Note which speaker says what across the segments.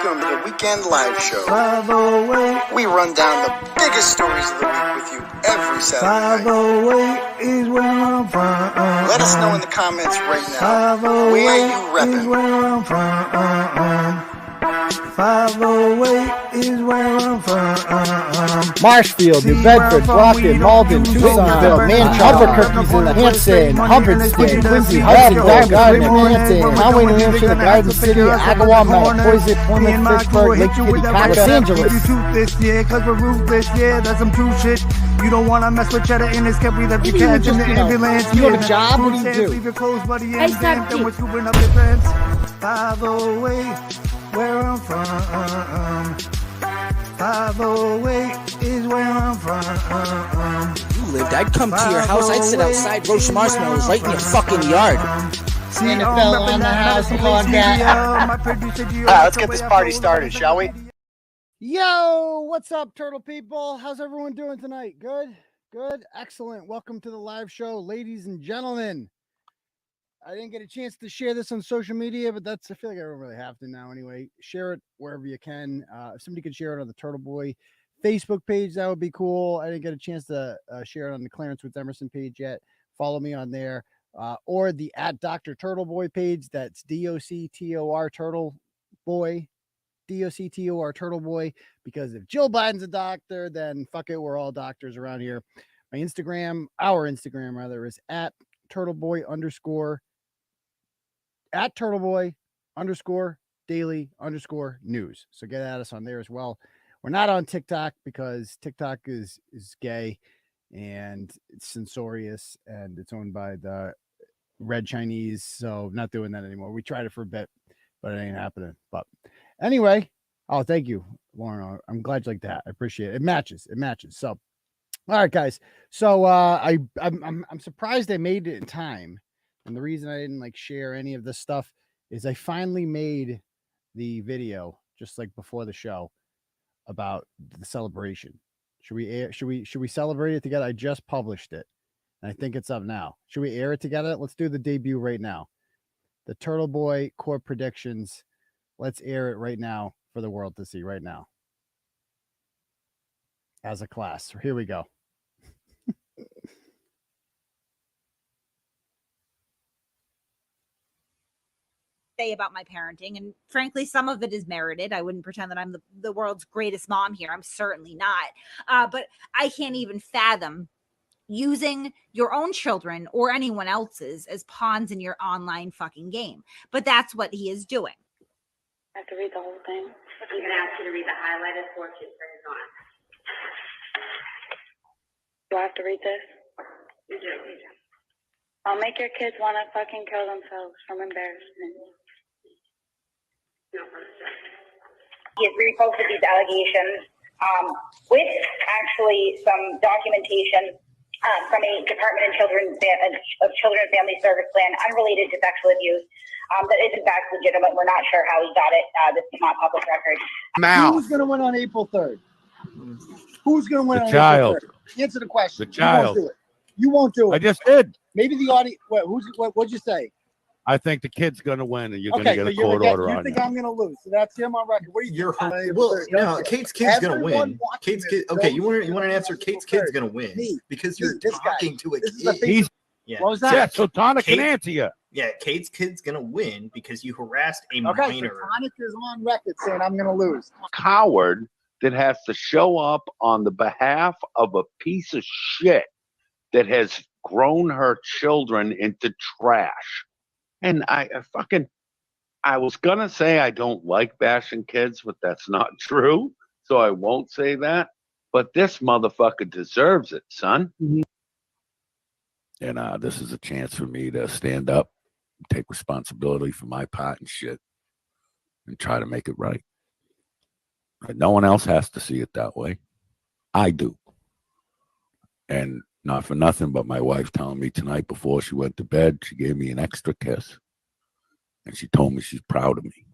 Speaker 1: Welcome to the Weekend Live Show. 508. We run down the biggest stories of the week with you every Saturday night. 508 is where I'm from. Let us know in the comments right now where you reppin'. 508 is where I'm from.
Speaker 2: Marshfield, New Bedford, Brockton, Malden, Tucsonville, Manchester, Albuquerque's in the Hanson, Hubbardston, Quincy, Hudson, Gardner, Manhattan, Conway, New Hampshire, the Garden City, Agawam, Poison, Plymouth, Pittsburgh, Lake Titicaca, Los Angeles.
Speaker 3: This year, cause we're ruthless, yeah, that's some true shit. You don't wanna mess with cheddar in this country that you catch in the ambulance.
Speaker 2: You have a job? What do you do?
Speaker 3: Leave your clothes, buddy, and then we're scooping up your pants. 508, where I'm from. 508 is where I'm from.
Speaker 4: You lived, I'd come to your house, I'd sit outside, roast marshmallows right in your fucking yard.
Speaker 2: NFL on the house, on that.
Speaker 1: Let's get this party started, shall we?
Speaker 2: Yo, what's up, turtle people? How's everyone doing tonight? Good? Good? Excellent. Welcome to the live show, ladies and gentlemen. I didn't get a chance to share this on social media, but I feel like I don't really have to now anyway. Share it wherever you can. If somebody could share it on the Turtleboy Facebook page, that would be cool. I didn't get a chance to share it on the Clarence with Emerson page yet. Follow me on there. Or the @Dr. Turtleboy page. That's DOCTOR Turtleboy. DOCTOR Turtleboy. Because if Jill Biden's a doctor, then fuck it, we're all doctors around here. My Instagram, our Instagram rather, is @Turtleboy_ @Turtleboy_daily_news. So get at us on there as well. We're not on TikTok because TikTok is gay and it's censorious and it's owned by the Red Chinese. So not doing that anymore. We tried it for a bit, but it ain't happening. But anyway, oh, thank you, Lauren. I'm glad you like that. I appreciate it. It matches. So, all right, guys. So I'm surprised I made it in time. And the reason I didn't share any of this stuff is I finally made the video just before the show about the celebration. Should we celebrate it together? I just published it and I think it's up now. Should we air it together? Let's do the debut right now. The Turtleboy core predictions. Let's air it right now for the world to see right now. As a class. So here we go.
Speaker 5: About my parenting, and frankly some of it is merited. I wouldn't pretend that I'm the world's greatest mom here. I'm certainly not, but I can't even fathom using your own children or anyone else's as pawns in your online fucking game, but that's what he is doing.
Speaker 6: I have to read the whole thing. I'm gonna ask you to read the highlighted portion for his on. Do I have to read this? You do. I'll make your kids want to fucking kill themselves from embarrassment.
Speaker 7: He has reposted these allegations with actually some documentation from a Department of Children and Family Service plan unrelated to sexual abuse that is in fact legitimate. We're not sure how he got it. This is not public record.
Speaker 2: Who's going to win on April 3rd? Who's going to win on
Speaker 8: April
Speaker 2: 3rd? Answer the question.
Speaker 8: The child.
Speaker 2: You won't do it.
Speaker 8: I just did.
Speaker 2: Maybe the audience. What'd you say?
Speaker 8: I think the kid's going to win, and you're going to get a court order on it.
Speaker 2: You think I'm going to lose? So that's him on record. What are you?
Speaker 9: No, Kate's kid's going to win. Kate's kid. Okay, you want an answer? Kate's kid's going to win because you're talking to a kid.
Speaker 2: What was that?
Speaker 8: Yeah, so Tonic can answer you.
Speaker 9: Yeah, Kate's kid's going to win because you harassed a minor.
Speaker 2: So Tonic is on record saying I'm going to lose.
Speaker 10: Coward that has to show up on the behalf of a piece of shit that has grown her children into trash. And I was going to say I don't like bashing kids, but that's not true. So I won't say that. But this motherfucker deserves it, son.
Speaker 8: And this is a chance for me to stand up, take responsibility for my part and shit, and try to make it right. No one else has to see it that way. I do. And not for nothing, but my wife telling me tonight before she went to bed, she gave me an extra kiss. And she told me she's proud of me.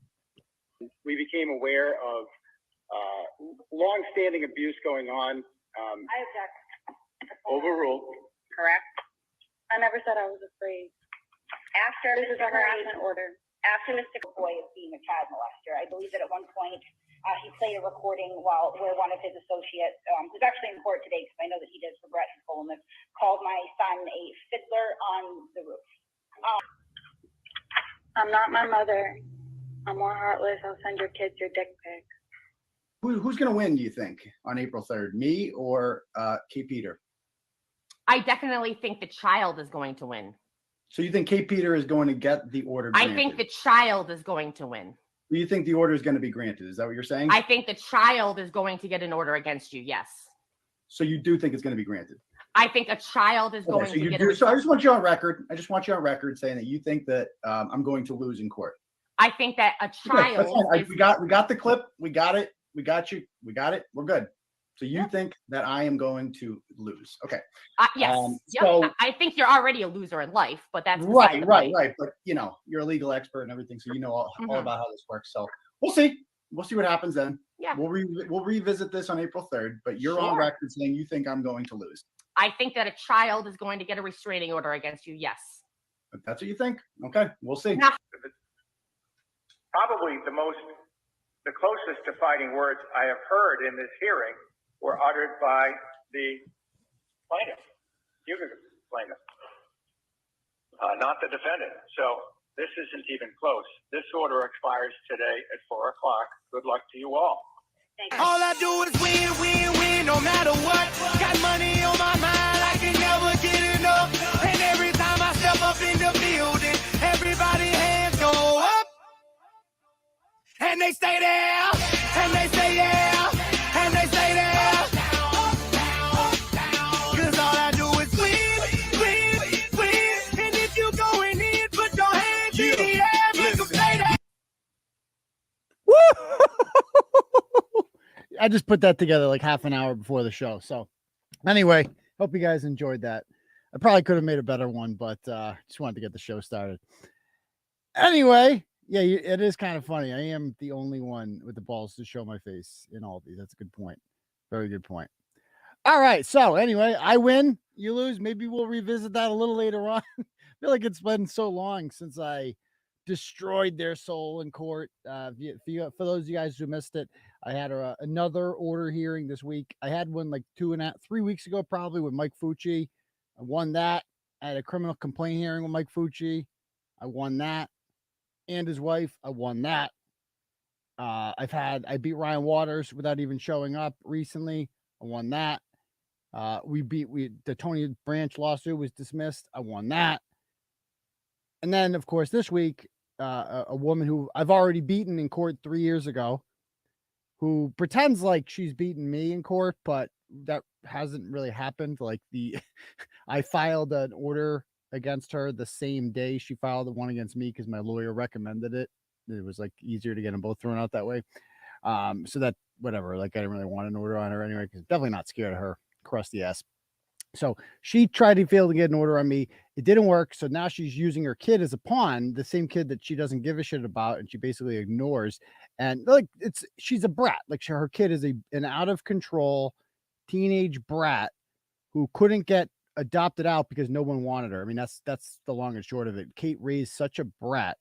Speaker 11: We became aware of long-standing abuse going on.
Speaker 7: I object.
Speaker 11: Overruled.
Speaker 7: Correct. I never said I was afraid. After
Speaker 6: this is a harassment order.
Speaker 7: after Mr. Boy is being a child molester. I believe that at one point he played a recording where one of his associates, who's actually in court today because I know that he did for Bret and Coleman, called my son a fiddler on the roof. I'm not my mother. I'm more heartless. I'll send your kids your dick pics.
Speaker 2: Who's going to win, do you think, on April 3rd? Me or Kate Peter?
Speaker 12: I definitely think the child is going to win.
Speaker 2: So you think Kate Peter is going to get the order granted?
Speaker 12: I think the child is going to win.
Speaker 2: Do you think the order is going to be granted? Is that what you're saying?
Speaker 12: I think the child is going to get an order against you, yes.
Speaker 2: So you do think it's going to be granted?
Speaker 12: I think a child is going to get
Speaker 2: So I just want you on record. I just want you on record saying that you think that I'm going to lose in court.
Speaker 12: I think that a child.
Speaker 2: Okay, we got the clip. We got it. We got you. We got it. We're good. So you think that I am going to lose? Okay.
Speaker 12: Yes.
Speaker 2: So
Speaker 12: I think you're already a loser in life, but that's
Speaker 2: right. But you're a legal expert and everything, so you know all about how this works. So we'll see. We'll see what happens then.
Speaker 12: Yeah.
Speaker 2: We'll revisit this on April 3rd. But you're on record saying you think I'm going to lose.
Speaker 12: I think that a child is going to get a restraining order against you. Yes.
Speaker 2: But that's what you think. Okay. We'll see.
Speaker 11: Probably the closest to fighting words I have heard in this hearing were uttered by the plaintiff, plaintiff, not the defendant. So this isn't even close. This order expires today at 4 o'clock. Good luck to you all.
Speaker 13: All I do is win, win, win, no matter what. Got money on my mind, I can never get enough. And every time I step up in the building, everybody hands go up. And they stay there, and they stay there, and they stay there. Cause all I do is win, win, win. And if you going in, put your hands in the air, make them stay there.
Speaker 2: I just put that together like half an hour before the show. So anyway, hope you guys enjoyed that. I probably could have made a better one, but just wanted to get the show started. Anyway, yeah, it is kind of funny. I am the only one with the balls to show my face in all of these. That's a good point. Very good point. All right. So anyway, I win, you lose. Maybe we'll revisit that a little later on. I feel like it's been so long since I destroyed their soul in court. For those of you guys who missed it, I had another order hearing this week. I had one like 3 weeks ago, probably, with Mike Fucci. I won that. I had a criminal complaint hearing with Mike Fucci. I won that. And his wife. I won that. I beat Ryan Waters without even showing up recently. I won that. The Tony Branch lawsuit was dismissed. I won that. And then, of course, this week, a woman who I've already beaten in court 3 years ago, who pretends like she's beaten me in court, but that hasn't really happened. Like I filed an order against her the same day she filed the one against me because my lawyer recommended it. It was like easier to get them both thrown out that way. So that whatever, like I didn't really want an order on her anyway, because definitely not scared of her crusty ass. So she tried to fail to get an order on me. It didn't work. So now she's using her kid as a pawn, the same kid that she doesn't give a shit about, and she basically ignores. And like she's a brat. Like her kid is an out of control teenage brat who couldn't get adopted out because no one wanted her. I mean, that's the long and short of it. Kate raised such a brat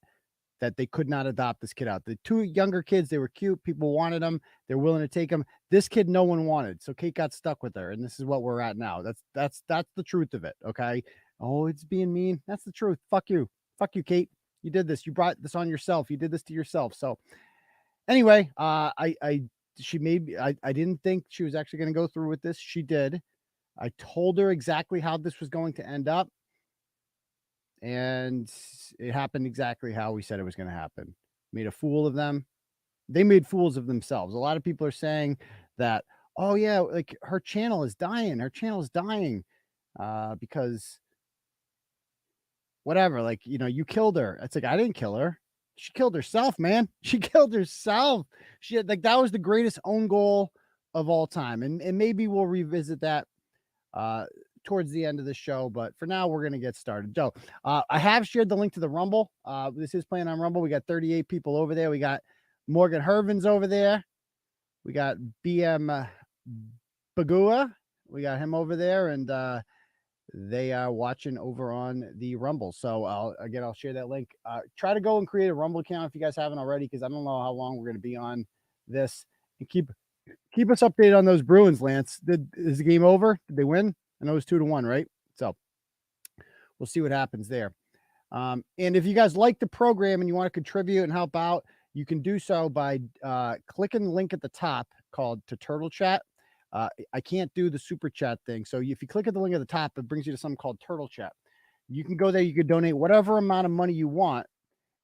Speaker 2: that they could not adopt this kid out. The two younger kids, they were cute. People wanted them. They're willing to take them. This kid, no one wanted. So Kate got stuck with her. And this is what we're at now. That's the truth of it. Okay. Oh, it's being mean. That's the truth. Fuck you. Fuck you, Kate. You did this. You brought this on yourself. You did this to yourself. So anyway, I didn't think she was actually going to go through with this. She did. I told her exactly how this was going to end up. And it happened exactly how we said it was going to happen. Made a fool of them. They made fools of themselves. A lot of people are saying that, oh yeah, like her channel is dying. Her channel is dying because whatever, like, you killed her. It's like, I didn't kill her. She killed herself, man. She killed herself. She had, like, that was the greatest own goal of all time. And maybe we'll revisit that towards the end of the show, but for now we're going to get started. So I have shared the link to the Rumble. This is playing on Rumble. We got 38 people over there. We got Morgan Hervins over there. We got BM Bagua. We got him over there. And they are watching over on the Rumble. So I'll share that link. Try to go and create a Rumble account if you guys haven't already, because I don't know how long we're going to be on this. And keep us updated on those Bruins, Lance. Is the game over? Did they win? I know it was 2-1, right? So we'll see what happens there. And if you guys like the program and you want to contribute and help out, you can do so by clicking the link at the top called to Turtle Chat. I can't do the super chat thing. So if you click at the link at the top, it brings you to something called Turtle Chat. You can go there. You can donate whatever amount of money you want.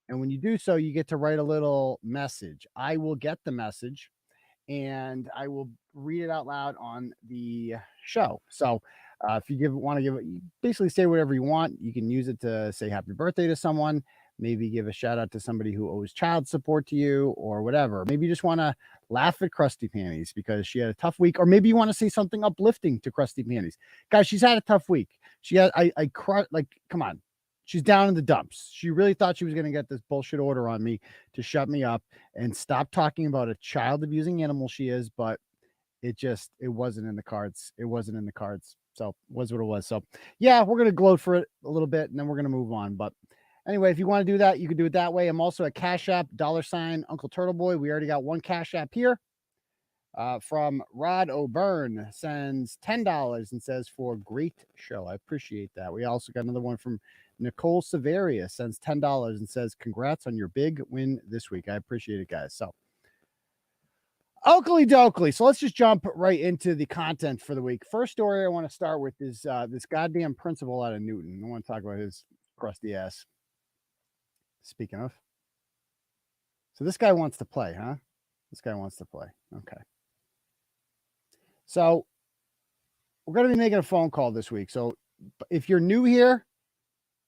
Speaker 2: And when you do so, you get to write a little message. I will get the message and I will read it out loud on the show. So if you want to give it, you basically say whatever you want. You can use it to say happy birthday to someone, maybe give a shout out to somebody who owes child support to you or whatever. Maybe you just want to laugh at Krusty Panties because she had a tough week, or maybe you want to say something uplifting to Krusty Panties. Guys, she's had a tough week. She had, I cried, like, come on. She's down in the dumps. She really thought she was going to get this bullshit order on me to shut me up and stop talking about a child abusing animal she is, but it wasn't in the cards. It wasn't in the cards. So it was what it was. So yeah, we're going to gloat for it a little bit and then we're going to move on. But anyway, if you want to do that, you can do it that way. I'm also at Cash App, $ Uncle Turtleboy. We already got one Cash App here. From Rod O'Byrne, sends $10 and says, for great show. I appreciate that. We also got another one from Nicole Severia, sends $10 and says, congrats on your big win this week. I appreciate it, guys. So Oakley dokley. So let's just jump right into the content for the week. First story I want to start with is this goddamn principal out of Newton. I want to talk about his crusty ass. Speaking of. So this guy wants to play, huh? This guy wants to play. Okay. So we're going to be making a phone call this week. So if you're new here,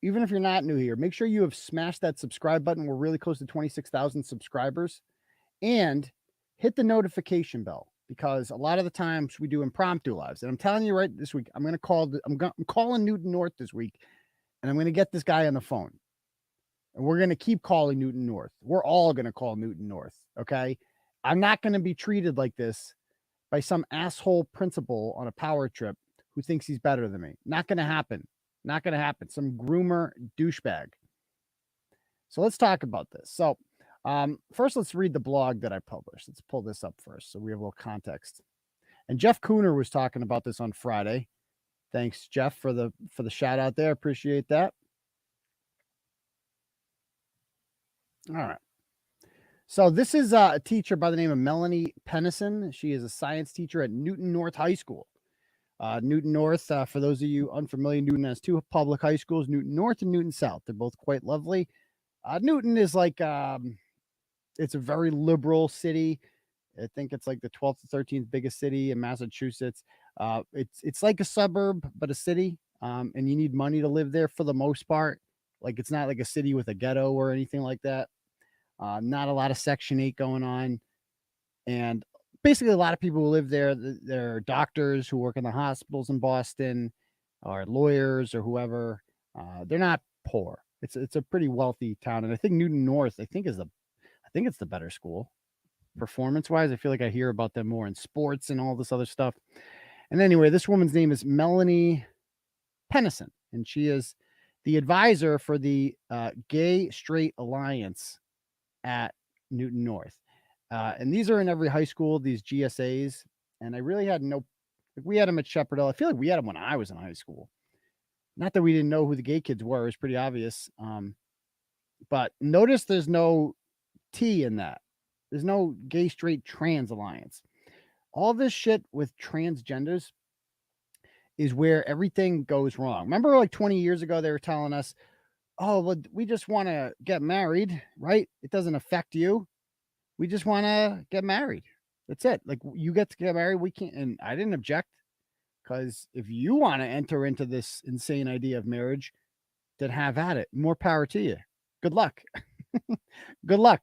Speaker 2: even if you're not new here, make sure you have smashed that subscribe button. We're really close to 26,000 subscribers. And hit the notification bell, because a lot of the times we do impromptu lives. And I'm telling you right this week, I'm calling Newton North this week, and I'm going to get this guy on the phone. And we're going to keep calling Newton North. We're all going to call Newton North, okay? I'm not going to be treated like this by some asshole principal on a power trip who thinks he's better than me. Not going to happen. Not going to happen. Some groomer douchebag. So let's talk about this. So first, let's read the blog that I published. Let's pull this up first so we have a little context. And Jeff Cooner was talking about this on Friday. Thanks, Jeff, for the shout out there. Appreciate that. All right. So this is a teacher by the name of Melanie Pennison. She is a science teacher at Newton North High School. Newton North, for those of you unfamiliar, Newton has two public high schools, Newton North and Newton South. They're both quite lovely. Newton is like, it's a very liberal city. I think it's like the 12th to 13th biggest city in Massachusetts. It's like a suburb, but a city. And you need money to live there for the most part. Like, it's not like a city with a ghetto or anything like that. Not a lot of Section 8 going on. And basically a lot of people who live there, they're doctors who work in the hospitals in Boston, or lawyers or whoever. They're not poor. It's a pretty wealthy town. And I think Newton North, I think it's the better school. Performance wise, I feel like I hear about them more in sports and all this other stuff. And anyway, this woman's name is Melanie Pennison, and she is the advisor for the Gay Straight Alliance at Newton North. And these are in every high school, these GSAs. And I really had we had them at Shepherdell. I feel like we had them when I was in high school. Not that we didn't know who the gay kids were. It was pretty obvious. But notice there's no T in that. There's no Gay Straight Trans Alliance. All this shit with transgenders is where everything goes wrong. Remember, like 20 years ago, they were telling us, oh, well, we just want to get married, right? It doesn't affect you. We just want to get married. That's it. Like, you get to get married. We can't. And I didn't object, because if you want to enter into this insane idea of marriage, then have at it. More power to you. Good luck. Good luck.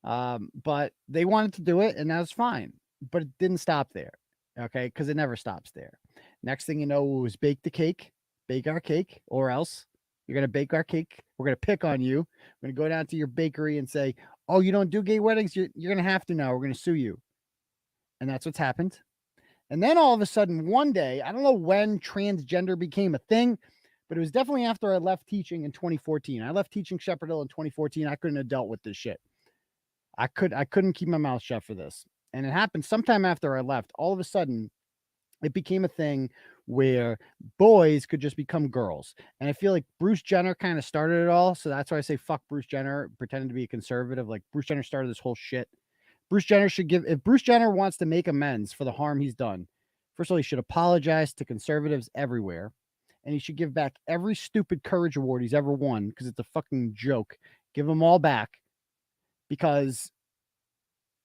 Speaker 2: But they wanted to do it, and that's fine. But it didn't stop there. Okay, because it never stops there. Next thing you know, it was bake the cake, bake our cake, or else you're going to bake our cake. We're going to pick on you. We're going to go down to your bakery and say, oh, you don't do gay weddings? You're going to have to now. We're going to sue you. And that's what's happened. And then all of a sudden, one day, I don't know when transgender became a thing, but it was definitely after I left teaching in 2014. I left teaching Shepherd Hill in 2014. I couldn't have dealt with this shit. I couldn't keep my mouth shut for this. And it happened sometime after I left. All of a sudden, it became a thing where boys could just become girls. And I feel like Bruce Jenner kind of started it all. So that's why I say fuck Bruce Jenner, pretending to be a conservative. Like Bruce Jenner started this whole shit. Bruce Jenner should give, if Bruce Jenner wants to make amends for the harm he's done, first of all, he should apologize to conservatives everywhere. And he should give back every stupid courage award he's ever won, because it's a fucking joke. Give them all back, because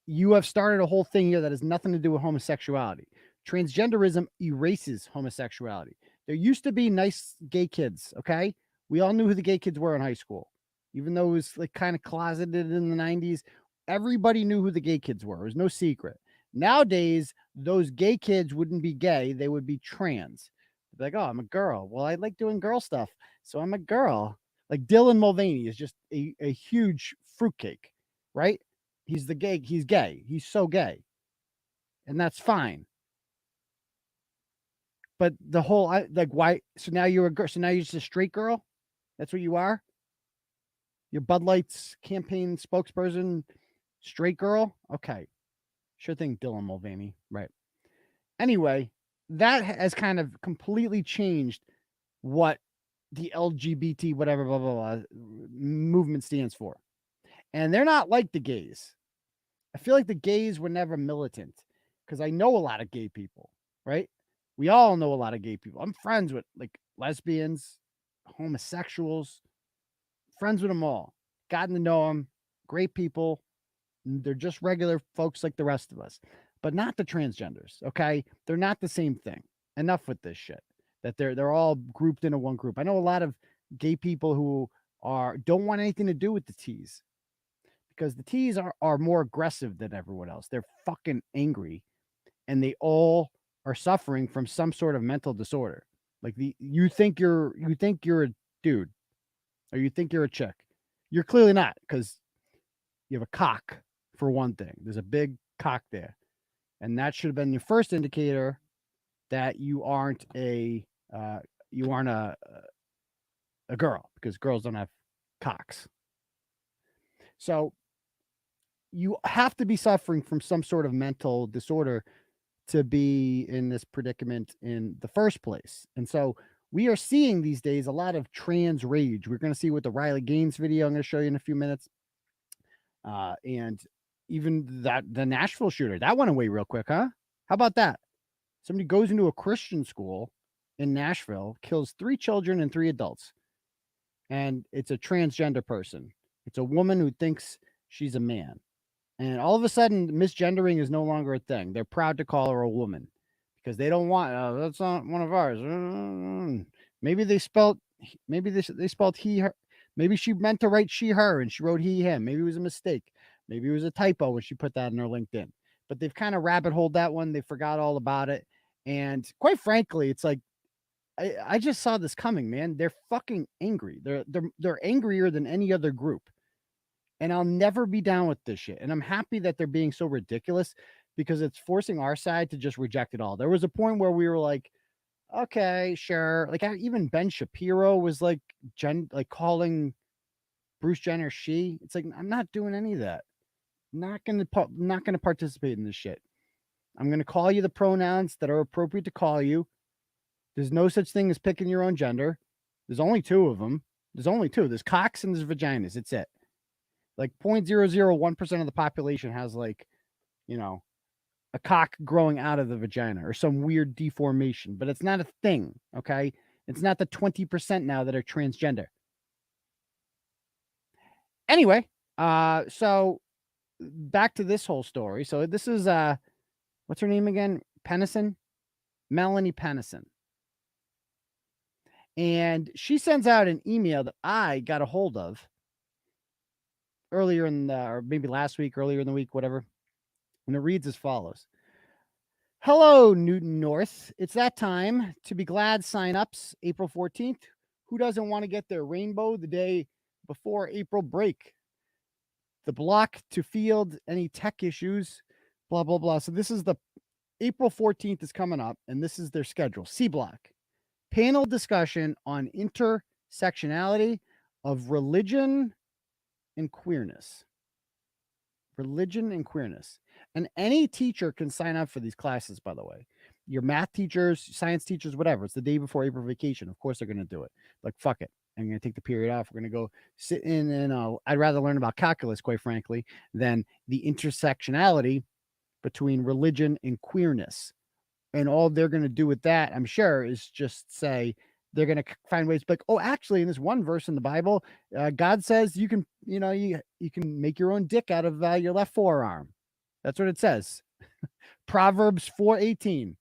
Speaker 2: you have started a whole thing here that has nothing to do with homosexuality. Transgenderism erases homosexuality. There used to be nice gay kids, okay? We all knew who the gay kids were in high school. Even though it was like kind of closeted in the 90s, everybody knew who the gay kids were. It was no secret. Nowadays, those gay kids wouldn't be gay. They would be trans. They'd be like, oh, I'm a girl. Well, I like doing girl stuff, so I'm a girl. Like Dylan Mulvaney is just a huge fruitcake, right? He's gay. He's so gay. And that's fine. But the whole, like, why? So now you're a girl. So now you're just a straight girl? That's what you are? You're Bud Light's campaign spokesperson, straight girl? Okay. Sure thing, Dylan Mulvaney. Right. Anyway, that has kind of completely changed what the LGBT, whatever, blah, blah, blah, movement stands for. And they're not like the gays. I feel like the gays were never militant, because I know a lot of gay people, right? We all know a lot of gay people. I'm friends with like lesbians, homosexuals, friends with them all. Gotten to know them. Great people. They're just regular folks like the rest of us, but not the transgenders. Okay. They're not the same thing. Enough with this shit that they're all grouped into one group. I know a lot of gay people who don't want anything to do with the T's, because the T's are more aggressive than everyone else. They're fucking angry, and they all are suffering from some sort of mental disorder. Like you think you're a dude, or you think you're a chick. You're clearly not, because you have a cock, for one thing. There's a big cock there, and that should have been your first indicator that you aren't a girl, because girls don't have cocks. So you have to be suffering from some sort of mental disorder to be in this predicament in the first place. And so we are seeing these days a lot of trans rage. We're going to see with the Riley Gaines video I'm going to show you in a few minutes. And even the Nashville shooter, that went away real quick, huh? How about that? Somebody goes into a Christian school in Nashville, kills 3 children and 3 adults. And it's a transgender person. It's a woman who thinks she's a man. And all of a sudden, misgendering is no longer a thing. They're proud to call her a woman, because they don't want, that's not one of ours. Maybe they spelled he, her. Maybe she meant to write she, her, and she wrote he, him. Maybe it was a mistake. Maybe it was a typo when she put that in her LinkedIn. But they've kind of rabbit holed that one. They forgot all about it. And quite frankly, it's like, I just saw this coming, man. They're fucking angry. They're angrier than any other group. And I'll never be down with this shit. And I'm happy that they're being so ridiculous, because it's forcing our side to just reject it all. There was a point where we were like, okay, sure. Like even Ben Shapiro was like calling Bruce Jenner she. It's like, I'm not doing any of that. Not gonna participate in this shit. I'm gonna call you the pronouns that are appropriate to call you. There's no such thing as picking your own gender. There's only 2 of them. There's only 2. There's cocks and there's vaginas. It's it. Like 0.001% of the population has like, a cock growing out of the vagina or some weird deformation, but it's not a thing. Okay. It's not the 20% now that are transgender. Anyway, so back to this whole story. So this is, what's her name again? Pennison? Melanie Pennison. And she sends out an email that I got a hold of earlier or maybe last week, earlier in the week, whatever. And it reads as follows. Hello, Newton North. It's that time to be glad sign-ups, April 14th. Who doesn't want to get their rainbow the day before April break? The block to field any tech issues, blah, blah, blah. So this is the April 14th is coming up, and this is their schedule. C block, panel discussion on intersectionality of religion and queerness. Religion and queerness. And any teacher can sign up for these classes, by the way. Your math teachers, science teachers, whatever. It's the day before April vacation. Of course, they're going to do it. Like, fuck it. I'm going to take the period off. We're going to go sit in, and I'd rather learn about calculus, quite frankly, than the intersectionality between religion and queerness. And all they're going to do with that, I'm sure, is just say they're going to find ways like, oh, actually, in this one verse in the Bible, God says you can, you can make your own dick out of your left forearm. That's what it says. Proverbs 4:18.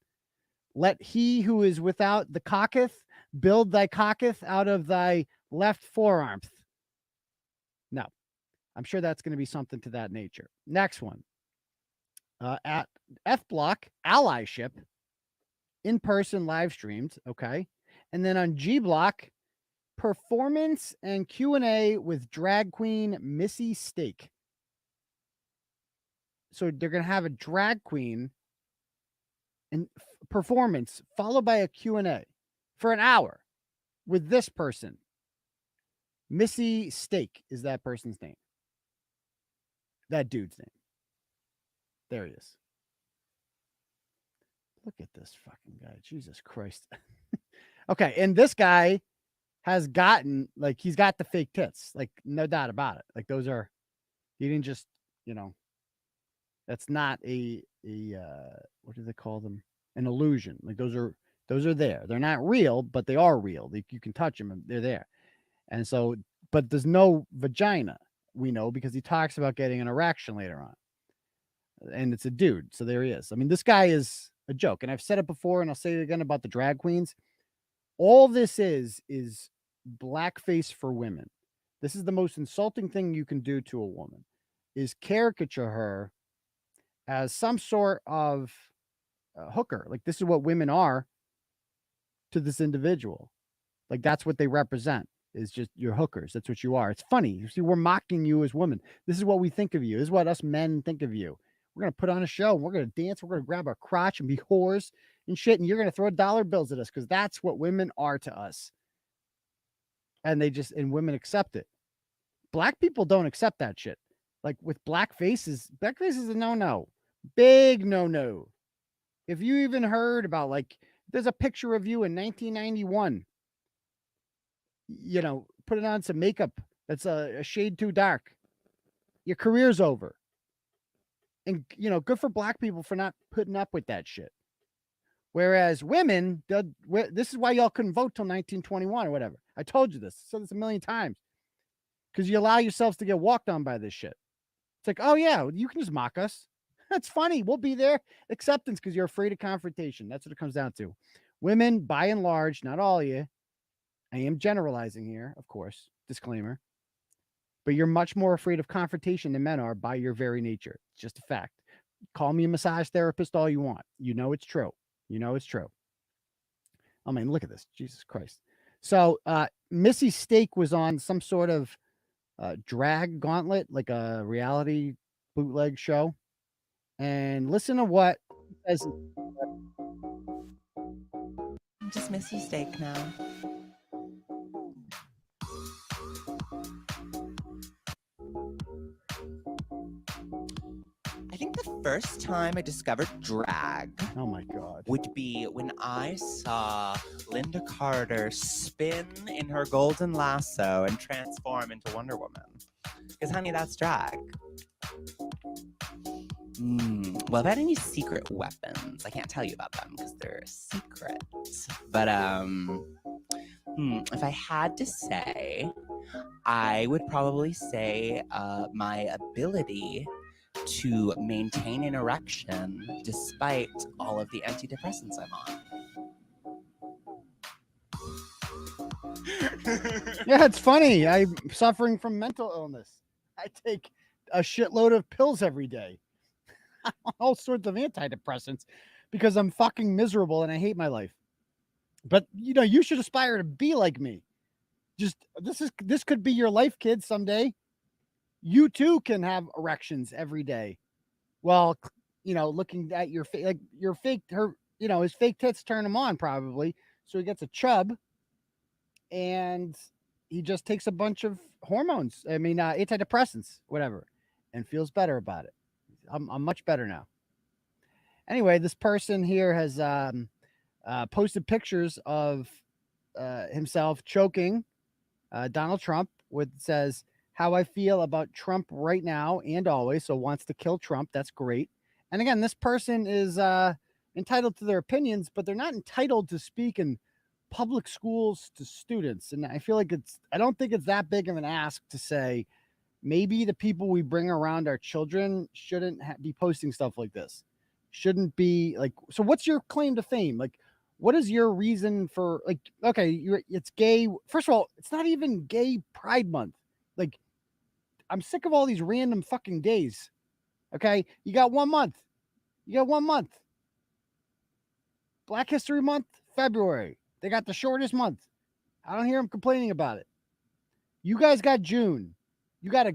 Speaker 2: Let he who is without the cocketh build thy cocketh out of thy left forearm. No, I'm sure that's going to be something to that nature. Next one. At F block, allyship, in-person live streamed. Okay. And then on G block, performance and Q&A with drag queen Missy Steak. So they're going to have a drag queen and performance followed by a Q&A for an hour with this person. Missy Steak is that person's name. That dude's name. There he is. Look at this fucking guy. Jesus Christ. Okay. And this guy has gotten, like, he's got the fake tits. Like, no doubt about it. Like, those are, he didn't just, that's not a what do they call them? An illusion. Like, those are there. They're not real, but they are real. You can touch them and they're there. And so, but there's no vagina, we know, because he talks about getting an erection later on. And it's a dude. So there he is. I mean, this guy is a joke. And I've said it before, and I'll say it again about the drag queens. All this is blackface for women. This is the most insulting thing you can do to a woman, is caricature her as some sort of hooker. Like, this is what women are to this individual. Like, that's what they represent, is just your hookers. That's what you are. It's funny. You see, we're mocking you as women. This is what we think of you. This is what us men think of you. We're going to put on a show. We're going to dance. We're going to grab our crotch and be whores and shit. And you're going to throw dollar bills at us because that's what women are to us. And and women accept it. Black people don't accept that shit. Like, with blackface is a no-no. Big no-no. If you even heard about, like, there's a picture of you in 1991, putting on some makeup that's a shade too dark, your career's over. And, good for black people for not putting up with that shit. Whereas women, this is why y'all couldn't vote till 1921 or whatever. I told you this. I said this a million times. Because you allow yourselves to get walked on by this shit. It's like, oh, yeah, you can just mock us. That's funny. We'll be there. Acceptance, because you're afraid of confrontation. That's what it comes down to. Women, by and large, not all of you. I am generalizing here, of course. Disclaimer. But you're much more afraid of confrontation than men are by your very nature. It's just a fact. Call me a massage therapist all you want. It's true. It's true. I mean, look at this. Jesus Christ. So Missy Steak was on some sort of drag gauntlet, like a reality bootleg show. And listen to what as
Speaker 14: I'm just Missy Steak now. I think the first time I discovered drag,
Speaker 2: oh my God,
Speaker 14: would be when I saw Linda Carter spin in her golden lasso and transform into Wonder Woman. Because, honey, that's drag. Well, about any secret weapons, I can't tell you about them because they're secret. But if I had to say, I would probably say my ability to maintain an erection despite all of the antidepressants I'm on.
Speaker 2: Yeah, it's funny. I'm suffering from mental illness. I take a shitload of pills every day. All sorts of antidepressants because I'm fucking miserable and I hate my life. But you should aspire to be like me. Just this could be your life, kids, someday. You too can have erections every day. Well, looking at your face, like your fake, his fake tits turn him on probably. So he gets a chub and he just takes a bunch of hormones. I mean, antidepressants, whatever, and feels better about it. I'm much better now. Anyway, this person here has posted pictures of himself choking Donald Trump says, how I feel about Trump right now and always. So wants to kill Trump. That's great. And again, this person is entitled to their opinions, but they're not entitled to speak in public schools to students. And I feel like I don't think it's that big of an ask to say maybe the people we bring around our children shouldn't be posting stuff like this. Shouldn't be like, so what's your claim to fame? Like, what is your reason for, like, okay, it's gay. First of all, it's not even gay Pride Month. Like, I'm sick of all these random fucking days. Okay. You got 1 month. Black History Month, February. They got the shortest month. I don't hear them complaining about it. You guys got June. You got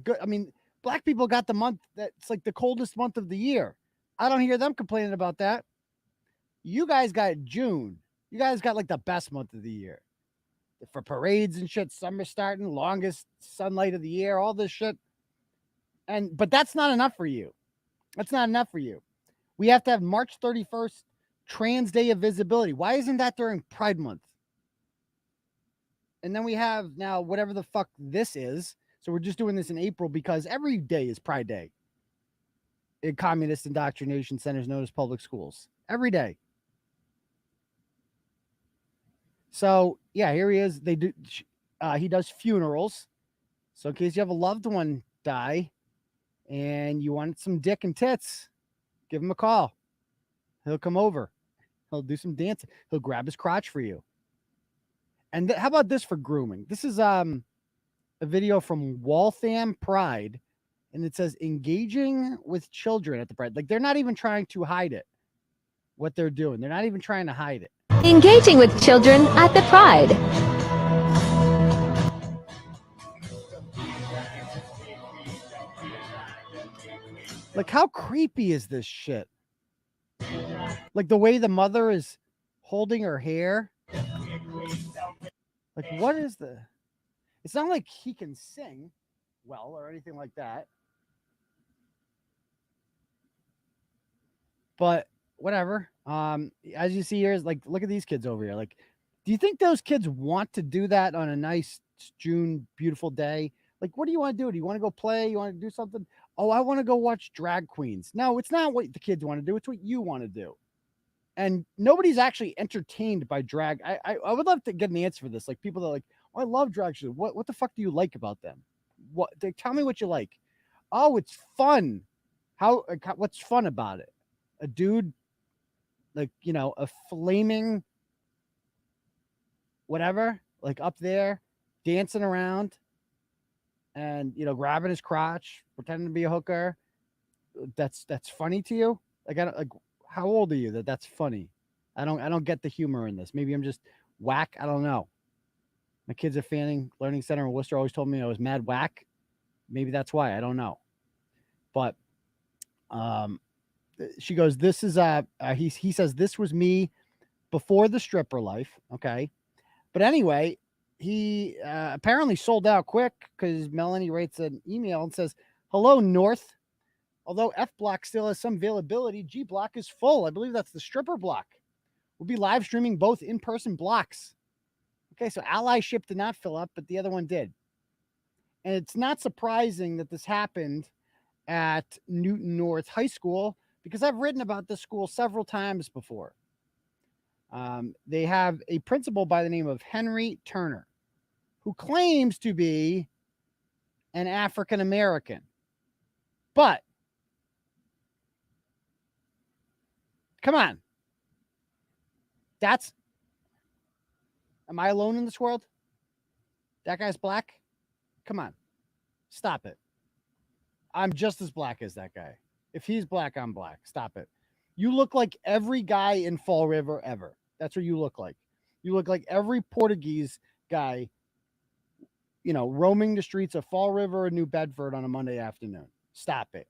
Speaker 2: black people got the month that's like the coldest month of the year. I don't hear them complaining about that. You guys got June. You guys got like the best month of the year. For parades and shit, summer starting, longest sunlight of the year, all this shit. But that's not enough for you. That's not enough for you. We have to have March 31st, Trans Day of Visibility. Why isn't that during Pride Month? And then we have now whatever the fuck this is. So we're just doing this in April because every day is Pride Day in communist indoctrination centers known as public schools. Every day. So yeah, here he is. He does funerals. So in case you have a loved one die and you want some dick and tits, give him a call. He'll come over. He'll do some dancing. He'll grab his crotch for you. And how about this for grooming? This is a video from Waltham Pride, and it says engaging with children at the Pride. Like, they're not even trying to hide it. What they're doing, they're not even trying to hide it.
Speaker 15: Engaging with children at the Pride.
Speaker 2: Like, how creepy is this shit? Like the way the mother is holding her hair. Like, what is the... It's not like he can sing well or anything like that. But whatever. As you see here, is like, look at these kids over here. Like, do you think those kids want to do that on a nice June beautiful day? Like, what do you want to do? Do you want to go play? You want to do something? Oh, I want to go watch drag queens. No, it's not what the kids want to do. It's what you want to do. And nobody's actually entertained by drag. I would love to get an answer for this. Like, people that are like, oh, I love drag shows. What the fuck do you like about them? Tell me what you like. Oh, it's fun. What's fun about it? A dude, like, a flaming whatever, like up there dancing around and, grabbing his crotch, pretending to be a hooker. That's funny to you? Like, how old are you that's funny? I don't get the humor in this. Maybe I'm just whack. I don't know. My kids at Fanning Learning Center in Worcester always told me I was mad whack. Maybe that's why. I don't know. But she goes, this is he says this was me before the stripper life. Okay. But anyway, he apparently sold out quick because Melanie writes an email and says, hello, North. Although F block still has some availability, G block is full. I believe that's the stripper block. We'll be live streaming both in-person blocks. Okay, so allyship did not fill up, but the other one did. And it's not surprising that this happened at Newton North High School because I've written about this school several times before. They have a principal by the name of Henry Turner, who claims to be an African American. But come on. Am I alone in this world? That guy's black? Come on. Stop it. I'm just as black as that guy. If he's black, I'm black. Stop it. You look like every guy in Fall River ever. That's what you look like. You look like every Portuguese guy, roaming the streets of Fall River or New Bedford on a Monday afternoon. Stop it.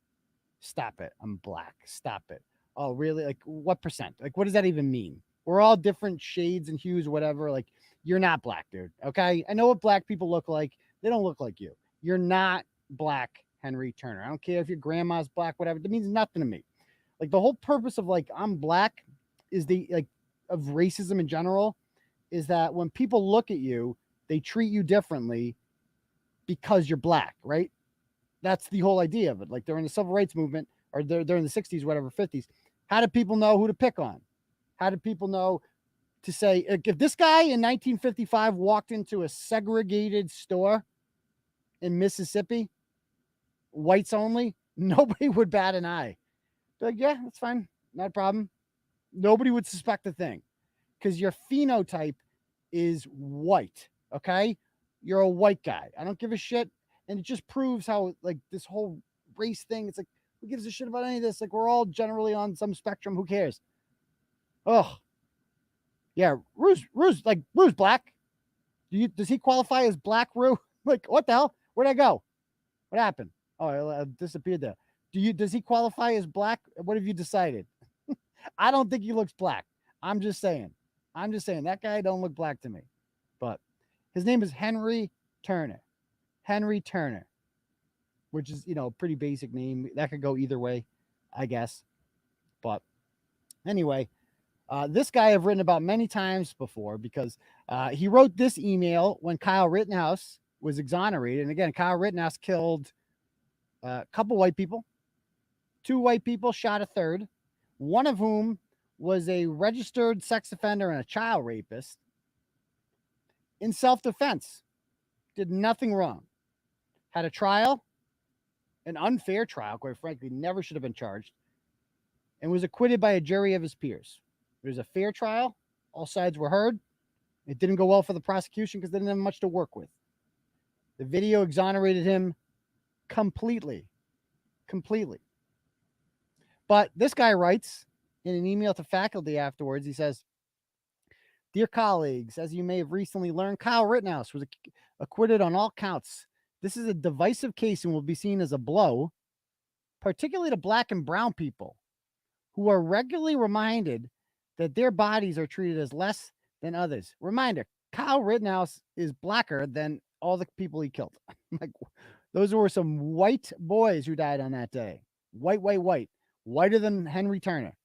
Speaker 2: Stop it. I'm black. Stop it. Oh, really? Like, what percent? Like, what does that even mean? We're all different shades and hues, whatever. Like, you're not black, dude. Okay? I know what black people look like. They don't look like you. You're not black, Henry Turner. I don't care if your grandma's black, whatever. That means nothing to me. Like, the whole purpose of, like, I'm black is of racism in general is that when people look at you, they treat you differently because you're black, right? That's the whole idea of it. Like, during the civil rights movement or during the 60s, whatever, 50s, how did people know who to pick on? How did people know to say, if this guy in 1955 walked into a segregated store in Mississippi, whites only, nobody would bat an eye. They're like, yeah, that's fine. Not a problem. Nobody would suspect a thing because your phenotype is white. Okay. You're a white guy. I don't give a shit. And it just proves how, like, this whole race thing, it's like, who gives a shit about any of this? Like, we're all generally on some spectrum. Who cares? Oh, yeah. Rue's black. Does he qualify as black, Rue? Like, what the hell? Where'd I go? What happened? Oh, I disappeared there. Does he qualify as black? What have you decided? I don't think he looks black. I'm just saying that guy don't look black to me. But his name is Henry Turner. Henry Turner, which is, a pretty basic name. That could go either way, I guess. But anyway, this guy I've written about many times before because he wrote this email when Kyle Rittenhouse was exonerated. And again, Kyle Rittenhouse killed a couple white people, 2 white people, shot a third, one of whom was a registered sex offender and a child rapist in self-defense. Did nothing wrong. Had a trial, an unfair trial, quite frankly, never should have been charged, and was acquitted by a jury of his peers. It was a fair trial. All sides were heard. It didn't go well for the prosecution because they didn't have much to work with. The video exonerated him completely. But this guy writes in an email to faculty afterwards, he says, "Dear colleagues, as you may have recently learned, Kyle Rittenhouse was acquitted on all counts. This is a divisive case and will be seen as a blow, particularly to black and brown people who are regularly reminded that their bodies are treated as less than others." Reminder, Kyle Rittenhouse is blacker than all the people he killed. Like, those were some white boys who died on that day. White. Whiter than Henry Turner.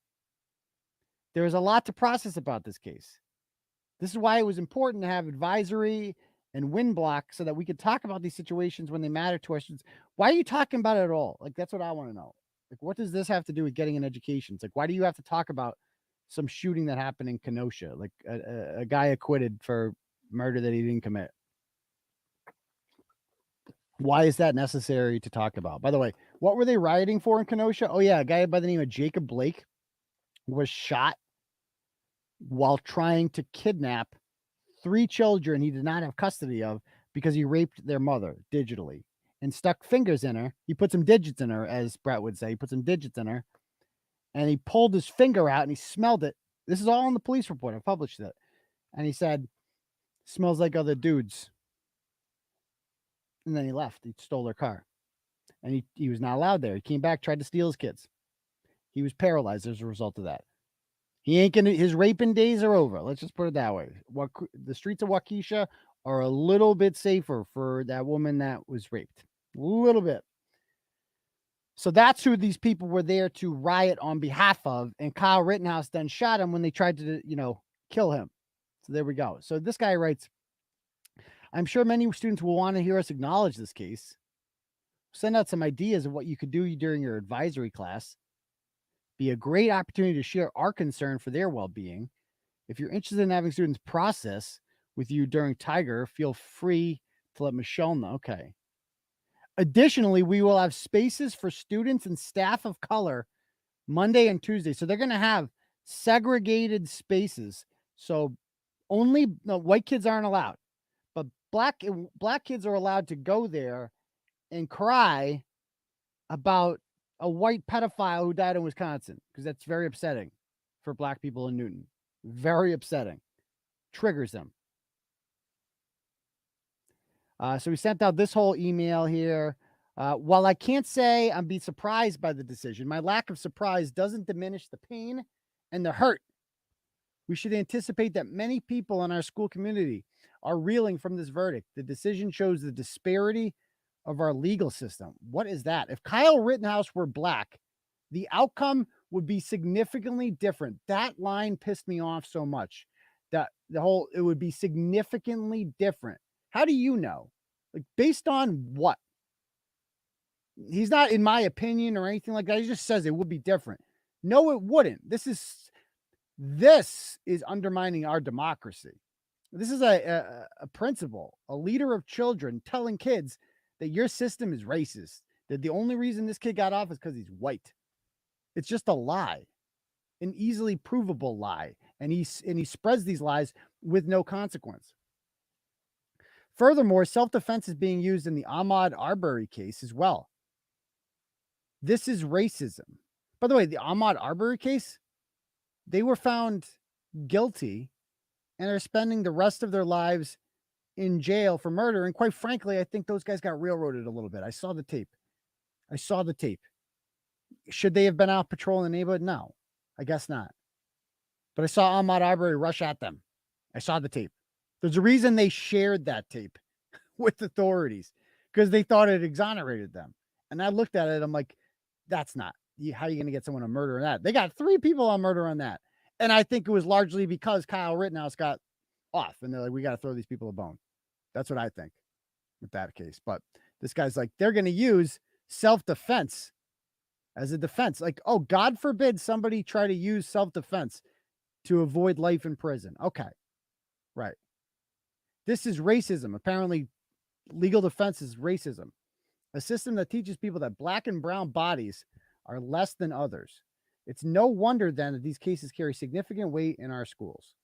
Speaker 2: There is a lot to process about this case. This is why it was important to have advisory and wind block so that we could talk about these situations when they matter to us. Why are you talking about it at all? Like, that's what I want to know. Like, what does this have to do with getting an education? It's like, why do you have to talk about some shooting that happened in Kenosha? Like a guy acquitted for murder that he didn't commit. Why is that necessary to talk about? By the way, what were they rioting for in Kenosha? Oh, yeah, a guy by the name of Jacob Blake was shot while trying to kidnap 3 children he did not have custody of because he raped their mother digitally and stuck fingers in her. He put some digits in her, as Bret would say. He put some digits in her, and he pulled his finger out and he smelled it. This is all in the police report. I published it. And he said, "Smells like other dudes." And then he left. He stole their car. And he was not allowed there. He came back, tried to steal his kids. He was paralyzed as a result of that. He ain't gonna, his raping days are over. Let's just put it that way. The streets of Waukesha are a little bit safer for that woman that was raped. A little bit. So that's who these people were there to riot on behalf of. And Kyle Rittenhouse then shot him when they tried to, kill him. So there we go. So this guy writes, "I'm sure many students will want to hear us acknowledge this case. Send out some ideas of what you could do during your advisory class. Be a great opportunity to share our concern for their well-being. If you're interested in having students process with you during Tiger, feel free to let Michelle know." Okay. "Additionally, we will have spaces for students and staff of color Monday and Tuesday." So they're going to have segregated spaces. So white kids aren't allowed, but black kids are allowed to go there and cry about a white pedophile who died in Wisconsin, because that's very upsetting for black people in Newton. Very upsetting. Triggers them. So we sent out this whole email here. While I can't say I'm being surprised by the decision, my lack of surprise doesn't diminish the pain and the hurt. We should anticipate that many people in our school community are reeling from this verdict. The decision shows the disparity of our legal system. What is that? If Kyle Rittenhouse were black, the outcome would be significantly different. That line pissed me off so much. That it would be significantly different. How do you know? Like, based on what? He's not, in my opinion, or anything like that. He just says it would be different. No, it wouldn't. This is undermining our democracy. This is a principal, a leader of children telling kids that your system is racist, that the only reason this kid got off is because he's white. It's just a lie, an easily provable lie. And he spreads these lies with no consequence. Furthermore, self-defense is being used in the Ahmaud Arbery case as well. This is racism. By the way, the Ahmaud Arbery case, they were found guilty and are spending the rest of their lives in jail for murder. And quite frankly, I think those guys got railroaded a little bit. I saw the tape. Should they have been out patrolling the neighborhood? No, I guess not. But I saw Ahmaud Arbery rush at them. I saw the tape. There's a reason they shared that tape with authorities, because they thought it exonerated them. And I looked at it. I'm like, that's not. How are you going to get someone to murder on that? They got 3 people on murder on that. And I think it was largely because Kyle Rittenhouse got off. And they're like, we got to throw these people a bone. That's what I think with that case. But this guy's like, they're going to use self-defense as a defense. Like, oh, God forbid somebody try to use self-defense to avoid life in prison. Okay. Right. This is racism. Apparently, legal defense is racism. A system that teaches people that black and brown bodies are less than others. It's no wonder then that these cases carry significant weight in our schools.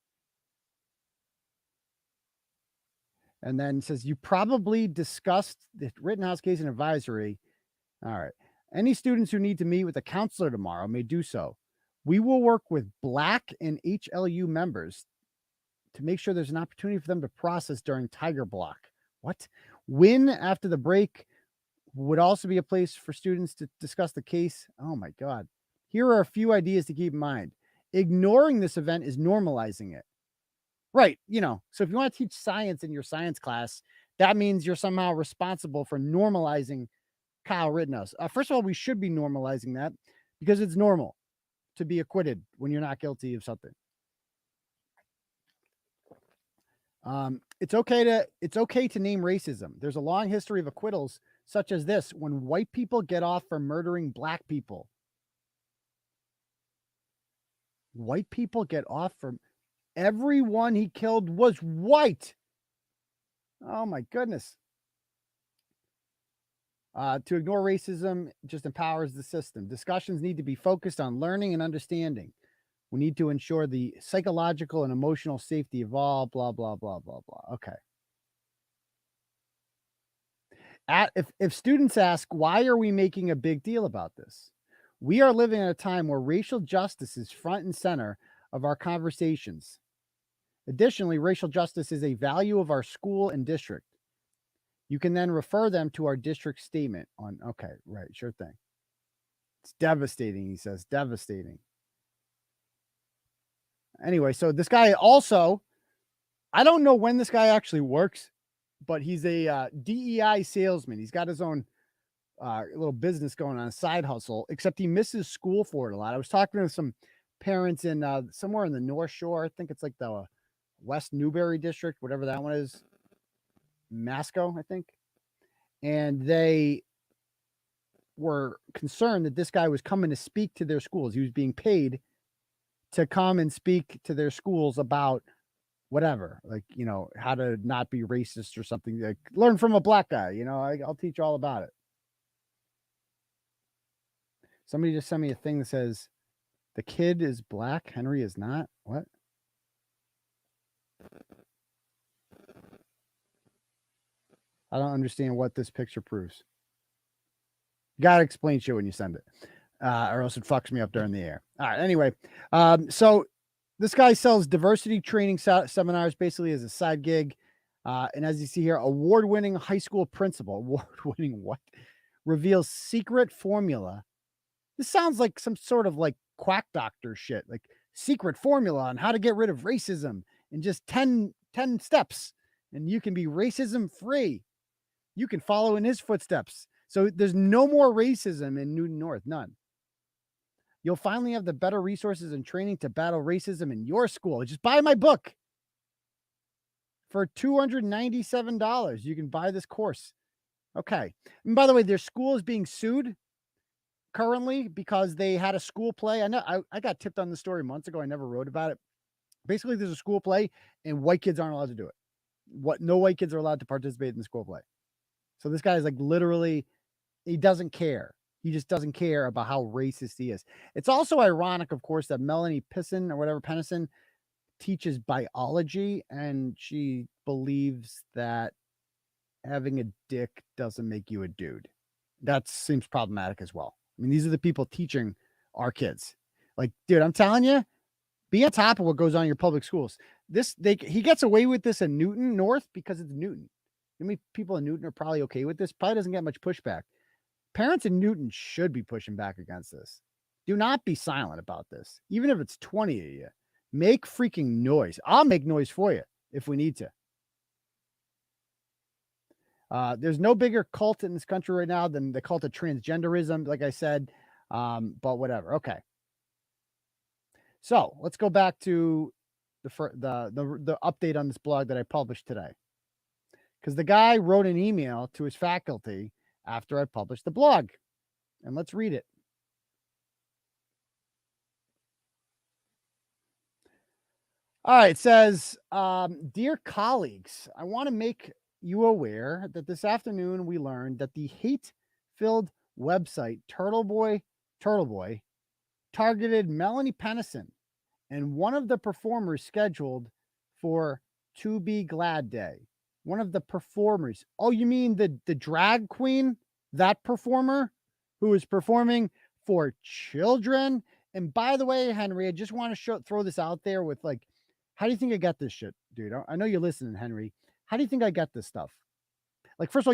Speaker 2: And then says, you probably discussed the Rittenhouse case in advisory. All right. Any students who need to meet with a counselor tomorrow may do so. We will work with Black and HLU members to make sure there's an opportunity for them to process during Tiger Block. What? Win after the break would also be a place for students to discuss the case. Oh my God. Here are a few ideas to keep in mind. Ignoring this event is normalizing it. Right. You know, so if you want to teach science in your science class, that means you're somehow responsible for normalizing Kyle Rittenhouse. First of all, we should be normalizing that because it's normal to be acquitted when you're not guilty of something. It's okay to name racism. There's a long history of acquittals such as this when white people get off for murdering black people. White people get off for everyone he killed was white. Oh my goodness. To ignore racism just empowers the system. Discussions need to be focused on learning and understanding. We need to ensure the psychological and emotional safety of all, blah, blah, blah, blah, blah. Okay. If students ask, why are we making a big deal about this? We are living at a time where racial justice is front and center of our conversations. Additionally, racial justice is a value of our school and district. You can then refer them to our district statement on, okay, right, sure thing. It's devastating, he says, devastating. Anyway, so this guy also, I don't know when this guy actually works, but he's a DEI salesman. He's got his own little business going on, a side hustle, except he misses school for it a lot. I was talking to some parents in somewhere in the North Shore. I think it's like the West Newberry district, whatever that one is. Masco, I think. And they were concerned that this guy was coming to speak to their schools. He was being paid to come and speak to their schools about whatever, like, you know, how to not be racist or something. Like, learn from a black guy, you know, I'll teach you all about it. Somebody just sent me a thing that says the kid is black, Henry is not. What? I don't understand what this picture proves. You got to explain shit when you send it, or else it fucks me up during the air. All right. Anyway, so this guy sells diversity training seminars basically as a side gig. And as you see here, award-winning high school principal. Award-winning what? reveals secret formula. This sounds like some sort of like quack doctor shit, like secret formula on how to get rid of racism in just 10 steps. And you can be racism free. You can follow in his footsteps. So there's no more racism in Newton North, none. You'll finally have the better resources and training to battle racism in your school. Just buy my book for $297. You can buy this course. Okay. And by the way, their school is being sued currently because they had a school play. I know I got tipped on the story months ago. I never wrote about it. Basically, there's a school play and white kids aren't allowed to do it. No white kids are allowed to participate in the school play. So this guy is like literally, he doesn't care. He just doesn't care about how racist he is. It's also ironic, of course, that Melanie Pennison teaches biology, and she believes that having a dick doesn't make you a dude. That seems problematic as well. I mean, these are the people teaching our kids. Like, dude, I'm telling you, be on top of what goes on in your public schools. He gets away with this in Newton North because it's Newton. I mean, people in Newton are probably okay with this. Probably doesn't get much pushback. Parents in Newton should be pushing back against this. Do not be silent about this. Even if it's 20 of you, make freaking noise. I'll make noise for you if we need to. There's no bigger cult in this country right now than the cult of transgenderism, like I said, but whatever. Okay. So let's go back to the update on this blog that I published today. Because the guy wrote an email to his faculty after I published the blog. And let's read it. All right, it says, dear colleagues, I want to make you aware that this afternoon we learned that the hate-filled website Turtleboy targeted Melanie Pennison and one of the performers scheduled for To Be Glad Day. One of the performers. Oh, you mean the drag queen? That performer who is performing for children? And by the way, Henry, I just want to throw this out there with like, how do you think I got this shit, dude? I know you're listening, Henry. How do you think I got this stuff? Like, first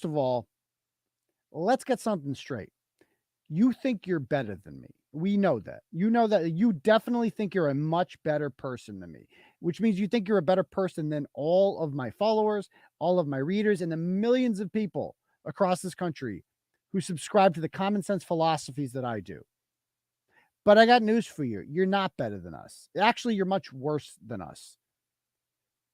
Speaker 2: of all, let's get something straight. You think you're better than me. We know that. You know that you definitely think you're a much better person than me, which means you think you're a better person than all of my followers, all of my readers, and the millions of people across this country who subscribe to the common sense philosophies that I do. But I got news for you. You're not better than us. Actually, you're much worse than us.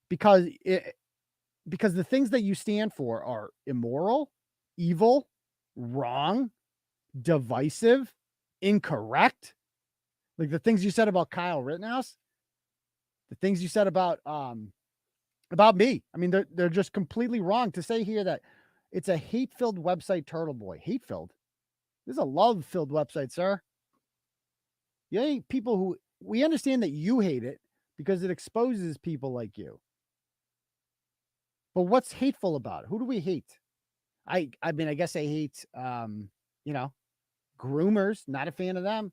Speaker 2: Because the things that you stand for are immoral, evil, wrong, divisive, incorrect. Like the things you said about Kyle Rittenhouse, the things you said about me. I mean, they're just completely wrong. To say here that it's a hate-filled website, Turtleboy. Hate-filled? This is a love-filled website, sir. You ain't people who, we understand that you hate it because it exposes people like you. But what's hateful about it? Who do we hate? I mean, I guess I hate, groomers. Not a fan of them.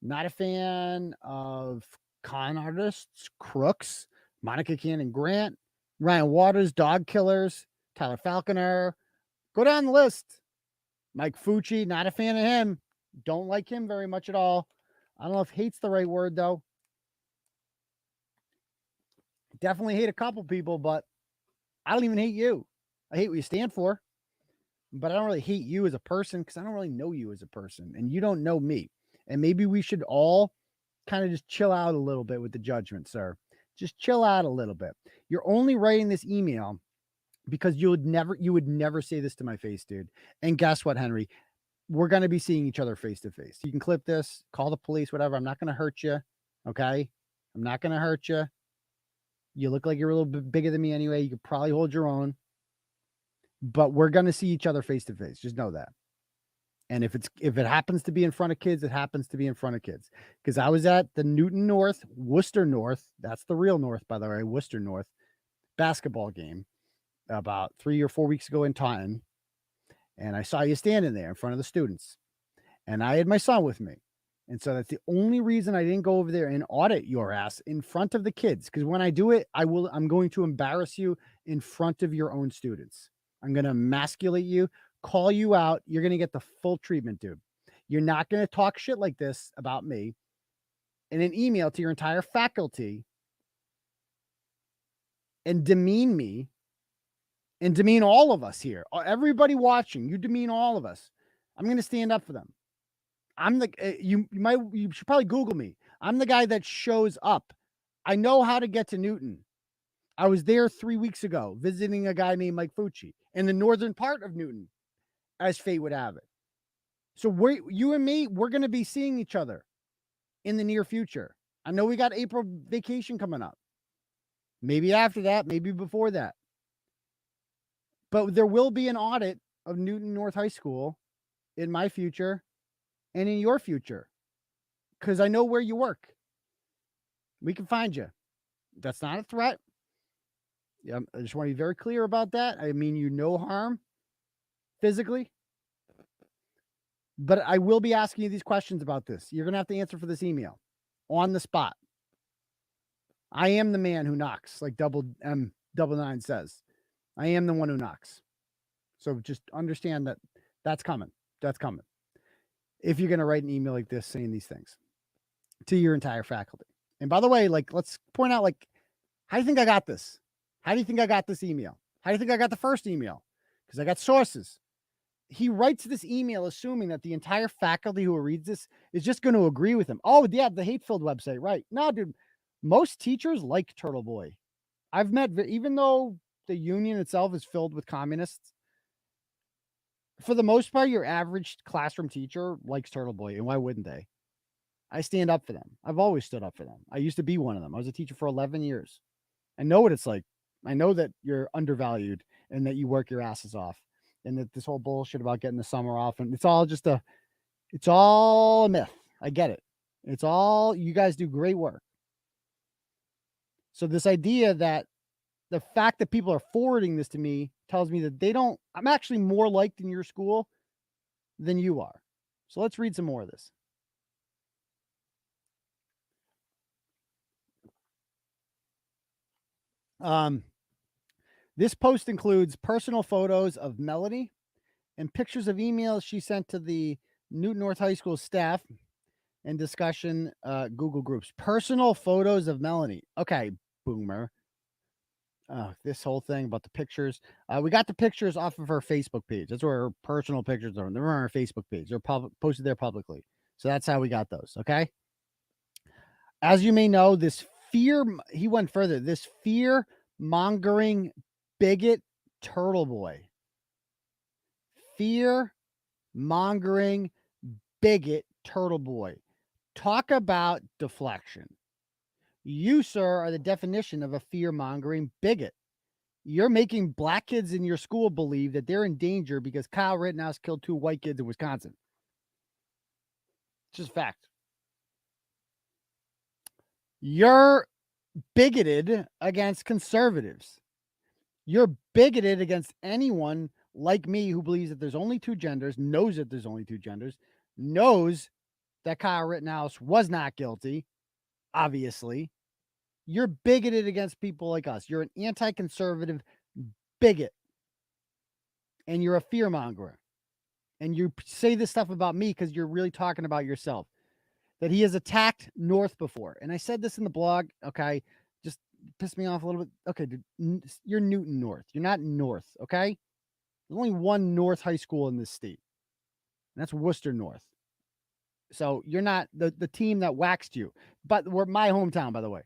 Speaker 2: Not a fan of con artists, crooks, Monica Cannon Grant, Ryan Waters, dog killers, Tyler Falconer. Go down the list. Mike Fucci, not a fan of him. Don't like him very much at all. I don't know if hate's the right word, though. Definitely hate a couple people, but I don't even hate you. I hate what you stand for, but I don't really hate you as a person because I don't really know you as a person, and you don't know me. And maybe we should all kind of just chill out a little bit with the judgment, sir. Just chill out a little bit. You're only writing this email because you would never say this to my face, dude. And guess what, Henry? We're going to be seeing each other face to face. You can clip this, call the police, whatever. I'm not going to hurt you. Okay. I'm not going to hurt you. You look like you're a little bit bigger than me anyway. You could probably hold your own, but we're going to see each other face to face. Just know that. And if it happens to be in front of kids, it happens to be in front of kids. Because I was at the Newton North, Worcester North. That's the real North, by the way, Worcester North basketball game about 3 or 4 weeks ago in Taunton. And I saw you standing there in front of the students. And I had my son with me. And so that's the only reason I didn't go over there and audit your ass in front of the kids. Because when I do it, I'm going to embarrass you in front of your own students. I'm going to emasculate you, call you out. You're going to get the full treatment, dude. You're not going to talk shit like this about me in an email to your entire faculty and demean me and demean all of us here. Everybody watching, you demean all of us. I'm going to stand up for them. I'm the you should probably Google me. I'm the guy that shows up. I know how to get to Newton. I was there 3 weeks ago visiting a guy named Mike Fucci in the northern part of Newton, as fate would have it. So you and me, we're going to be seeing each other in the near future. I know we got April vacation coming up. Maybe after that, maybe before that. But there will be an audit of Newton North High School in my future and in your future, because I know where you work. We can find you. That's not a threat. Yeah, I just want to be very clear about that. I mean you no harm physically. But I will be asking you these questions about this. You're going to have to answer for this email on the spot. I am the man who knocks, like Double M99 says. I am the one who knocks. So just understand that that's coming. That's coming. If you're going to write an email like this saying these things to your entire faculty. And by the way, like, let's point out, like, how do you think I got this? How do you think I got this email? How do you think I got the first email? Because I got sources. He writes this email assuming that the entire faculty who reads this is just going to agree with him. Oh, yeah, the hate-filled website, right? No, dude, most teachers like Turtleboy. I've met, even though the union itself is filled with communists, for the most part, your average classroom teacher likes Turtleboy, and why wouldn't they? I stand up for them. I've always stood up for them. I used to be one of them. I was a teacher for 11 years. I know what it's like. I know that you're undervalued and that you work your asses off. And that this whole bullshit about getting the summer off, and it's all a myth. I get it. It's all, you guys do great work. So this idea that the fact that people are forwarding this to me tells me that I'm actually more liked in your school than you are. So let's read some more of this. This post includes personal photos of Melanie and pictures of emails she sent to the Newton North High School staff and discussion Google groups. Personal photos of Melanie. Okay, boomer. This whole thing about the pictures. We got the pictures off of her Facebook page. That's where her personal pictures are. They're on her Facebook page. They're posted there publicly. So that's how we got those. Okay. As you may know, he went further. This fear-mongering bigot Turtleboy. Fear-mongering bigot Turtleboy. Talk about deflection. You, sir, are the definition of a fear-mongering bigot. You're making black kids in your school believe that they're in danger because Kyle Rittenhouse killed 2 white kids in Wisconsin. It's just fact. You're bigoted against conservatives. You're bigoted against anyone like me who believes that there's only 2 genders, knows that there's only 2 genders, knows that Kyle Rittenhouse was not guilty, obviously. You're bigoted against people like us. You're an anti-conservative bigot. And you're a fearmonger. And you say this stuff about me because you're really talking about yourself. That he has attacked North before. And I said this in the blog. Okay. Just pissed me off a little bit. Okay, dude, you're Newton North. You're not North. Okay. There's only one North high school in this state. And that's Worcester North. So you're not the team that waxed you. But we're my hometown, by the way.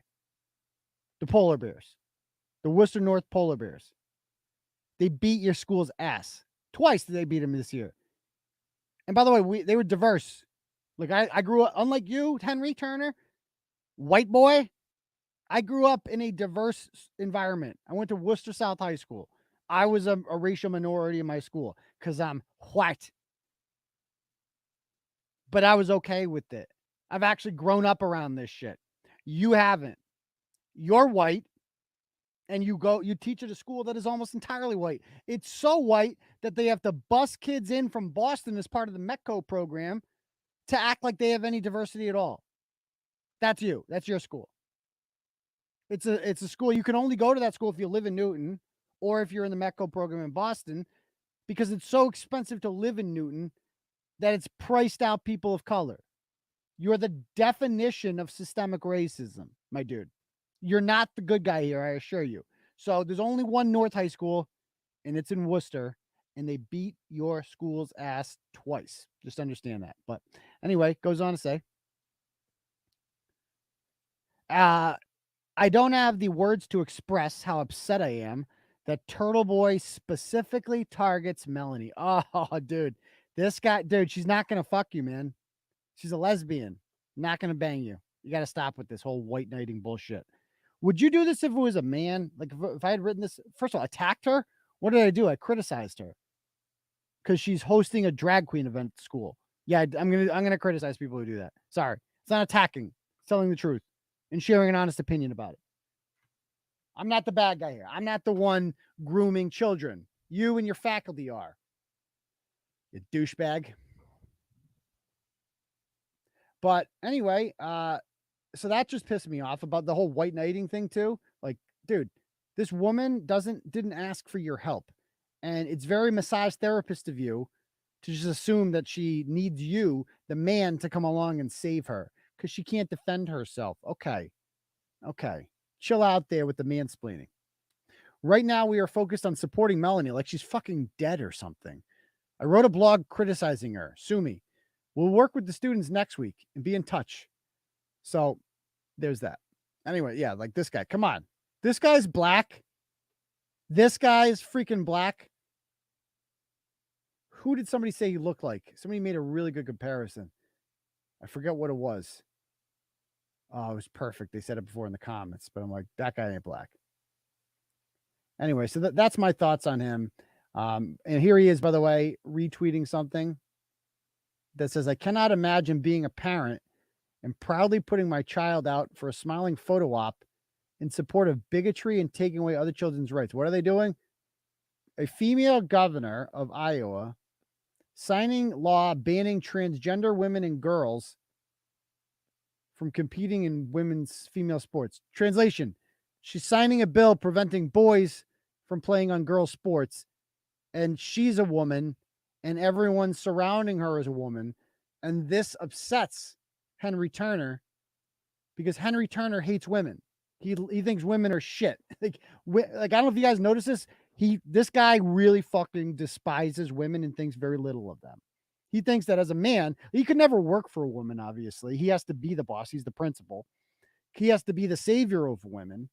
Speaker 2: The Polar Bears. The Worcester North Polar Bears. They beat your school's ass. Twice did they beat them this year. And by the way, they were diverse. Like I grew up, unlike you, Henry Turner, white boy, I grew up in a diverse environment. I went to Worcester South High School. I was a racial minority in my school because I'm white. But I was okay with it. I've actually grown up around this shit. You haven't. You're white, and you teach at a school that is almost entirely white. It's so white that they have to bus kids in from Boston as part of the METCO program to act like they have any diversity at all. That's you. That's your school. It's a school. You can only go to that school if you live in Newton or if you're in the METCO program in Boston, because it's so expensive to live in Newton that it's priced out people of color. You're the definition of systemic racism, my dude. You're not the good guy here, I assure you. So there's only one North High School, and it's in Worcester, and they beat your school's ass twice. Just understand that. But anyway, goes on to say, I don't have the words to express how upset I am that Turtleboy specifically targets Melanie. Oh, dude. This guy, dude, she's not going to fuck you, man. She's a lesbian. Not going to bang you. You got to stop with this whole white knighting bullshit. Would you do this if it was a man? Like if I had written this, first of all, attacked her? What did I do? I criticized her because she's hosting a drag queen event at school. Yeah, I'm gonna criticize people who do that. Sorry. It's not attacking. It's telling the truth and sharing an honest opinion about it. I'm not the bad guy here. I'm not the one grooming children. You and your faculty are. You douchebag. But anyway, so that just pissed me off about the whole white knighting thing too. Like, dude, this woman didn't ask for your help. And it's very massage therapist of you to just assume that she needs you, the man, to come along and save her because she can't defend herself. Okay. Chill out there with the mansplaining. Right now, we are focused on supporting Melanie like she's fucking dead or something. I wrote a blog criticizing her. Sue me. We'll work with the students next week and be in touch. So there's that. Anyway, yeah, like this guy. Come on. This guy's black. This guy's freaking black. Who did somebody say he looked like? Somebody made a really good comparison. I forget what it was. Oh, it was perfect. They said it before in the comments, but I'm like, that guy ain't black. Anyway, so that's my thoughts on him. And here he is, by the way, retweeting something that says, I cannot imagine being a parent and proudly putting my child out for a smiling photo op in support of bigotry and taking away other children's rights. What are they doing? A female governor of Iowa signing law banning transgender women and girls from competing in women's female sports. Translation, she's signing a bill preventing boys from playing on girls' sports, and she's a woman, and everyone surrounding her is a woman, and this upsets Henry Turner because Henry Turner hates women. He thinks women are shit. Like I don't know if you guys notice this. This guy really fucking despises women and thinks very little of them. He thinks that as a man, he could never work for a woman, obviously. He has to be the boss. He's the principal. He has to be the savior of women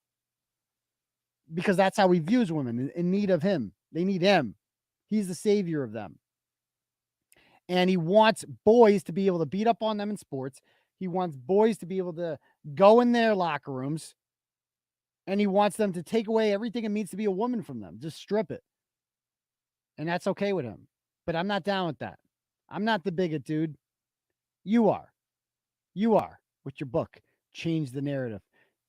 Speaker 2: because that's how he views women, in need of him. They need him. He's the savior of them. And he wants boys to be able to beat up on them in sports. He wants boys to be able to go in their locker rooms. And he wants them to take away everything it means to be a woman from them. Just strip it. And that's okay with him. But I'm not down with that. I'm not the bigot, dude. You are. You are with your book. Change the narrative.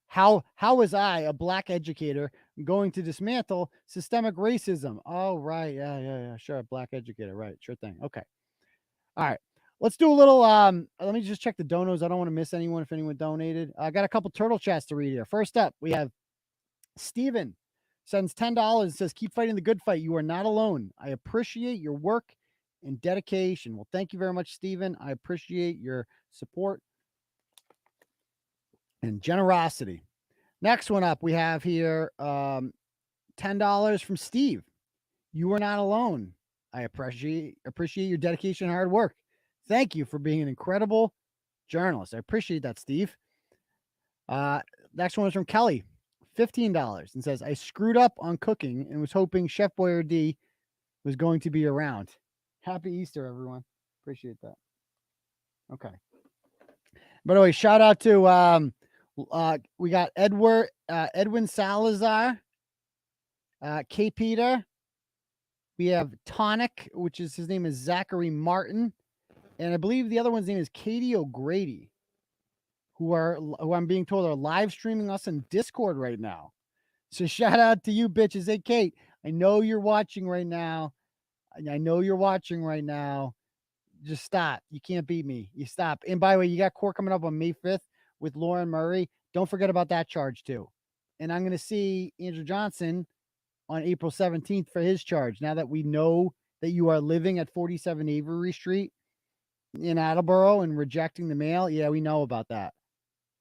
Speaker 2: How was I, a black educator, going to dismantle systemic racism? Oh, right. Yeah. Sure. Black educator. Right. Sure thing. Okay. All right. Let's do a little, let me just check the donos. I don't want to miss anyone if anyone donated. I got a couple turtle chats to read here. First up, we have Steven sends $10 and says, keep fighting the good fight. You are not alone. I appreciate your work and dedication. Well, thank you very much, Steven. I appreciate your support and generosity. Next one up, we have here $10 from Steve. You are not alone. I appreciate your dedication and hard work. Thank you for being an incredible journalist. I appreciate that, Steve. Next one is from Kelly, $15, and says, I screwed up on cooking and was hoping Chef Boyardee was going to be around. Happy Easter, everyone. Appreciate that. Okay. By the way, shout out to we got Edwin Salazar, K. Peter. We have Tonic, which is his name is Zachary Martin, and I believe the other one's name is Katie O'Grady, who I'm being told are live streaming us in Discord right now. So shout out to you bitches. Hey, Kate, I know you're watching right now. Just stop. You can't beat me. You stop. And by the way, you got court coming up on May 5th with Lauren Murray. Don't forget about that charge too. And I'm going to see Andrew Johnson on April 17th for his charge. Now that we know that you are living at 47 Avery Street in Attleboro and rejecting the mail. Yeah, we know about that.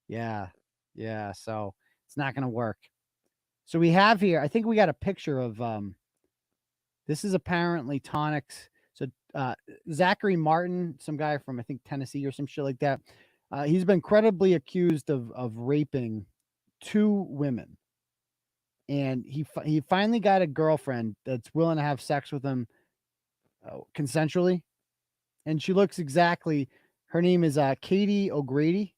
Speaker 2: Yeah. Yeah. So it's not going to work. So we have here, I think we got a picture of, this is apparently Tonic's. So Zachary Martin, some guy from, I think, Tennessee or some shit like that. He's been credibly accused of raping 2 women. And he finally got a girlfriend that's willing to have sex with him consensually. And she looks exactly, her name is Katie O'Grady.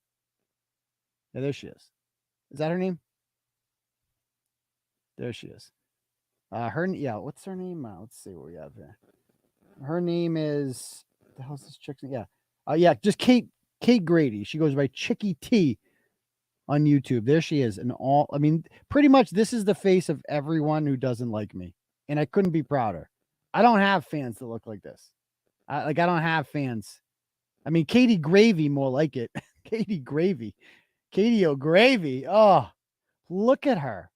Speaker 2: Yeah, there she is. Is that her name? There she is. What's her name? Let's see what we have here. Her name is, what the hell's this chick's name? Just Kate Grady. She goes by Chicky T on YouTube. There she is. And pretty much this is the face of everyone who doesn't like me. And I couldn't be prouder. I don't have fans that look like this. I don't have fans. I mean, Katie Gravy, more like it. Katie Gravy. Katie O'Gravy. Oh, look at her.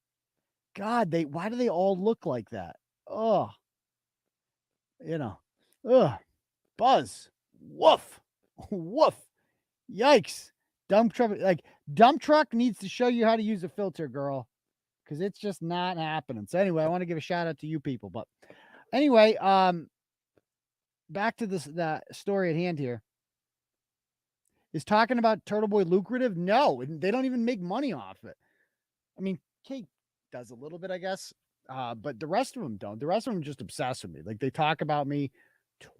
Speaker 2: God, why do they all look like that? Oh, Buzz. Woof. Woof. Yikes. Dump truck needs to show you how to use a filter, girl, because it's just not happening. So anyway, I want to give a shout out to you people. But anyway, back to the story at hand here. Is talking about Turtleboy lucrative? No, they don't even make money off it. I mean, Kate does a little bit, I guess, but the rest of them don't. The rest of them just obsessed with me. Like, they talk about me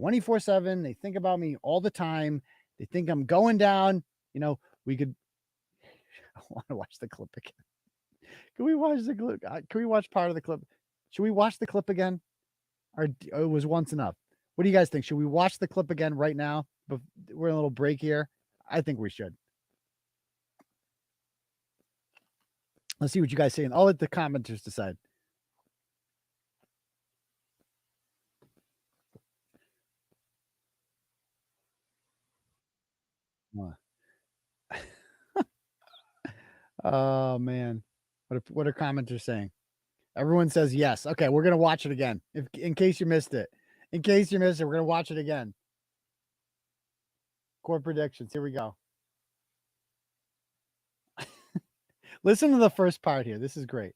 Speaker 2: 24/7. They think about me all the time. They think I'm going down. We could. I want to watch the clip again. Can we watch the clip? Can we watch part of the clip? Should we watch the clip again? Or it was once enough? What do you guys think? Should we watch the clip again right now? But we're in a little break here. I think we should. Let's see what you guys say, and I'll let the commenters decide. Oh man, what are commenters saying? Everyone says yes. Okay, we're gonna watch it again. In case you missed it, we're gonna watch it again. Core predictions. Here we go. Listen to the first part here. This is great.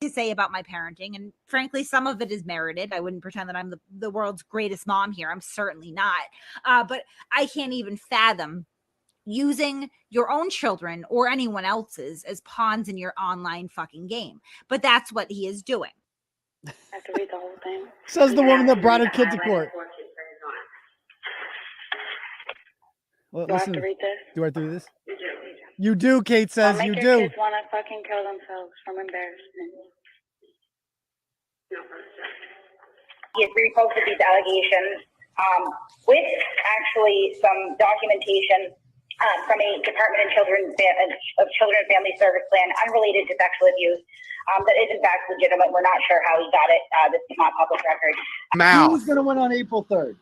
Speaker 5: To say about my parenting, and frankly, some of it is merited. I wouldn't pretend that I'm the world's greatest mom here. I'm certainly not. But I can't even fathom using your own children or anyone else's as pawns in your online fucking game. But that's what he is doing.
Speaker 6: I have to read the whole thing.
Speaker 2: Says the woman that brought her kid to court. Well,
Speaker 6: Do I have to read this?
Speaker 2: Do I do this? You do, Kate says. You
Speaker 6: Make
Speaker 2: do.
Speaker 6: your kids want to fucking kill themselves from embarrassment.
Speaker 7: He has reposted these allegations with actually some documentation from a Department of Children and Family Service plan unrelated to sexual abuse that is in fact legitimate. We're not sure how he got it. This is not public record.
Speaker 2: Who's going to win on April 3rd?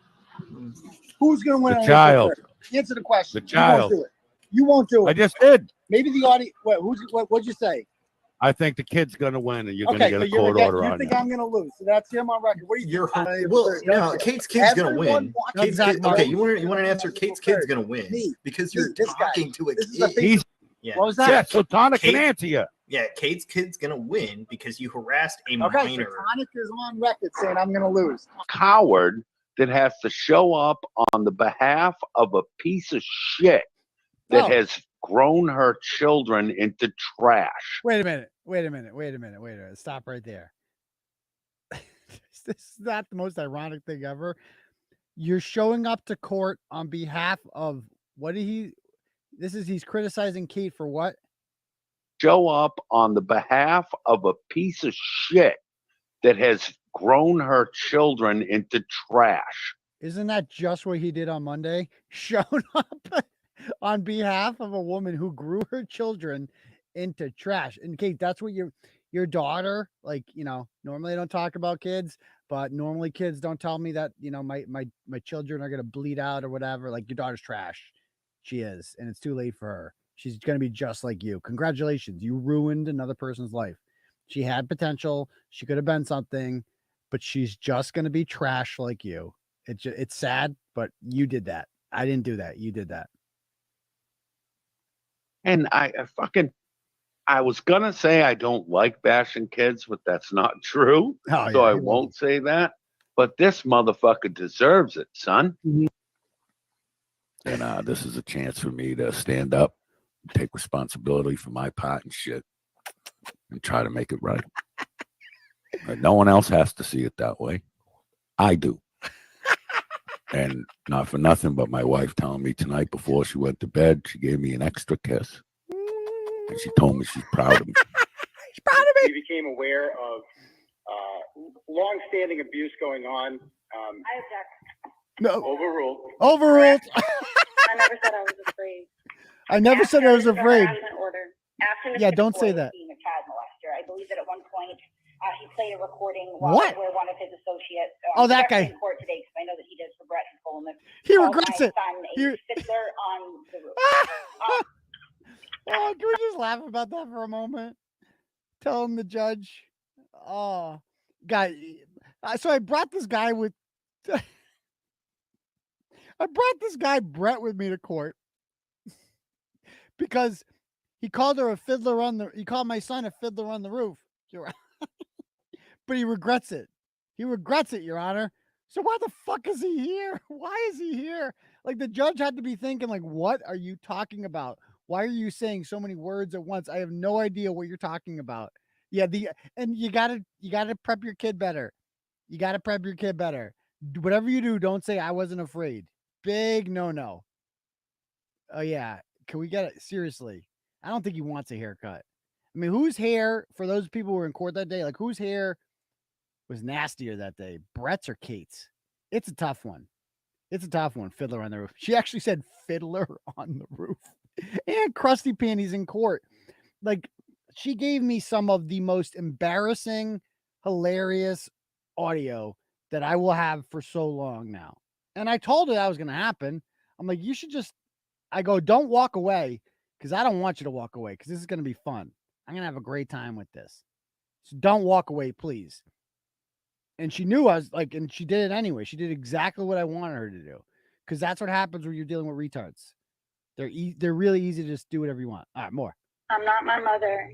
Speaker 2: Who's going to win on
Speaker 8: child.
Speaker 2: April 3rd? Answer the question.
Speaker 8: The child.
Speaker 2: You won't do it. You won't do it.
Speaker 8: I just did.
Speaker 2: Maybe the audience. What'd you say?
Speaker 8: I think the kid's going to win, and you're going to get a
Speaker 2: so
Speaker 8: court order
Speaker 2: you
Speaker 8: on
Speaker 2: think
Speaker 8: you.
Speaker 2: I'm going to lose? So that's him on record. What are you?
Speaker 9: No, Kate's kid's going to win. Okay, you want an answer? Kate's kid's going to win because you're talking to a kid.
Speaker 2: What was that?
Speaker 8: Yeah, so Tonic can answer you.
Speaker 9: Yeah, Kate's kid's going to win because you harassed a minor.
Speaker 2: Okay, so Tonic is on record saying I'm going to lose.
Speaker 10: Coward that has to show up on the behalf of a piece of shit that has grown her children into trash.
Speaker 2: Wait a minute. Stop right there. This is not the most ironic thing ever. You're showing up to court on behalf of he's criticizing Kate for what?
Speaker 10: Show up on the behalf of a piece of shit that has grown her children into trash.
Speaker 2: Isn't that just what he did on Monday? Shown up on behalf of a woman who grew her children into trash. And Kate, that's what your daughter, normally I don't talk about kids, but normally kids don't tell me that, my children are going to bleed out or whatever. Like, your daughter's trash. She is. And it's too late for her. She's going to be just like you. Congratulations. You ruined another person's life. She had potential. She could have been something, but she's just going to be trash like you. It's sad, but you did that. I didn't do that. You did that.
Speaker 10: And I was gonna say I don't like bashing kids, but that's not true.
Speaker 2: Oh,
Speaker 10: so
Speaker 2: yeah,
Speaker 10: I won't say that. But this motherfucker deserves it, son.
Speaker 8: And this is a chance for me to stand up, take responsibility for my part and shit, and try to make it right. But no one else has to see it that way. I do. And not for nothing, but my wife telling me tonight before she went to bed, she gave me an extra kiss. And she told me she's proud of me.
Speaker 2: She's proud of me.
Speaker 11: We became aware of long-standing abuse going on.
Speaker 6: I object.
Speaker 2: No.
Speaker 11: Overruled.
Speaker 2: Overruled.
Speaker 6: I never said I was afraid.
Speaker 2: I never said I was afraid.
Speaker 6: After
Speaker 2: Yeah, don't say that.
Speaker 7: Being a child molester, I believe that at one point he played a recording
Speaker 2: What?
Speaker 7: where one of his associates.
Speaker 2: Oh, that
Speaker 7: he's actually
Speaker 2: guy.
Speaker 7: In court today, because I know that he does for Bret and told him that
Speaker 2: He
Speaker 7: called
Speaker 2: regrets
Speaker 7: my
Speaker 2: it.
Speaker 7: Son a fiddler on the roof.
Speaker 2: Oh, can we just laugh about that for a moment? Tell him the judge. Oh, guy. So I brought this guy with. I brought this guy Bret with me to court because he called her a fiddler on the. He called my son a fiddler on the roof. But he regrets it. He regrets it, Your Honor. So why the fuck is he here? Why is he here? Like, the judge had to be thinking, like, what are you talking about? Why are you saying so many words at once? I have no idea what you're talking about. Yeah, and you gotta prep your kid better. You gotta prep your kid better. Whatever you do, don't say I wasn't afraid. Big no. Oh yeah. Can we get it? Seriously. I don't think he wants a haircut. I mean, whose hair, for those people who were in court that day, like whose hair was nastier that day? Bret's or Kate's? It's a tough one. It's a tough one. Fiddler on the roof. She actually said fiddler on the roof. And crusty panties in court. Like, she gave me some of the most embarrassing, hilarious audio that I will have for so long now. And I told her that was going to happen. I'm like, you should just, I go, don't walk away, because I don't want you to walk away, because this is going to be fun. I'm going to have a great time with this. So don't walk away, please. And she knew I was like, and she did it anyway. She did exactly what I wanted her to do, because that's what happens when you're dealing with retards. They're really easy to just do whatever you want. All right, more.
Speaker 6: I'm not my mother.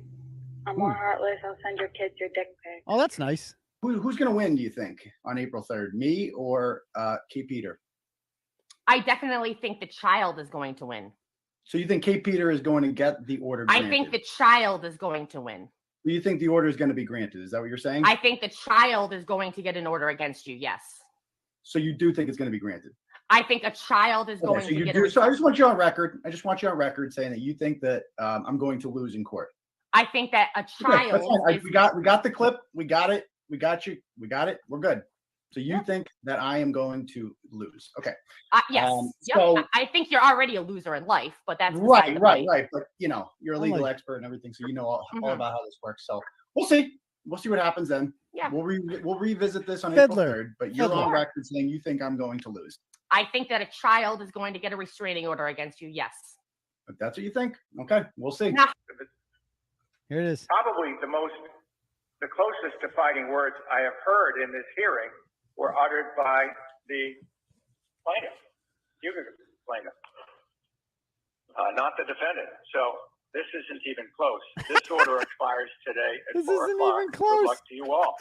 Speaker 6: I'm more heartless. I'll send your kids your dick pic.
Speaker 2: Oh, that's nice.
Speaker 16: Who's going to win, do you think, on April 3rd? Me or Kate Peter?
Speaker 12: I definitely think the child is going to win.
Speaker 16: So you think Kate Peter is going to get the order granted?
Speaker 12: I think the child is going to win.
Speaker 16: Do you think the order is going to be granted? Is that what you're saying?
Speaker 12: I think the child is going to get an order against you, yes.
Speaker 16: So you do think it's going to be granted?
Speaker 12: I think a child is going to get a
Speaker 16: So I just want you on record. I just want you on record saying that you think that I'm going to lose in court.
Speaker 12: I think that a child.
Speaker 16: Okay, we got the clip. We got it. We got you. We got it. We're good. So you think that I am going to lose? Okay.
Speaker 12: Yes.
Speaker 16: So
Speaker 12: I think you're already a loser in life, but that's
Speaker 16: right. But you're a legal expert and everything, so you know all about how this works. So we'll see. We'll see what happens then.
Speaker 12: Yeah.
Speaker 16: We'll revisit this on
Speaker 2: Fiddler.
Speaker 16: April 3rd. But you're on record saying you think I'm going to lose.
Speaker 12: I think that a child is going to get a restraining order against you. Yes.
Speaker 16: If that's what you think. Okay. We'll see.
Speaker 12: Nah.
Speaker 2: Here it is.
Speaker 11: Probably the closest to fighting words I have heard in this hearing were uttered by the plaintiff, plaintiff, not the defendant. So this isn't even close. This order expires today at
Speaker 2: This
Speaker 11: 4
Speaker 2: isn't
Speaker 11: o'clock.
Speaker 2: even close.
Speaker 11: Good luck to you all.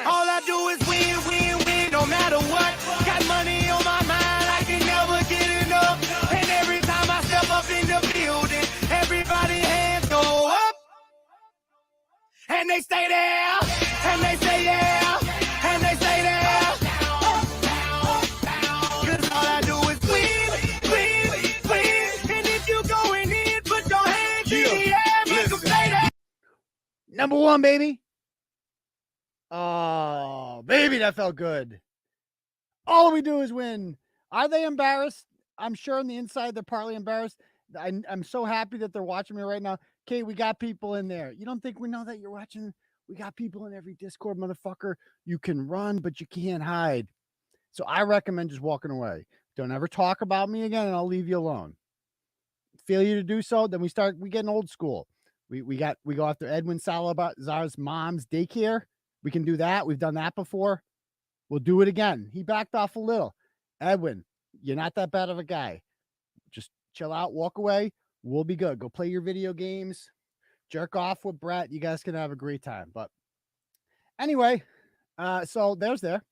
Speaker 13: All I do is win, no matter what. Got money on my mind, I can never get enough. And every time I step up in the building, everybody hands go up. And they stay there, and they say yeah, and they say there. Cause all I do is win. And if you going in, put your hands in the air, make them say that.
Speaker 2: Number one, baby. Oh, baby, that felt good. All we do is win. Are they embarrassed? I'm sure on the inside they're partly embarrassed. I'm so happy that they're watching me right now. Okay, we got people in there. You don't think we know that you're watching? We got people in every Discord, motherfucker. You can run, but you can't hide. So I recommend just walking away. Don't ever talk about me again, and I'll leave you alone. Fail you to do so, then we getting old school. We go after Edwin Salazar's mom's daycare. We can do that. We've done that before. We'll do it again. He backed off a little. Edwin, you're not that bad of a guy. Just chill out, walk away. We'll be good. Go play your video games. Jerk off with Bret. You guys can have a great time. But anyway, so there's there.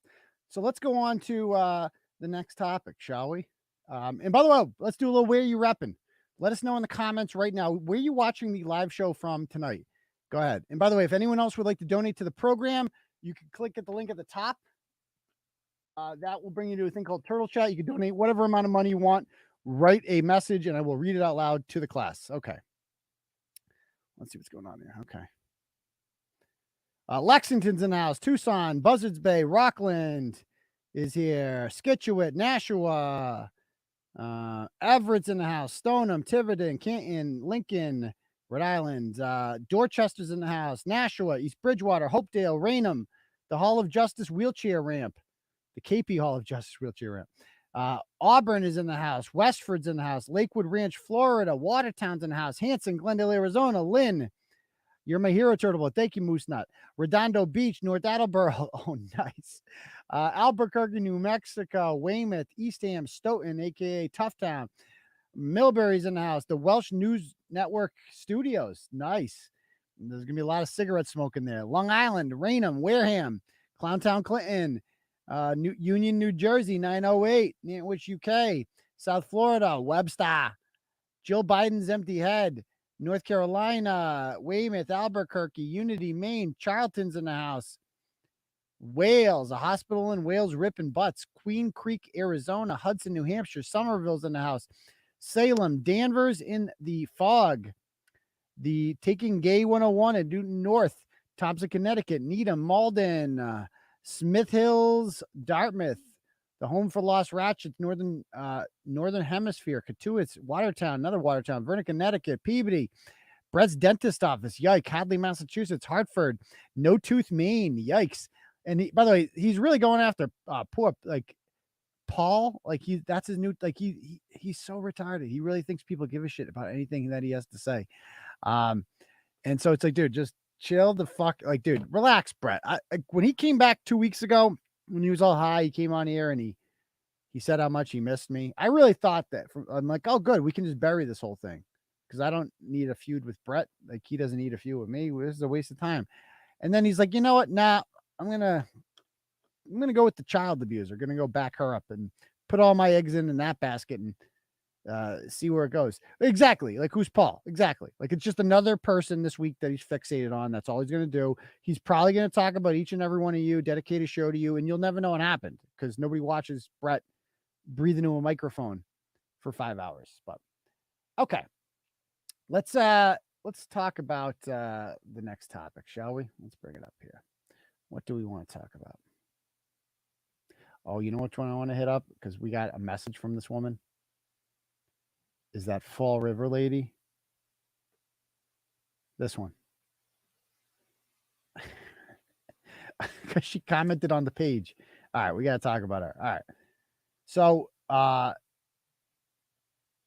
Speaker 2: So let's go on to the next topic, shall we? And by the way, let's do a little where you repping. Let us know in the comments right now where you watching the live show from tonight. Go ahead. And by the way, if anyone else would like to donate to the program, you can click at the link at the top. That will bring you to a thing called Turtle Chat. You can donate whatever amount of money you want. Write a message, and I will read it out loud to the class. Okay. Let's see what's going on here. Okay. Lexington's in the house. Tucson, Buzzards Bay, Rockland is here. Scituate, Nashua. Everett's in the house. Stoneham, Tiverton, Canton, Lincoln, Rhode Island. Dorchester's in the house. Nashua, East Bridgewater, Hopedale, Raynham, the Hall of Justice wheelchair ramp, the KP Hall of Justice wheelchair ramp. Auburn is in the house. Westford's in the house. Lakewood Ranch, Florida. Watertown's in the house. Hanson, Glendale, Arizona. Lynn, you're my hero, Turtleboy. Thank you, Moose Nut. Redondo Beach, North Attleboro. Oh, nice. Albuquerque, New Mexico. Weymouth, Eastham, Stoughton, a.k.a. Toughtown. Millbury's in the house. The Welsh News Network Studios. Nice. There's going to be a lot of cigarette smoking there. Long Island, Raynham, Wareham, Clowntown, Clinton. Union, New Jersey, 908, Nantwich, UK, South Florida, Webster, Jill Biden's Empty Head, North Carolina, Weymouth, Albuquerque, Unity, Maine, Charlton's in the house, Wales, a hospital in Wales, ripping butts, Queen Creek, Arizona, Hudson, New Hampshire, Somerville's in the house, Salem, Danvers in the fog, the Taking Gay 101 at Newton North, Thompson, Connecticut, Needham, Malden, Smith Hills, Dartmouth, the home for Lost Ratchets, Northern Hemisphere, Cotuitz, Watertown, another Watertown, Vernon, Connecticut, Peabody, Brett's dentist office, yike, Hadley, Massachusetts, Hartford, No Tooth, Maine, yikes. And by the way, he's really going after poor like Paul, like that's his new, like he's so retarded. He really thinks people give a shit about anything that he has to say. And so it's like, dude, just chill the fuck, like, dude, relax, Bret. When he came back 2 weeks ago, when he was all high, he came on here and he said how much he missed me. I really thought that. I'm like, oh, good, we can just bury this whole thing because I don't need a feud with Bret. Like, he doesn't need a feud with me. This is a waste of time. And then he's like, you know what? Nah, I'm gonna go with the child abuser. Gonna go back her up and put all my eggs in that basket and see where it goes. Exactly. Like, who's Paul? Exactly. Like, it's just another person this week that he's fixated on. That's all he's going to do. He's probably going to talk about each and every one of you, dedicate a show to you, and you'll never know what happened because nobody watches Bret breathe into a microphone for 5 hours. But okay, let's talk about the next topic, shall we? Let's bring it up here. What do we want to talk about? Oh, you know which one I want to hit up because we got a message from this woman. Is that Fall River lady? This one. Because she commented on the page. All right, we got to talk about her. All right. So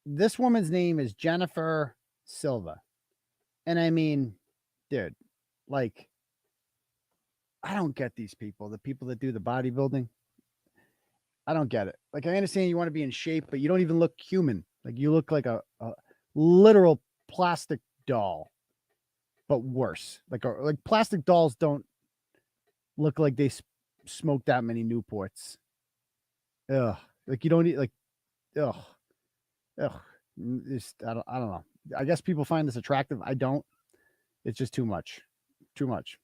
Speaker 2: this woman's name is Jennifer Silva. And I mean, dude, like, I don't get these people, the people that do the bodybuilding. I don't get it. Like, I understand you want to be in shape, but you don't even look human. Like, you look like a literal plastic doll, but worse. Like plastic dolls don't look like they smoke that many Newports. Ugh. Like, you don't eat, like, ugh. Just, I don't know. I guess people find this attractive. I don't. It's just too much. Too much.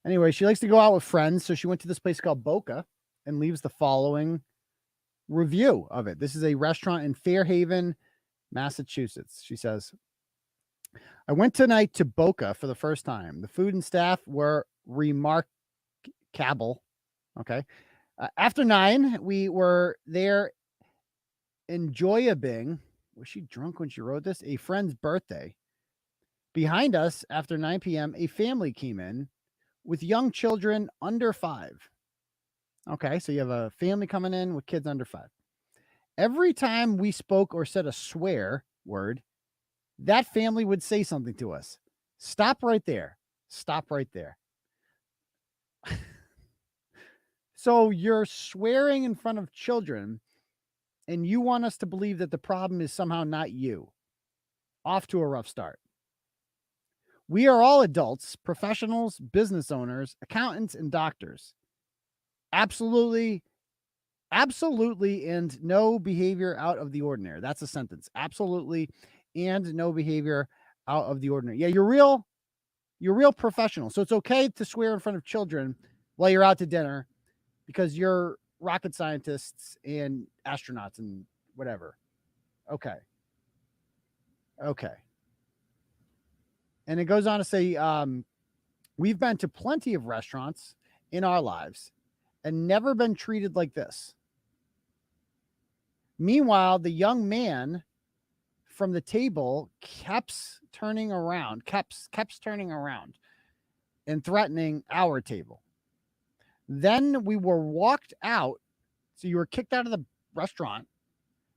Speaker 2: Anyway, she likes to go out with friends, so she went to this place called Boca and leaves the following review of it. This is a restaurant in Fairhaven, Massachusetts. She says, I went tonight to Boca for the first time. The food and staff were remarkable. Okay. After 9, we were there enjoying. Was she drunk when she wrote this? A friend's birthday. Behind us, after 9 p.m., a family came in with young children under 5. Okay, so you have a family coming in with kids under 5. Every time we spoke or said a swear word, that family would say something to us. Stop right there. Stop right there. So you're swearing in front of children, and you want us to believe that the problem is somehow not you. Off to a rough start. We are all adults, professionals, business owners, accountants, and doctors. Absolutely, and no behavior out of the ordinary. That's a sentence. Absolutely, and no behavior out of the ordinary. Yeah, you're real professional. So it's okay to swear in front of children while you're out to dinner because you're rocket scientists and astronauts and whatever. Okay. And it goes on to say, we've been to plenty of restaurants in our lives and never been treated like this. Meanwhile, the young man from the table kept turning around and threatening our table. Then we were walked out. So you were kicked out of the restaurant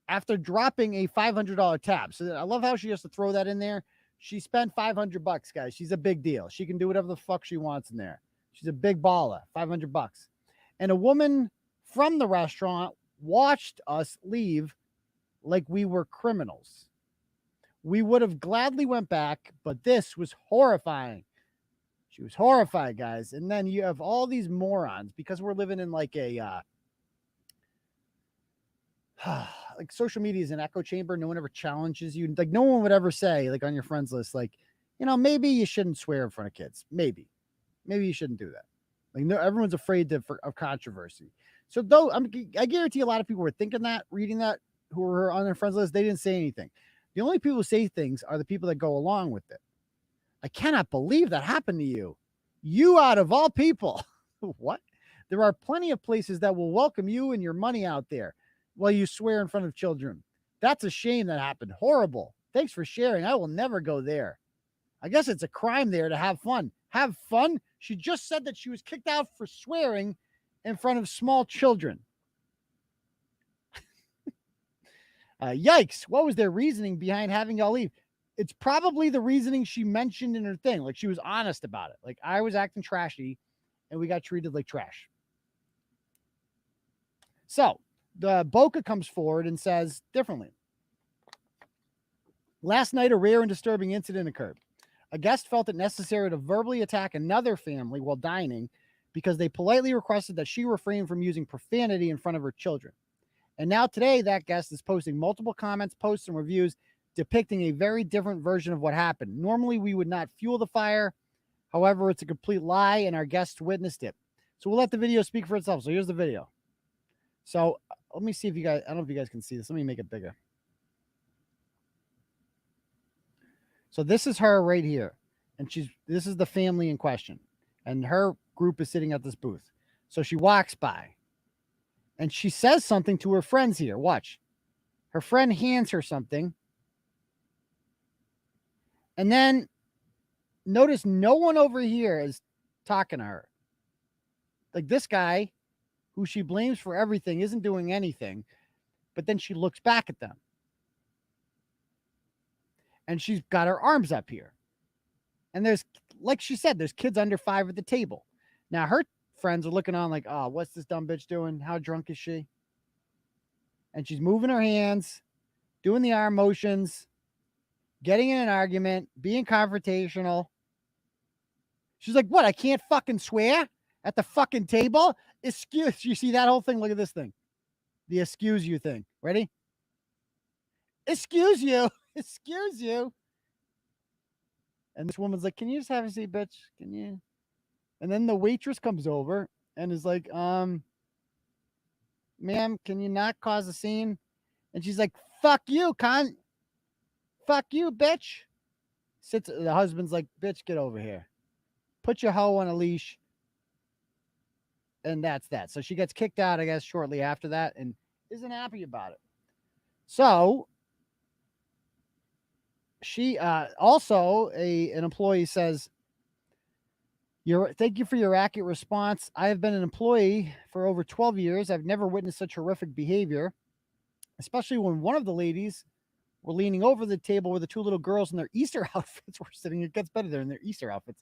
Speaker 2: after dropping a $500 tab. So I love how she has to throw that in there. She spent $500, guys. She's a big deal. She can do whatever the fuck she wants in there. She's a big baller. $500. And a woman from the restaurant watched us leave like we were criminals. We would have gladly went back, but this was horrifying. She was horrified, guys. And then you have all these morons, because we're living in like a like social media is an echo chamber. No one ever challenges you. Like no one would ever say, like on your friends list, like, you know, maybe you shouldn't swear in front of kids. Maybe you shouldn't do that. Like no, everyone's afraid of controversy. So though I guarantee a lot of people were thinking that, reading that, who were on their friends list, they didn't say anything. The only people who say things are the people that go along with it. I cannot believe that happened to you. You out of all people. What? There are plenty of places that will welcome you and your money out there while you swear in front of children. That's a shame that happened. Horrible. Thanks for sharing. I will never go there. I guess it's a crime there to have fun. Have fun? She just said that she was kicked out for swearing in front of small children. Yikes. What was their reasoning behind having y'all leave? It's probably the reasoning she mentioned in her thing. Like she was honest about it. Like I was acting trashy and we got treated like trash. So the Boca comes forward and says differently. Last night, a rare and disturbing incident occurred. A guest felt it necessary to verbally attack another family while dining because they politely requested that she refrain from using profanity in front of her children. And now today, that guest is posting multiple comments, posts, and reviews depicting a very different version of what happened. Normally, we would not fuel the fire. However, it's a complete lie, and our guest witnessed it. So we'll let the video speak for itself. So here's the video. So let me see if you guys, I don't know if you guys can see this. Let me make it bigger. So this is her right here. And this is the family in question. And her group is sitting at this booth. So she walks by. And she says something to her friends here. Watch. Her friend hands her something. And then notice no one over here is talking to her. Like this guy, who she blames for everything, isn't doing anything. But then she looks back at them. And she's got her arms up here. And there's, like she said, there's kids under 5 at the table. Now her friends are looking on like, oh, what's this dumb bitch doing? How drunk is she? And she's moving her hands, doing the arm motions, getting in an argument, being confrontational. She's like, what? I can't fucking swear at the fucking table? Excuse, you see that whole thing? Look at this thing. The excuse you thing. Ready? Excuse you. Excuse you. And this woman's like, can you just have a seat, bitch? Can you? And then the waitress comes over and is like, ma'am, can you not cause a scene? And she's like, fuck you, cunt. Fuck you, bitch. The husband's like, bitch, get over here. Put your hoe on a leash. And that's that. So she gets kicked out, I guess, shortly after that and isn't happy about it. So she also an employee says, thank you for your accurate response. I have been an employee for over 12 years. I've never witnessed such horrific behavior, especially when one of the ladies were leaning over the table where the two little girls in their Easter outfits were sitting. It gets better. They're in their Easter outfits.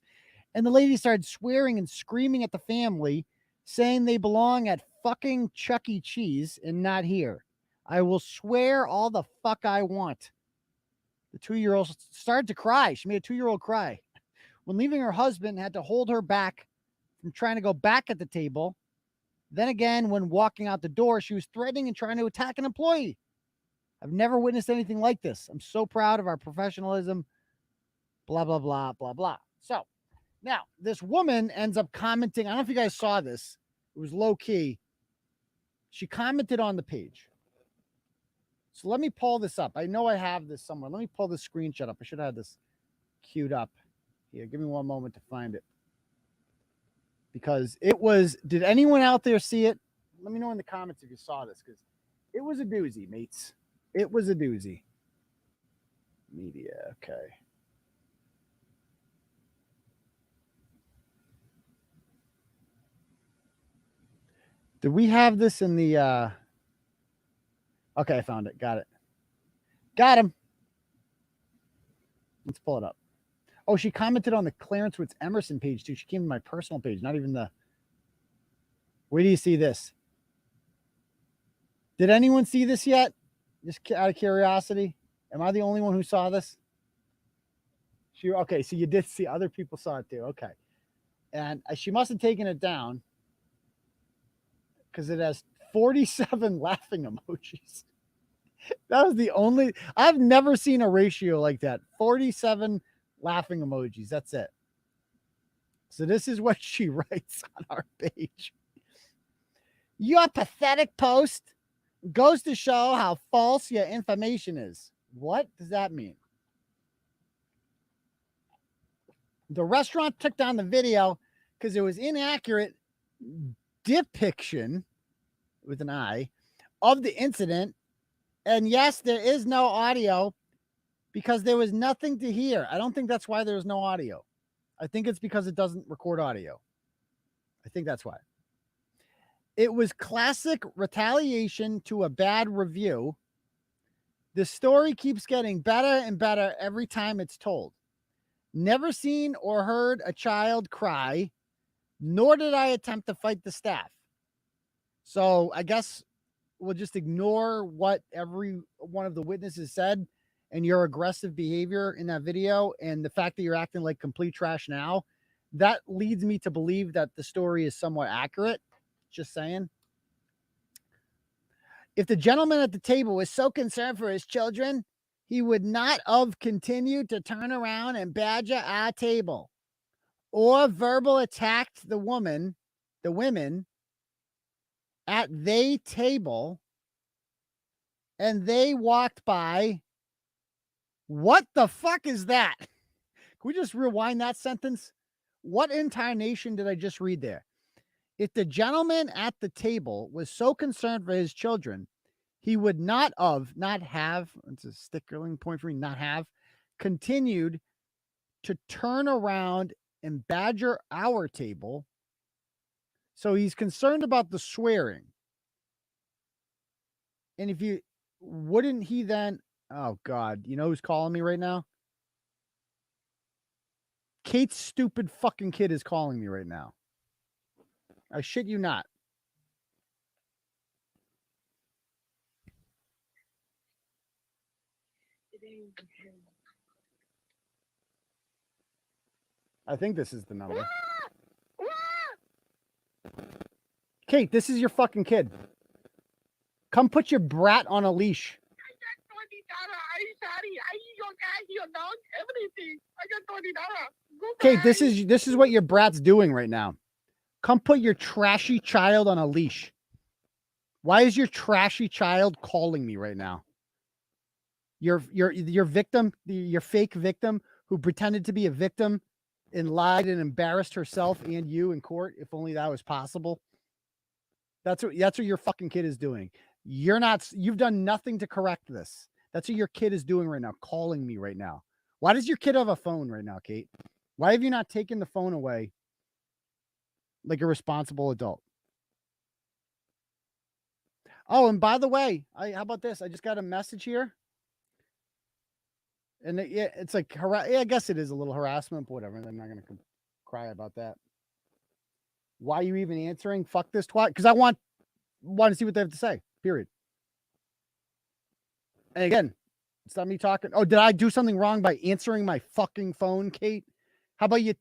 Speaker 2: And the lady started swearing and screaming at the family, saying they belong at fucking Chuck E. Cheese and not here. I will swear all the fuck I want. The 2-year-old started to cry. She made a 2-year-old cry. When leaving, her husband had to hold her back from trying to go back at the table. Then again, when walking out the door, she was threatening and trying to attack an employee. I've never witnessed anything like this. I'm so proud of our professionalism. Blah, blah, blah, blah, blah. So now this woman ends up commenting. I don't know if you guys saw this. It was low key. She commented on the page. So let me pull this up. I know I have this somewhere. Let me pull this screenshot up. I should have this queued up. Here, give me one moment to find it. Because it was, did anyone out there see it? Let me know in the comments if you saw this, because it was a doozy, mates. It was a doozy. Media, okay. Did we have this in the, okay, I found it. Got it. Got him. Let's pull it up. Oh, she commented on the Clarence Woods Emerson page, too. She came to my personal page, not even the... Where do you see this? Did anyone see this yet? Just out of curiosity. Am I the only one who saw this? Okay, so you did see. Other people saw it, too. Okay. And she must have taken it down because it has 47 laughing emojis. That was the only... I've never seen a ratio like that. 47 laughing emojis. That's it. So this is what she writes on our page. Your pathetic post goes to show how false your information is. What does that mean? The restaurant took down the video because it was inaccurate depiction with an I of the incident. And yes, there is no audio because there was nothing to hear. I don't think that's why there's no audio. I think it's because it doesn't record audio. I think that's why. It was classic retaliation to a bad review. The story keeps getting better and better every time it's told. Never seen or heard a child cry, nor did I attempt to fight the staff. So I guess we'll just ignore what every one of the witnesses said and your aggressive behavior in that video and the fact that you're acting like complete trash now. That leads me to believe that the story is somewhat accurate. Just saying. If the gentleman at the table was so concerned for his children, he would not have continued to turn around and badger our table or verbal attacked the women at they table and they walked by. What the fuck is that? Can we just rewind that sentence? What intonation did I just read there? If the gentleman at the table was so concerned for his children, he would not have, it's a stickling point for me, not have continued to turn around and badger our table. So he's concerned about the swearing. And if you, wouldn't he then, oh God, you know who's calling me right now? Kate's stupid fucking kid is calling me right now. I shit you not. I think this is the number. Kate, this is your fucking kid. Come put your brat on a leash. Kate, this is what your brat's doing right now. Come put your trashy child on a leash. Why is your trashy child calling me right now? Your victim, your fake victim who pretended to be a victim and lied and embarrassed herself and you in court, if only that was possible. That's what your fucking kid is doing. You've done nothing to correct this. That's what your kid is doing right now, calling me right now. Why does your kid have a phone right now, Kate? Why have you not taken the phone away like a responsible adult? Oh, and by the way, how about this? I just got a message here. And yeah, it's like, yeah, I guess it is a little harassment, but whatever. I'm not going to cry about that. Why are you even answering? Fuck this twat. Because I want to see what they have to say, period. And again, it's not me talking. Oh, did I do something wrong by answering my fucking phone, Kate? How about you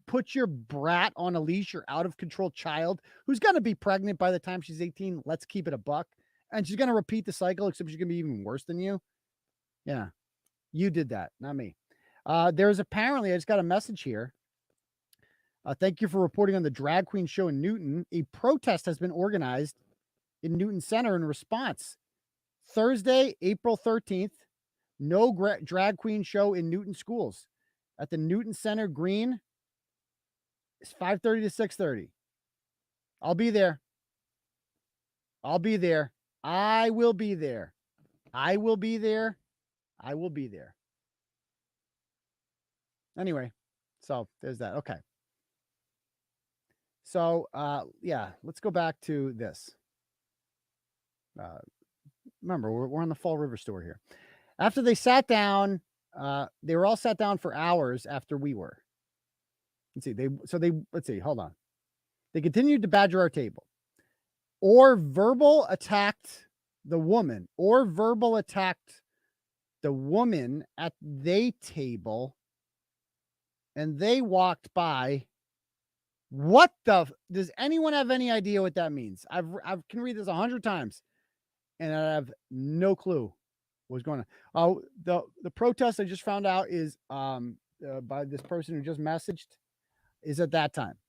Speaker 2: put your brat on a leash, your out of control child who's going to be pregnant by the time she's 18. Let's keep it a buck. And she's going to repeat the cycle, except she's going to be even worse than you. Yeah. You did that, not me. There's apparently, I just got a message here. Thank you for reporting on the drag queen show in Newton. A protest has been organized in Newton Center in response. Thursday, April 13th, no drag queen show in Newton schools. At the Newton Center Green, it's 5:30 to 6:30. I'll be there. I will be there. I will be there. Anyway, so there's that. Okay. So, yeah, let's go back to this. Remember, we're on the Fall River store here. After they sat down, they were all sat down for hours after we were. Let's see, hold on. They continued to badger our table. Or verbal attacked the woman at they table, and they walked by. What does anyone have any idea what that means? I can read this 100 times and I have no clue what's going on. Oh, the protest I just found out is by this person who just messaged is at that time.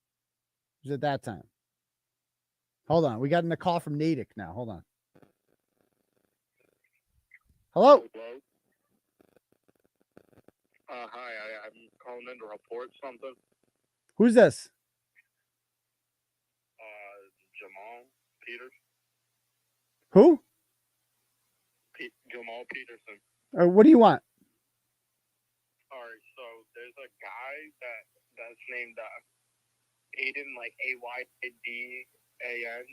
Speaker 2: Hold on. We got a call from Natick now. Hold on. Hello.
Speaker 17: Hi, I'm calling in to report something.
Speaker 2: Who's this?
Speaker 17: Jamal Peters.
Speaker 2: Who?
Speaker 17: Jamal Peterson.
Speaker 2: What do you want?
Speaker 17: All right, so there's a guy that's named Aidan, like AYDAN,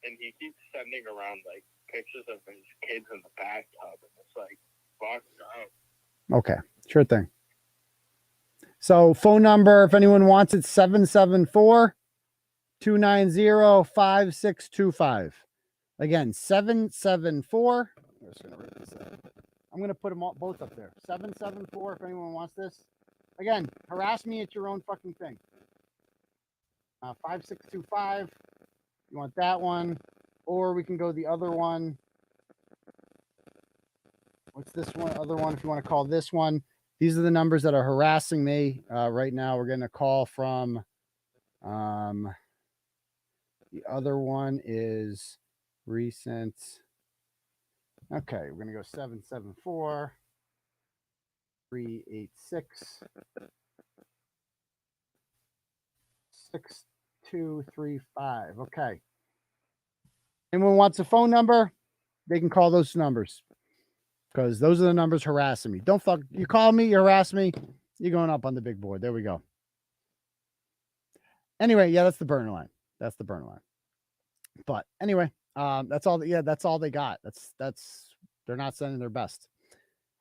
Speaker 17: and he keeps sending around like pictures of his kids in the bathtub, and it's like fucked up. Okay,
Speaker 2: sure thing. So phone number, if anyone wants it, 774-290-5625. Again, 774. I'm going to put them all, both up there. 774 if anyone wants this. Again, harass me at your own fucking thing. 5625. You want that one? Or we can go the other one. What's this one? Other one, if you want to call this one. These are the numbers that are harassing me right now. We're getting a call from the other one is recent. Okay, we're going to go 774 386 6235. Okay. Anyone wants a phone number? They can call those numbers. Because those are the numbers harassing me. Don't fuck. You call me, you harass me, you're going up on the big board. There we go. Anyway, yeah, that's the burner line. But anyway, that's all. That's all they got. They're not sending their best.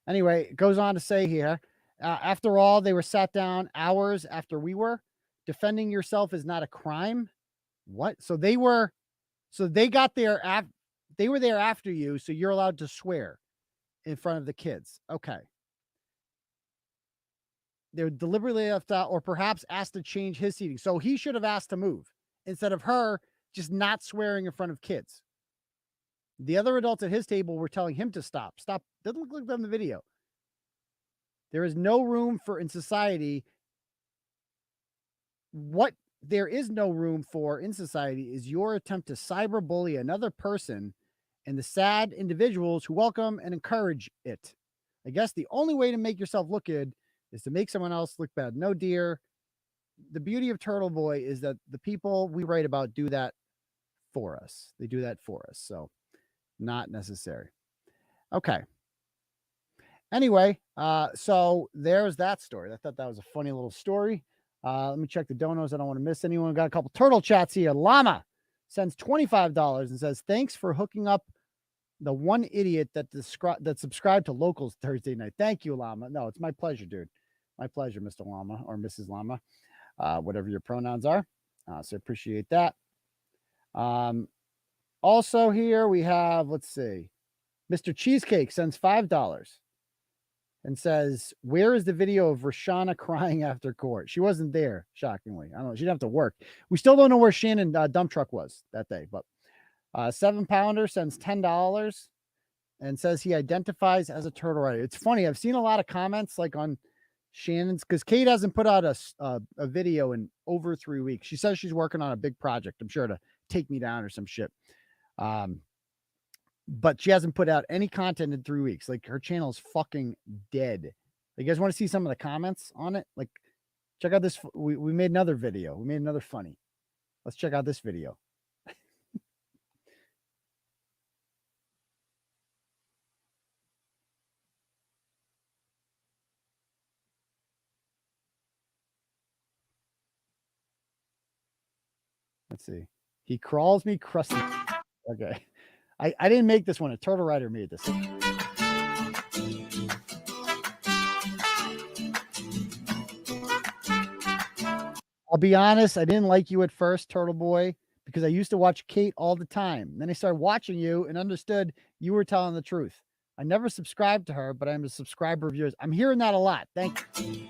Speaker 2: Anyway, it goes on to say here, after all, they were sat down hours after we were. Defending yourself is not a crime. What? So they got there. They were there after you, so you're allowed to swear in front of the kids. Okay. They're deliberately left out or perhaps asked to change his seating. So he should have asked to move instead of her just not swearing in front of kids. The other adults at his table were telling him to stop. Stop. Doesn't look like that in the video. There is no room for in society. What there is no room for in society is your attempt to cyberbully another person and the sad individuals who welcome and encourage it. I guess the only way to make yourself look good is to make someone else look bad. No, dear. The beauty of Turtleboy is that the people we write about do that for us. They do that for us. So not necessary. Okay. Anyway, so there's that story. I thought that was a funny little story. Let me check the donos. I don't want to miss anyone. Got a couple turtle chats here. Llama sends $25 and says, thanks for hooking up the one idiot that subscribed to Locals Thursday night. Thank you, Llama. No, it's my pleasure, dude. My pleasure, Mr. Llama or Mrs. Llama, whatever your pronouns are. So appreciate that. Also here we have, let's see, Mr. Cheesecake sends $5 and says, where is the video of Rashana crying after court? She wasn't there, shockingly. I don't know. She didn't have to work. We still don't know where Shannon dump truck was that day, but 7-pounder sends $10 and says he identifies as a turtle rider. It's funny. I've seen a lot of comments like on Shannon's, because Kate hasn't put out a video in over 3 weeks. She says she's working on a big project, I'm sure, to take me down or some shit. But she hasn't put out any content in 3 weeks. Like, her channel is fucking dead. You guys want to see some of the comments on it? Like, check out this. We made another video. We made another funny. Let's check out this video. Let's see. He crawls me crusty. Okay. I didn't make this one. A turtle rider made this. I'll be honest. I didn't like you at first, Turtleboy, because I used to watch Kate all the time. Then I started watching you and understood you were telling the truth. I never subscribed to her, but I'm a subscriber of yours. I'm hearing that a lot. Thank you.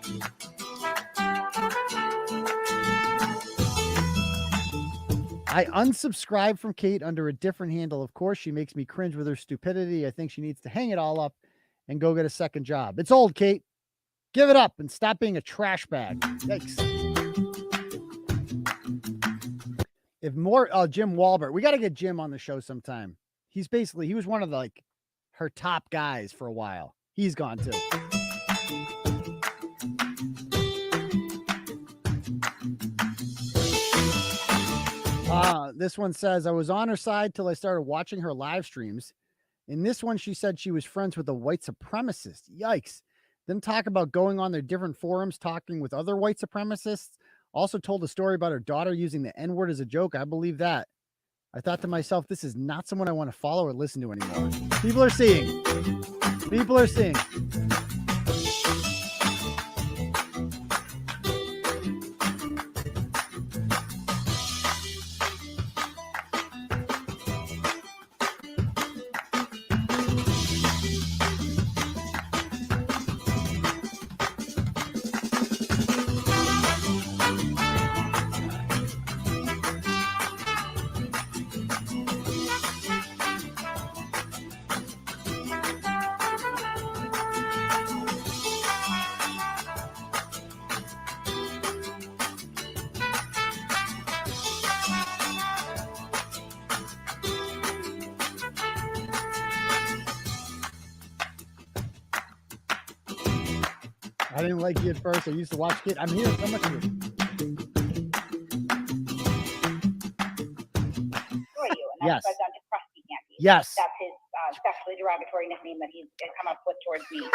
Speaker 2: I unsubscribed from Kate under a different handle. Of course, she makes me cringe with her stupidity. I think she needs to hang it all up and go get a second job. It's old, Kate. Give it up and stop being a trash bag. Thanks. If more, Jim Wahlberg, we got to get Jim on the show sometime. He was one of the, like, her top guys for a while. He's gone too. This one says, I was on her side till I started watching her live streams. In this one, she said she was friends with a white supremacist. Yikes. Then talk about going on their different forums, talking with other white supremacists. Also told a story about her daughter using the N-word as a joke. I believe that. I thought to myself, this is not someone I want to follow or listen to anymore. People are seeing. People are seeing. I didn't like you at first. I used to watch Kid. I'm hearing so much of it. Yes. Yes.
Speaker 7: That's his sexually derogatory nickname that he's come up with towards me.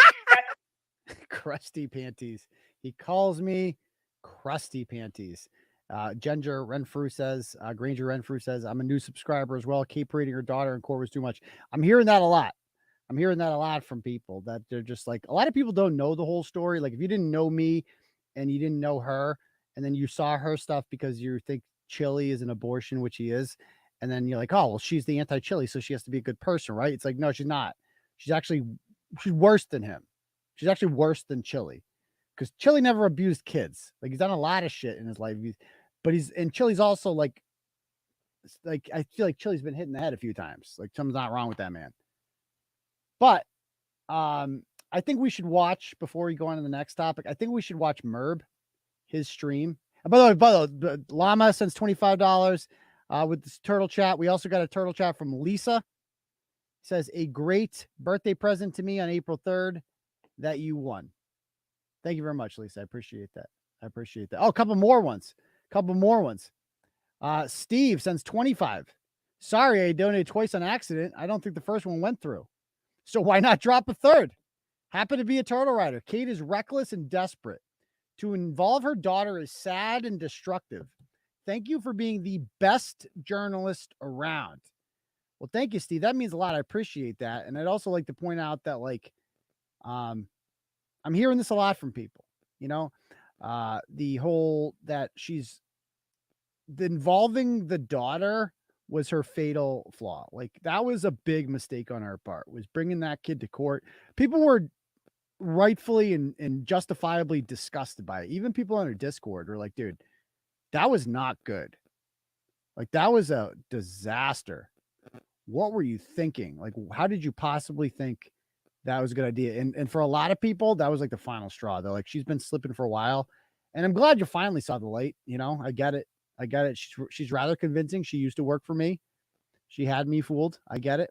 Speaker 2: Crusty panties. He calls me crusty panties. Granger Renfrew says, I'm a new subscriber as well. Keep reading her daughter in court was too much. I'm hearing that a lot. I'm hearing that a lot from people, that they're just like, a lot of people don't know the whole story. Like, if you didn't know me and you didn't know her, and then you saw her stuff because you think Chili is an abortion, which he is. And then you're like, oh, well, she's the anti-Chili, so she has to be a good person, right? It's like, no, she's not. She's worse than him. She's actually worse than Chili, because Chili never abused kids. Like, he's done a lot of shit in his life. But Chili's also like, I feel like Chili's been hit in the head a few times. Like, something's not wrong with that man. But I think we should watch, before we go on to the next topic, I think we should watch Merb, his stream. And by the way, Llama sends $25 with this turtle chat. We also got a turtle chat from Lisa. Says, a great birthday present to me on April 3rd that you won. Thank you very much, Lisa. I appreciate that. Oh, a couple more ones. Steve sends 25. Sorry, I donated twice on accident. I don't think the first one went through. So why not drop a third? Happen to be a turtle rider. Kate is reckless and desperate. To involve her daughter is sad and destructive. Thank you for being the best journalist around. Well, thank you, Steve. That means a lot. I appreciate that. And I'd also like to point out that, like, I'm hearing this a lot from people, you know, the whole that involving the daughter was her fatal flaw. Like, that was a big mistake on our part, was bringing that kid to court. People were rightfully and justifiably disgusted by it. Even people on our Discord were like, dude, that was not good. Like, that was a disaster. What were you thinking? Like, how did you possibly think that was a good idea? And for a lot of people, that was like the final straw. They're like, she's been slipping for a while. And I'm glad you finally saw the light. You know, I get it. I get it. She's rather convincing. She used to work for me. She had me fooled. I get it.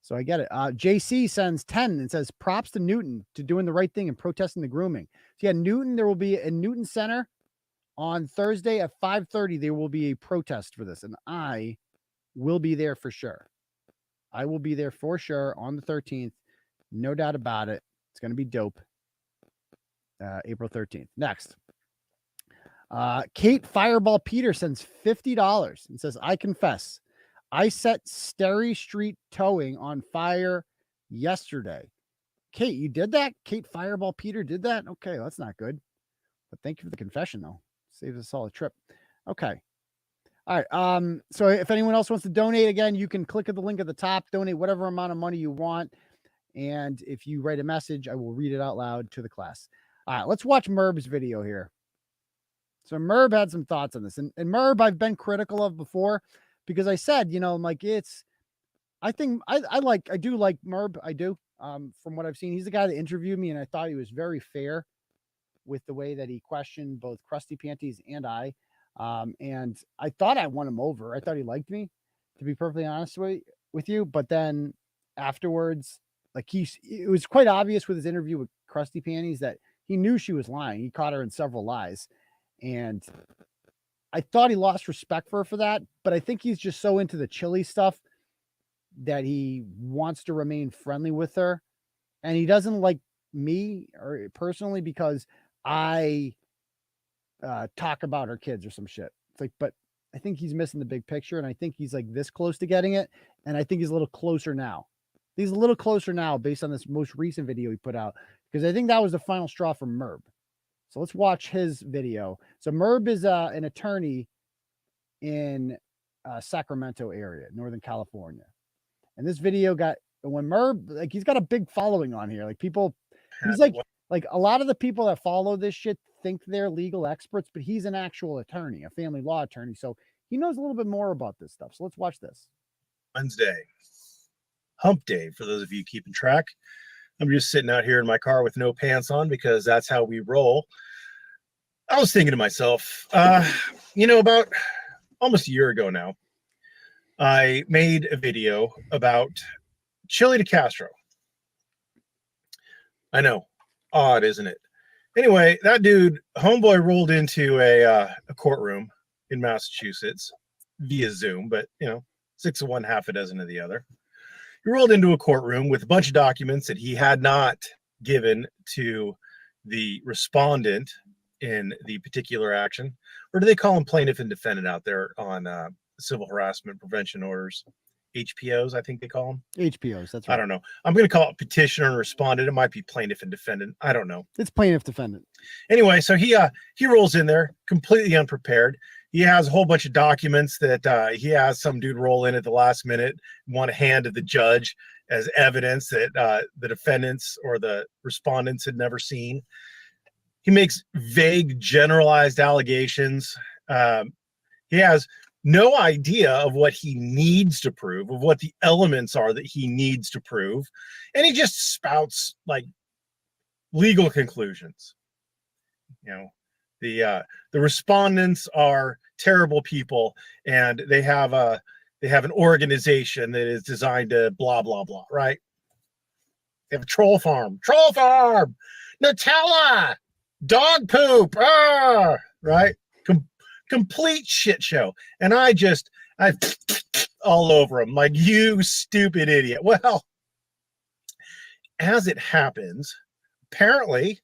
Speaker 2: So I get it. JC sends 10 and says, props to Newton to doing the right thing and protesting the grooming. So yeah, Newton, there will be a Newton Center on Thursday at 5:30. There will be a protest for this. And I will be there for sure. I will be there for sure on the 13th. No doubt about it. It's going to be dope. April 13th. Next. Kate Fireball Peter sends $50 and says, I confess, I set Sterry Street towing on fire yesterday. Kate, you did that? Kate Fireball Peter did that? Okay, that's not good. But thank you for the confession, though. Saves us all a trip. Okay. All right. So if anyone else wants to donate, again, you can click at the link at the top, donate whatever amount of money you want. And if you write a message, I will read it out loud to the class. All right, let's watch Merb's video here. So Merb had some thoughts on this. And Merb, I've been critical of before because I said, you know, I'm like, I do like Merb. I do. From what I've seen, he's the guy that interviewed me, and I thought he was very fair with the way that he questioned both Krusty Panties and I. And I thought I won him over. I thought he liked me, to be perfectly honest with you. But then afterwards, like, it was quite obvious with his interview with Krusty Panties that he knew she was lying. He caught her in several lies. And I thought he lost respect for her for that. But I think he's just so into the chili stuff that he wants to remain friendly with her. And he doesn't like me or personally because I talk about her kids or some shit. It's like, but I think he's missing the big picture. And I think he's like this close to getting it. And I think he's a little closer now. He's a little closer now based on this most recent video he put out, because I think that was the final straw for Merb. So let's watch his video. So Merb is an attorney in Sacramento area, Northern California. And this video when Merb, like, he's got a big following on here. Like, people, he's like a lot of the people that follow this shit think they're legal experts, but he's an actual attorney, a family law attorney. So he knows a little bit more about this stuff. So let's watch this.
Speaker 18: Wednesday, hump day, for those of you keeping track. I'm just sitting out here in my car with no pants on because that's how we roll. I was thinking to myself, about almost a year ago now, I made a video about Chili de Castro. I know, odd, isn't it? Anyway, that dude, homeboy, rolled into a courtroom in Massachusetts via Zoom, but 6 of one, half a dozen of the other. He rolled into a courtroom with a bunch of documents that he had not given to the respondent in the particular action. Or do they call them plaintiff and defendant out there on civil harassment prevention orders? HPOs, I think they call them.
Speaker 2: HPOs, that's right.
Speaker 18: I don't know. I'm going to call it petitioner and respondent. It might be plaintiff and defendant. I don't know.
Speaker 2: It's plaintiff defendant.
Speaker 18: Anyway, so he rolls in there completely unprepared. He has a whole bunch of documents that he has some dude roll in at the last minute, want to hand to the judge as evidence that the defendants or the respondents had never seen. He makes vague, generalized allegations. He has no idea of what he needs to prove, of what the elements are that he needs to prove. And he just spouts like legal conclusions. The respondents are terrible people, and they have an organization that is designed to blah, blah, blah, right? They have a troll farm, Nutella, dog poop, right? Complete shit show. And I all over him, like, you stupid idiot. Well, as it happens, apparently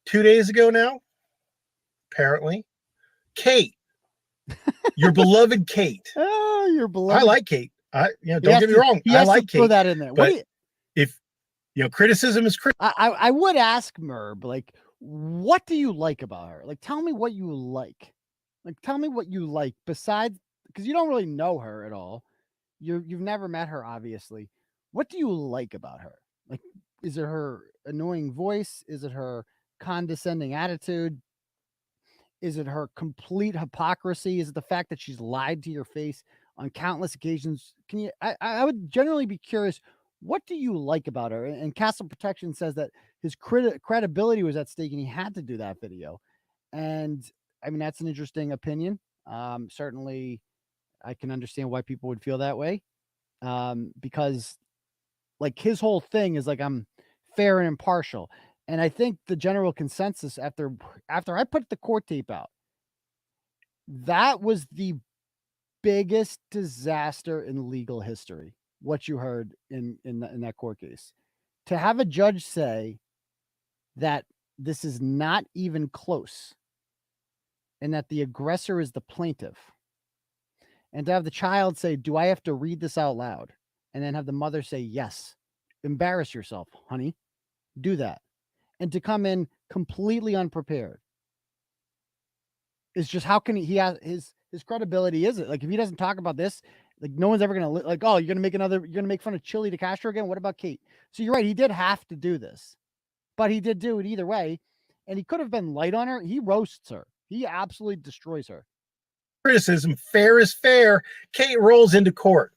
Speaker 18: 2 days ago now, Kate, Your beloved Kate.
Speaker 2: Oh, your beloved.
Speaker 18: I like Kate. Don't get me wrong. I like Kate.
Speaker 2: Throw that in there.
Speaker 18: But if criticism is criticism.
Speaker 2: I would ask Merb, like, what do you like about her? Like, tell me what you like. Like, tell me what you like besides, because you don't really know her at all. You've never met her, obviously. What do you like about her? Like, is it her annoying voice? Is it her condescending attitude? Is it her complete hypocrisy? Is it the fact that she's lied to your face on countless occasions? I would generally be curious, what do you like about her? And Castle Protection says that his credibility was at stake and he had to do that video. And I mean, that's an interesting opinion. Certainly I can understand why people would feel that way. Because like his whole thing is like, I'm fair and impartial. And I think the general consensus after I put the court tape out, that was the biggest disaster in legal history. What you heard in that court case, to have a judge say that this is not even close and that the aggressor is the plaintiff, and to have the child say, do I have to read this out loud? And then have the mother say, yes, embarrass yourself, honey, do that. And to come in completely unprepared. It's just, how can he has his credibility? Is it like, if he doesn't talk about this, like no one's ever going to like, oh, you're going to make fun of Chili DeCastro again. What about Kate? So you're right. He did have to do this, but he did do it either way. And he could have been light on her. He roasts her. He absolutely destroys her.
Speaker 18: Criticism, fair is fair. Kate rolls into court.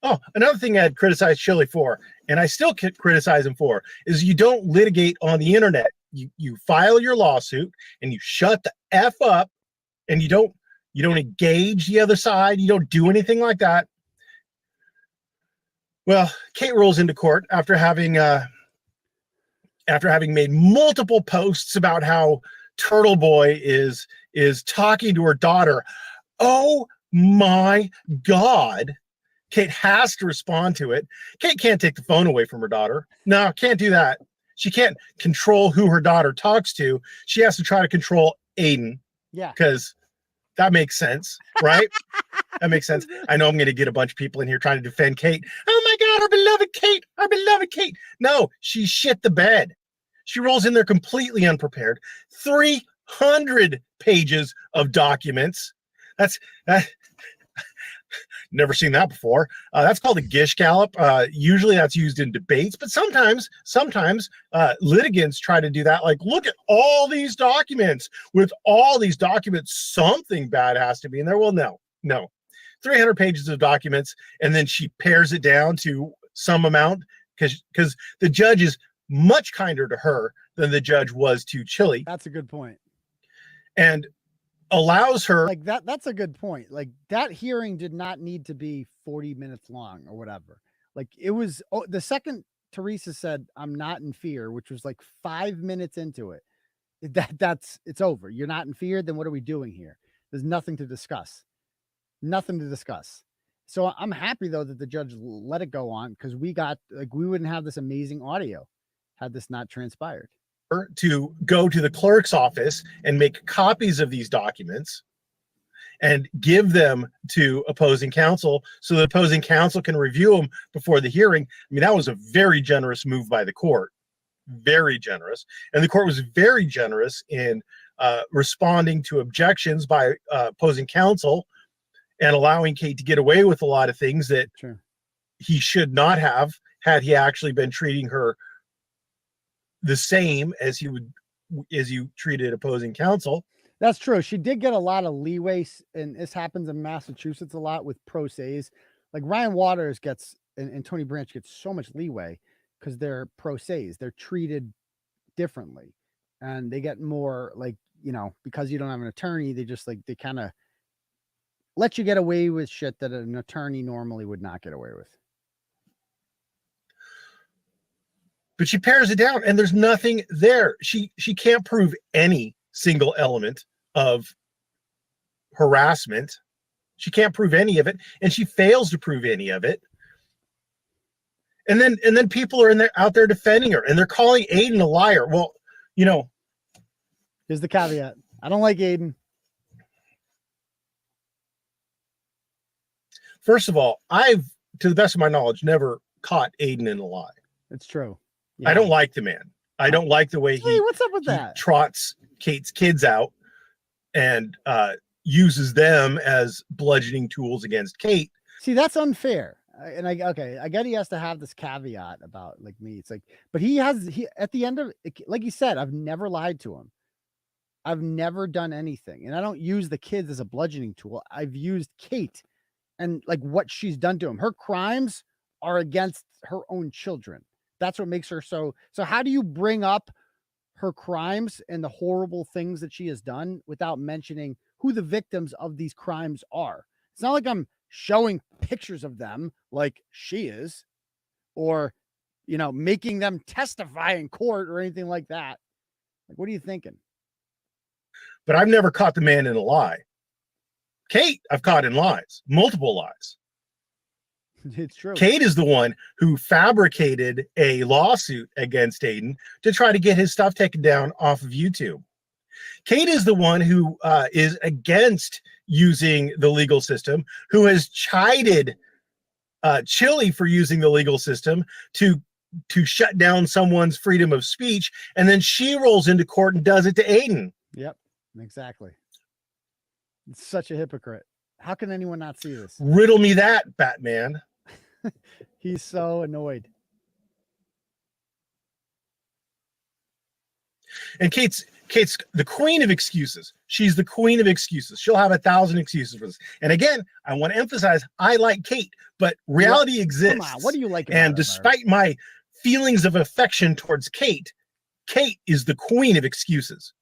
Speaker 18: Oh, another thing I'd criticize Chili for, and I still criticize him for, is you don't litigate on the internet. You file your lawsuit and you shut the F up, and you don't engage the other side. You don't do anything like that. Well, Kate rolls into court after having made multiple posts about how Turtleboy is talking to her daughter. Oh my God. Kate has to respond to it. Kate can't take the phone away from her daughter. No, can't do that. She can't control who her daughter talks to. She has to try to control Aidan.
Speaker 2: Yeah.
Speaker 18: Because that makes sense, right? That makes sense. I know I'm going to get a bunch of people in here trying to defend Kate. Oh my God, our beloved Kate, our beloved Kate. No, she shit the bed. She rolls in there completely unprepared. 300 pages of documents. That's never seen that before. That's called a gish gallop. Usually that's used in debates, but sometimes litigants try to do that. Like, look at all these documents. With all these documents, something bad has to be in there. Well, no. 300 pages of documents, and then she pares it down to some amount because the judge is much kinder to her than the judge was to Chili.
Speaker 2: That's a good point.
Speaker 18: And allows her,
Speaker 2: like, that's a good point. Like, that hearing did not need to be 40 minutes long or whatever. Like, it was the second Teresa said, I'm not in fear, which was like 5 minutes into it. It's over. You're not in fear. Then what are we doing here? There's nothing to discuss. So I'm happy though that the judge let it go on, because we wouldn't have this amazing audio had this not transpired.
Speaker 18: To go to the clerk's office and make copies of these documents and give them to opposing counsel so the opposing counsel can review them before the hearing. I mean, that was a very generous move by the court. Very generous. And the court was very generous in responding to objections by opposing counsel and allowing Kate to get away with a lot of things that he should not have, had he actually been treating her the same as you treated opposing counsel.
Speaker 2: That's true. She did get a lot of leeway, and this happens in Massachusetts a lot with pro ses. Like Ryan Waters gets and Tony Branch gets so much leeway because they're pro ses. They're treated differently, and they get more, like, because you don't have an attorney, they just they kind of let you get away with shit that an attorney normally would not get away with.
Speaker 18: But she pares it down, and there's nothing there. She can't prove any single element of harassment. She can't prove any of it, and she fails to prove any of it. And then people are out there defending her, and they're calling Aidan a liar. Well,
Speaker 2: here's the caveat. I don't like Aidan.
Speaker 18: First of all, I've, to the best of my knowledge, never caught Aidan in a lie.
Speaker 2: It's true.
Speaker 18: I don't like the man. I don't like the way
Speaker 2: Hey, what's up with
Speaker 18: he
Speaker 2: that?
Speaker 18: trots Kate's kids out and uses them as bludgeoning tools against Kate.
Speaker 2: See, that's unfair. I get he has to have this caveat about like me. It's like, but he at the end of it, like he said, I've never lied to him. I've never done anything, and I don't use the kids as a bludgeoning tool. I've used Kate and like what she's done to him. Her crimes are against her own children. That's what makes her so. So how do you bring up her crimes and the horrible things that she has done without mentioning who the victims of these crimes are? It's not like I'm showing pictures of them like she is, or, you know, making them testify in court or anything like that. Like, what are you thinking?
Speaker 18: But I've never caught the man in a lie. Kate, I've caught in lies, multiple lies.
Speaker 2: It's true.
Speaker 18: Kate is the one who fabricated a lawsuit against Aidan to try to get his stuff taken down off of YouTube. Kate is the one who is against using the legal system, who has chided Chili for using the legal system to shut down someone's freedom of speech, and then she rolls into court and does it to Aidan.
Speaker 2: Yep, exactly. It's such a hypocrite. How can anyone not see this?
Speaker 18: Riddle me that, Batman.
Speaker 2: He's so annoyed.
Speaker 18: And Kate's the queen of excuses. She's the queen of excuses. She'll have 1,000 excuses for this. And again, I want to emphasize, I like Kate, but reality exists.
Speaker 2: Come on, what do you like about
Speaker 18: And
Speaker 2: her,
Speaker 18: despite my feelings of affection towards Kate, Kate is the queen of excuses.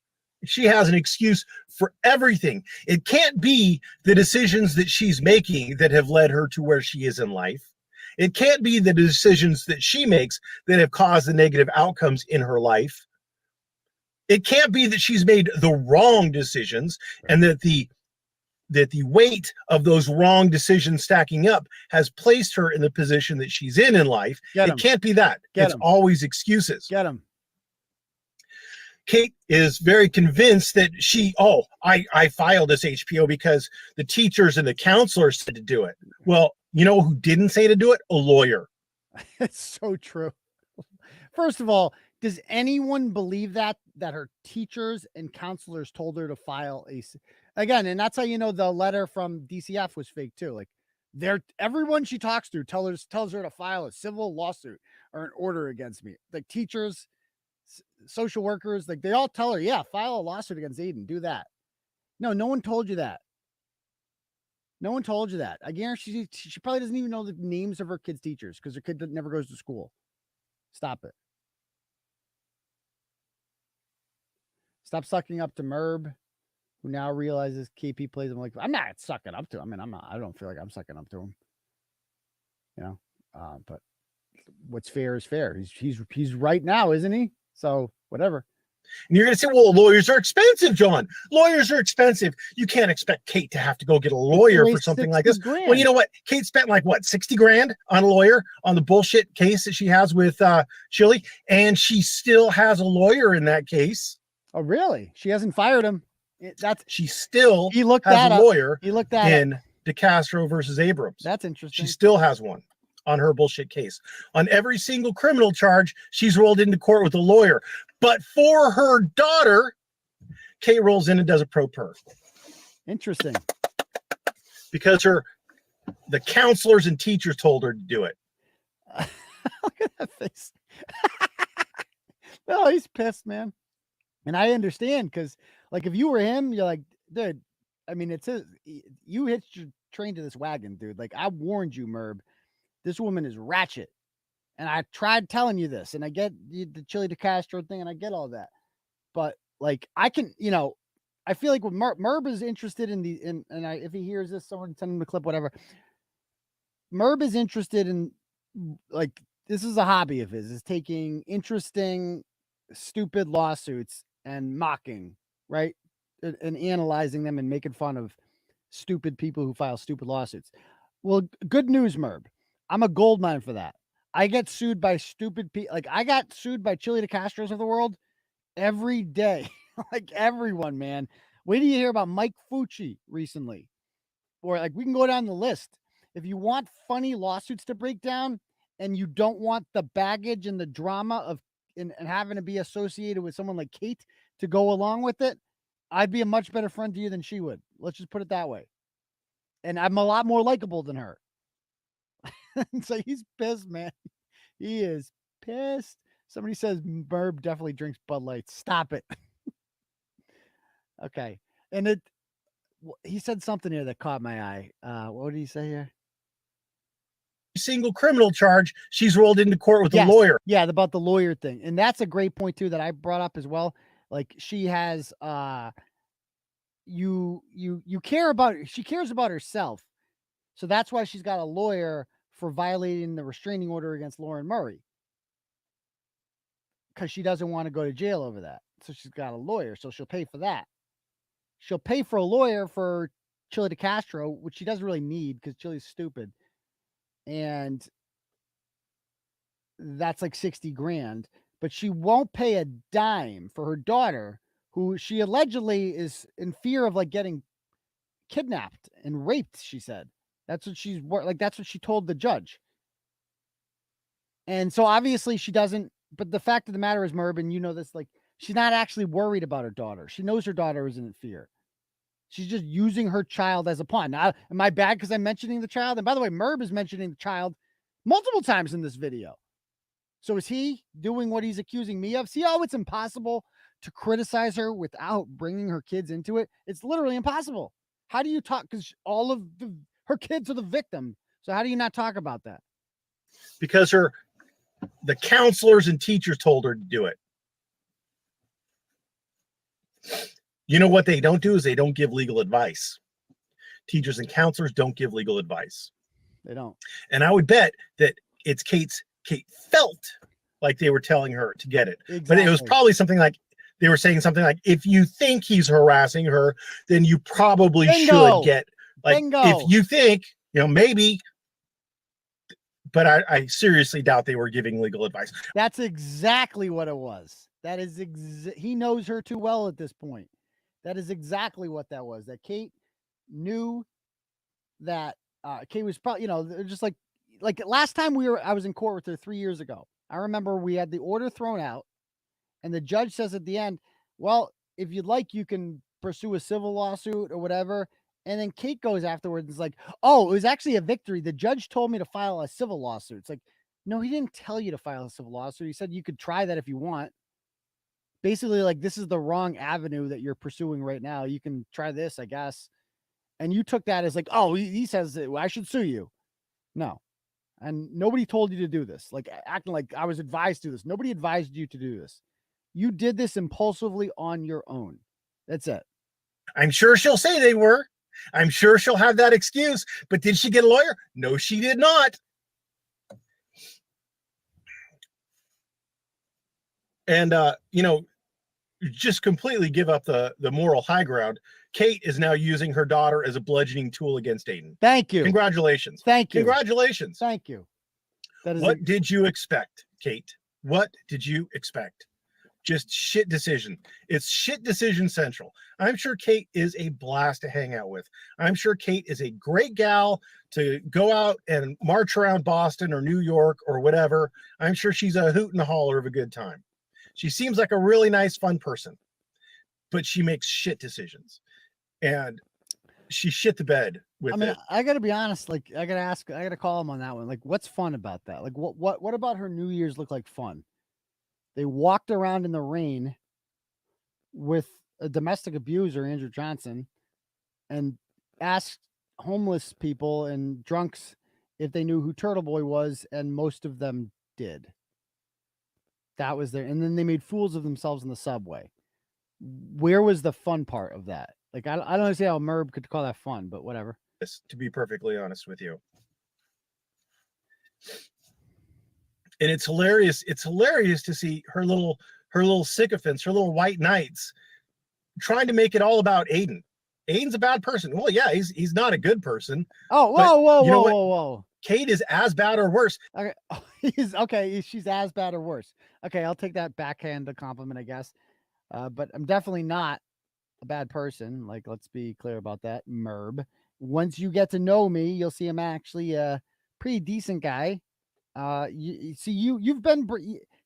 Speaker 18: She has an excuse for everything. It can't be the decisions that she's making that have led her to where she is in life. It can't be the decisions that she makes that have caused the negative outcomes in her life. It can't be that she's made the wrong decisions and that the weight of those wrong decisions stacking up has placed her in the position that she's in life. It can't be that. It's always excuses.
Speaker 2: Get him.
Speaker 18: Kate is very convinced that I filed this HPO because the teachers and the counselors said to do it. Well, you know who didn't say to do it? A lawyer.
Speaker 2: It's so true. First of all, does anyone believe that her teachers and counselors told her to file again? And that's how you know the letter from DCF was fake too. Like everyone she talks to tells her to file a civil lawsuit or an order against me. Like teachers, social workers, like they all tell her, yeah, file a lawsuit against Aidan. Do that. No one told you that. No one told you that. I guarantee she probably doesn't even know the names of her kids' teachers because her kid never goes to school. Stop it. Stop sucking up to Merb, who now realizes KP plays him like, I'm not sucking up to him. I mean, I don't feel like I'm sucking up to him. You know, but what's fair is fair. He's right now, isn't he? So whatever.
Speaker 18: And you're going to say, well, lawyers are expensive, John. Lawyers are expensive. You can't expect Kate to have to go get a lawyer for something like this.
Speaker 2: $60,000.
Speaker 18: Well, you know what? Kate spent like, what, 60 grand on a lawyer on the bullshit case that she has with Chili. And she still has a lawyer in that case.
Speaker 2: Oh, really? She hasn't fired him.
Speaker 18: She still
Speaker 2: he looked
Speaker 18: has
Speaker 2: that
Speaker 18: a
Speaker 2: up.
Speaker 18: lawyer
Speaker 2: He looked that
Speaker 18: in
Speaker 2: up.
Speaker 18: DeCastro versus Abrams.
Speaker 2: That's interesting.
Speaker 18: She still has one on her bullshit case. On every single criminal charge, she's rolled into court with a lawyer. But for her daughter, Kate rolls in and does a pro per.
Speaker 2: Interesting.
Speaker 18: Because the counselors and teachers told her to do it.
Speaker 2: Look at that face. No, he's pissed, man. And I understand because, like, if you were him, you're like, dude, I mean, you hitched your train to this wagon, dude. Like, I warned you, Merb. This woman is ratchet. And I tried telling you this, and I get the Chili DeCastro thing, and I get all that. But, like, I can, you know, I feel like when Merb is interested in if he hears this, someone send him a clip, whatever. Merb is interested in, like, this is a hobby of his, is taking interesting, stupid lawsuits and mocking, right? And analyzing them and making fun of stupid people who file stupid lawsuits. Well, good news, Merb. I'm a gold mine for that. I get sued by stupid people. Like, I got sued by Chili DeCastros of the world every day. Like, everyone, man. Wait till you hear about Mike Fucci recently. Or, like, we can go down the list. if you want funny lawsuits to break down and you don't want the baggage and the drama of and having to be associated with someone like Kate to go along with it, I'd be a much better friend to you than she would. Let's just put it that way. And I'm a lot more likable than her. So he's pissed, man. He is pissed. Somebody says Merb definitely drinks Bud Light. Stop it. Okay. And he said something here that caught my eye. What did he say here?
Speaker 18: Single criminal charge, she's rolled into court with a lawyer.
Speaker 2: Yeah, about the lawyer thing. And that's a great point too that I brought up as well. Like she has she cares about herself. So that's why she's got a lawyer for violating the restraining order against Lauren Murray. Because she doesn't want to go to jail over that. So she's got a lawyer, so she'll pay for that. She'll pay for a lawyer for Chili DeCastro, which she doesn't really need because Chili's stupid. And that's like 60 grand. But she won't pay a dime for her daughter, who she allegedly is in fear of like getting kidnapped and raped, she said. That's what that's what she told the judge. And so obviously she doesn't, but the fact of the matter is, Merb, and you know this, like she's not actually worried about her daughter. She knows her daughter isn't in fear. She's just using her child as a pawn. Now, am I bad because I'm mentioning the child? And by the way, Merb is mentioning the child multiple times in this video. So is he doing what he's accusing me of? See how it's impossible to criticize her without bringing her kids into it? It's literally impossible. How do you talk? Because all of her kids are the victim. So how do you not talk about that?
Speaker 18: Because the counselors and teachers told her to do it. You know what they don't do is they don't give legal advice. Teachers and counselors don't give legal advice.
Speaker 2: They don't.
Speaker 18: And I would bet that Kate felt like they were telling her to get it. Exactly. But it was probably something like, they were saying something like, if you think he's harassing her, then you probably should get, like, if you think, maybe, but I seriously doubt they were giving legal advice.
Speaker 2: That's exactly what it was. That is, he knows her too well at this point. That is exactly what that was. That Kate knew that Kate was probably, just like last time I was in court with her 3 years ago. I remember we had the order thrown out and the judge says at the end, well, if you'd like, you can pursue a civil lawsuit or whatever. And then Kate goes afterwards and is like, oh, it was actually a victory. The judge told me to file a civil lawsuit. It's like, no, he didn't tell you to file a civil lawsuit. He said you could try that if you want. Basically, like, this is the wrong avenue that you're pursuing right now. You can try this, I guess. And you took that as like, oh, he says I should sue you. No. And nobody told you to do this. Like, acting like I was advised to do this. Nobody advised you to do this. You did this impulsively on your own. That's it.
Speaker 18: I'm sure she'll say they were. I'm sure she'll have that excuse. But did she get a lawyer? No, she did not. And, just completely give up the moral high ground. Kate is now using her daughter as a bludgeoning tool against Aidan.
Speaker 2: Thank you.
Speaker 18: Congratulations.
Speaker 2: Thank you.
Speaker 18: Congratulations.
Speaker 2: Thank you. That is
Speaker 18: what did you expect, Kate? What did you expect? Just shit decision. It's shit decision central. I'm sure Kate is a blast to hang out with. I'm sure Kate is a great gal to go out and march around Boston or New York or whatever. I'm sure she's a hoot and a holler of a good time. She seems like a really nice, fun person, but she makes shit decisions, and she shit the bed with it.
Speaker 2: I got to be honest. Like, I got to call him on that one. Like, what's fun about that? Like, what about her New Year's look like fun? They walked around in the rain with a domestic abuser, Andrew Johnson, and asked homeless people and drunks if they knew who Turtleboy was, and most of them did. That was there. And then they made fools of themselves in the subway. Where was the fun part of that? Like, I don't understand how Merb could call that fun, but whatever.
Speaker 18: To be perfectly honest with you. And it's hilarious. It's hilarious to see her little sycophants, her little white knights trying to make it all about Aidan. Aidan's a bad person. Well, yeah, he's not a good person.
Speaker 2: Oh, whoa.
Speaker 18: Kate is as bad or worse.
Speaker 2: Okay. She's as bad or worse. Okay. I'll take that backhand compliment, I guess. But I'm definitely not a bad person. Like, let's be clear about that. Merb. once you get to know me, you'll see I'm actually a pretty decent guy. You've been,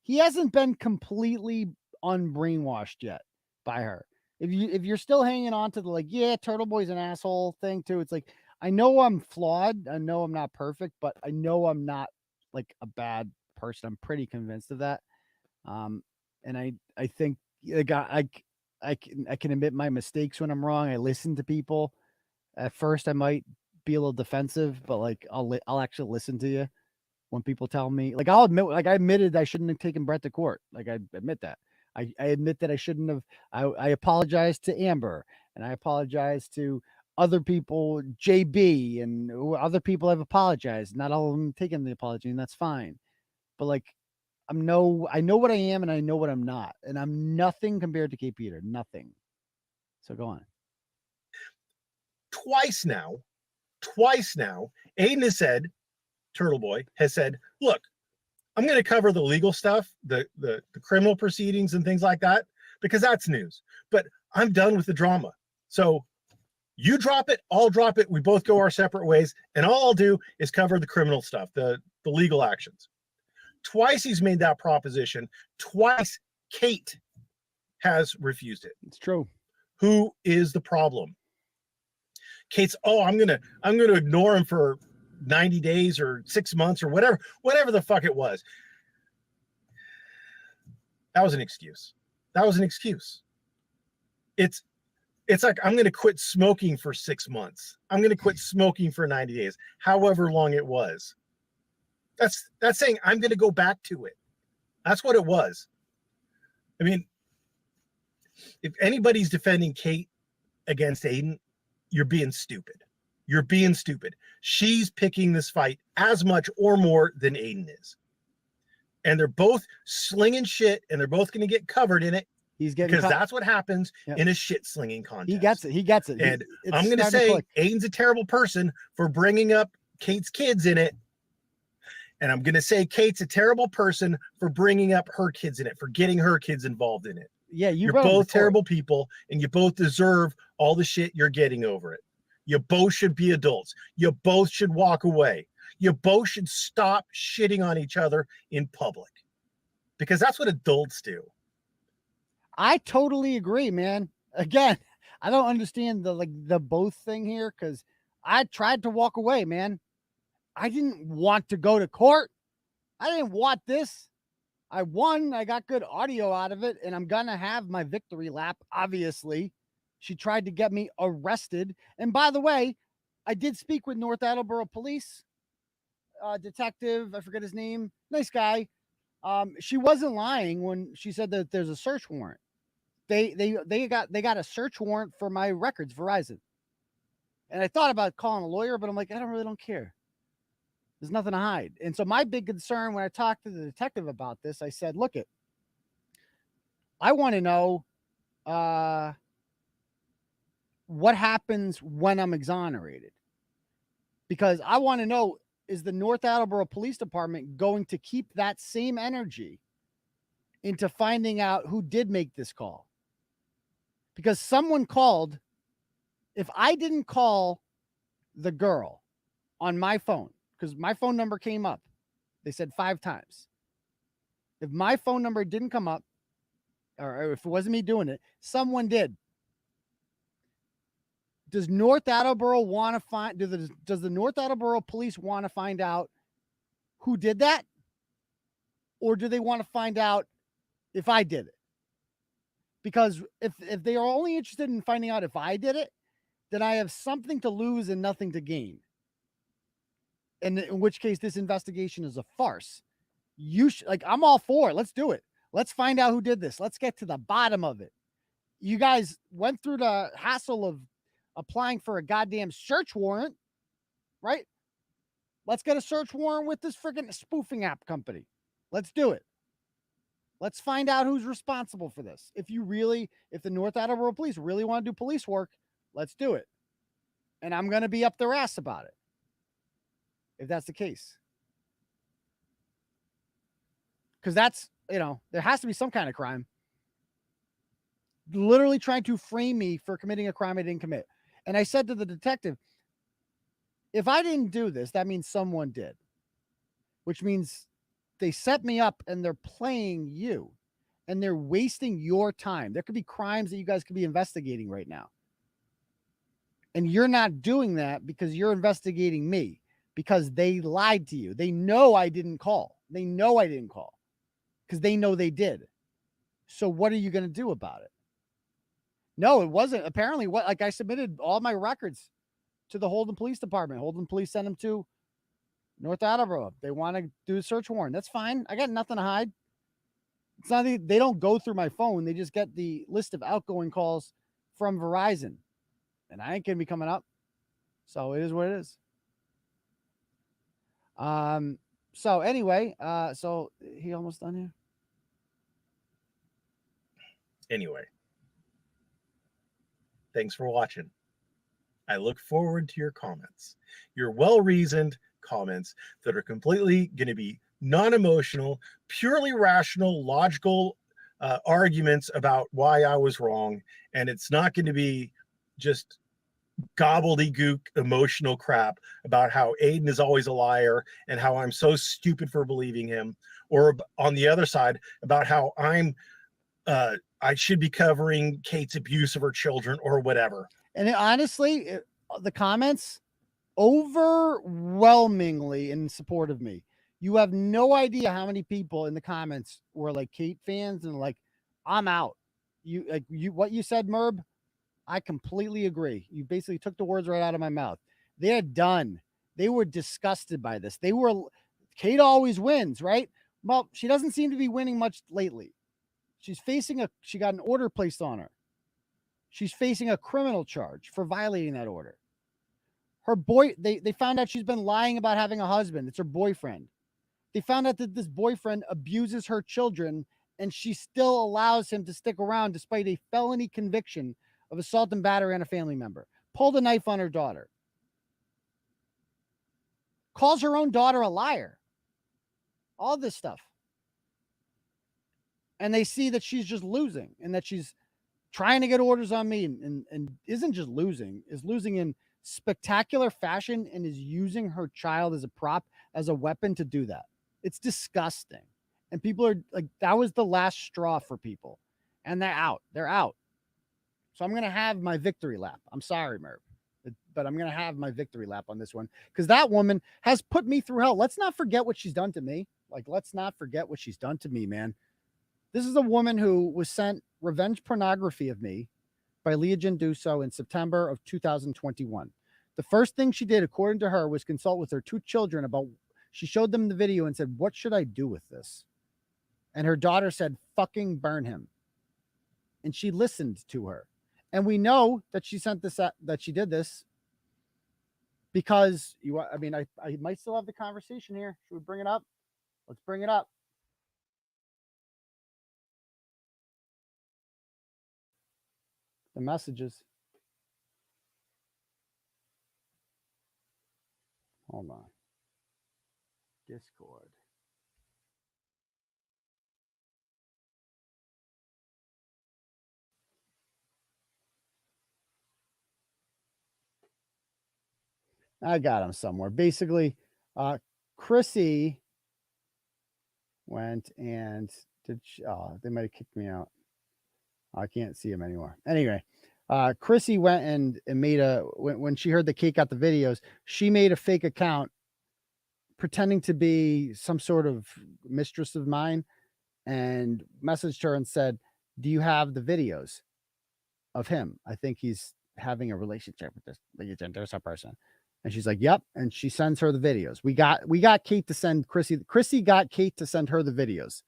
Speaker 2: he hasn't been completely unbrainwashed yet by her. If you're still hanging on to the like, yeah, Turtleboy's an asshole thing too. It's like, I know I'm flawed. I know I'm not perfect, but I know I'm not like a bad person. I'm pretty convinced of that. And I think I can admit my mistakes when I'm wrong. I listen to people. At first, I might be a little defensive, but like I'll actually listen to you when people tell me. Like I'll admit, like I admitted I shouldn't have taken Bret to court. Like I admit that. I admit that I shouldn't have. I apologize to Amber, and I apologize to other people, JB, and other people have apologized. Not all of them taking the apology, and that's fine. But like, I know what I am, and I know what I'm not, and I'm nothing compared to Kate Peter. Nothing. So go on.
Speaker 18: Twice now, Aidan has said, Turtleboy has said, look, I'm going to cover the legal stuff, the criminal proceedings and things like that, because that's news. But I'm done with the drama. So you drop it, I'll drop it. We both go our separate ways. And all I'll do is cover the criminal stuff, the legal actions. Twice he's made that proposition. Twice Kate has refused it.
Speaker 2: It's true.
Speaker 18: Who is the problem? Kate's, I'm gonna ignore him for 90 days or 6 months or whatever the fuck it was. That was an excuse. It's like, I'm going to quit smoking for 6 months. I'm going to quit smoking for 90 days, however long it was. That's saying I'm going to go back to it. That's what it was. I mean, if anybody's defending Kate against Aidan, you're being stupid. You're being stupid. She's picking this fight as much or more than Aidan is. And they're both slinging shit, and they're both going to get covered in it.
Speaker 2: He's getting
Speaker 18: because that's what happens in a shit slinging contest.
Speaker 2: He gets it.
Speaker 18: And I'm going to say Aidan's a terrible person for bringing up Kate's kids in it. And I'm going to say Kate's a terrible person for bringing up her kids in it, for getting her kids involved in it.
Speaker 2: Yeah,
Speaker 18: you're both terrible people, and you both deserve all the shit you're getting over it. You both should be adults. You both should walk away. You both should stop shitting on each other in public, because that's what adults do.
Speaker 2: I totally agree, man. Again, I don't understand the both thing here, because I tried to walk away, man. I didn't want to go to court. I didn't want this. I won. I got good audio out of it, and I'm going to have my victory lap, obviously. She tried to get me arrested. And by the way, I did speak with North Attleboro Police detective. I forget his name. Nice guy. She wasn't lying when she said that there's a search warrant. They got a search warrant for my records, Verizon. And I thought about calling a lawyer, but I'm like, I don't care. There's nothing to hide. And so my big concern when I talked to the detective about this, I said, look I want to know what happens when I'm exonerated. Because I want to know, is the North Attleboro Police Department going to keep that same energy into finding out who did make this call? Because someone called. If I didn't call the girl on my phone, because my phone number came up, they said 5 times. If my phone number didn't come up, or if it wasn't me doing it, someone did. Does North Attleboro want to find? Does the North Attleboro Police want to find out who did that, or do they want to find out if I did it? Because if they are only interested in finding out if I did it, then I have something to lose and nothing to gain. And in which case, this investigation is a farce. I'm all for it. Let's do it. Let's find out who did this. Let's get to the bottom of it. You guys went through the hassle of applying for a goddamn search warrant, right? Let's get a search warrant with this freaking spoofing app company. Let's do it. Let's find out who's responsible for this. If the North Attleboro Police really want to do police work, let's do it. And I'm going to be up their ass about it, if that's the case. Because that's, there has to be some kind of crime. Literally trying to frame me for committing a crime I didn't commit. And I said to the detective, If I didn't do this, that means someone did, which means they set me up and they're playing you and they're wasting your time. There could be crimes that you guys could be investigating right now. And you're not doing that because you're investigating me, because they lied to you. They know I didn't call. They know I didn't call because they know they did. So what are you going to do about it? No, it wasn't. Apparently, I submitted all my records to the Holden Police Department. Holden Police sent them to North Attleboro. They want to do a search warrant. That's fine. I got nothing to hide. It's not, they don't go through my phone. They just get the list of outgoing calls from Verizon. And I ain't going to be coming up. So it is what it is. So anyway, so he almost done here.
Speaker 18: Anyway, thanks for watching. I look forward to your comments, your well-reasoned comments that are completely going to be non-emotional, purely rational, logical arguments about why I was wrong. And it's not going to be just gobbledygook emotional crap about how Aidan is always a liar and how I'm so stupid for believing him, or on the other side about how I should be covering Kate's abuse of her children or whatever.
Speaker 2: And honestly, the comments overwhelmingly in support of me. You have no idea how many people in the comments were like Kate fans and like, I'm out. What you said, Merb, I completely agree. You basically took the words right out of my mouth. They're done. They were disgusted by this. Kate always wins, right? Well, she doesn't seem to be winning much lately. She got an order placed on her. She's facing a criminal charge for violating that order. They found out she's been lying about having a husband. It's her boyfriend. They found out that this boyfriend abuses her children, and she still allows him to stick around despite a felony conviction of assault and battery on a family member. Pulled a knife on her daughter. Calls her own daughter a liar. All this stuff. And they see that she's just losing and that she's trying to get orders on me and isn't just losing, is losing in spectacular fashion and is using her child as a prop, as a weapon to do that. It's disgusting. And people are like, that was the last straw for people. And they're out. They're out. So I'm going to have my victory lap. I'm sorry, Merb, but I'm going to have my victory lap on this one because that woman has put me through hell. Let's not forget what she's done to me. Let's not forget what she's done to me, man. This is a woman who was sent revenge pornography of me by Leah Genduso in September of 2021. The first thing she did, according to her, was consult with her 2 children she showed them the video and said, what should I do with this? And her daughter said, fucking burn him. And she listened to her. And we know that she sent this, that she did this because I might still have the conversation here. Should we bring it up? Let's bring it up. The messages. Hold on. Discord. I got him somewhere. Basically, Chrissy went and they might have kicked me out. I can't see him anymore. Anyway, Chrissy went and made when she heard that Kate got the videos, she made a fake account pretending to be some sort of mistress of mine and messaged her and said, do you have the videos of him? I think he's having a relationship with this Genduso person. And she's like, yep. And she sends her the videos. We got Kate to send Chrissy got Kate to send her the videos.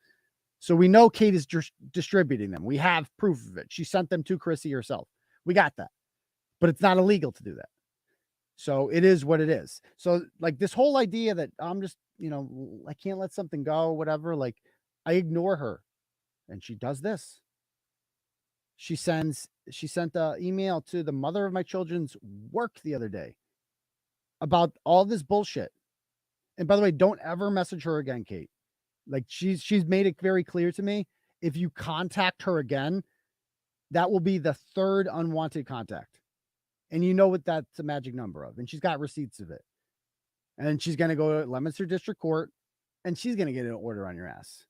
Speaker 2: So we know Kate is distributing them. We have proof of it. She sent them to Chrissy herself. We got that, but it's not illegal to do that. So it is what it is. So like this whole idea that I'm just, I can't let something go, whatever. Like I ignore her and she does this. She sent an email to the mother of my children's work the other day about all this bullshit. And by the way, don't ever message her again, Kate. Like she's made it very clear to me. If you contact her again, that will be the 3rd unwanted contact. And you know what that's a magic number of. And she's got receipts of it. And she's going to go to Leominster District Court, and she's going to get an order on your ass.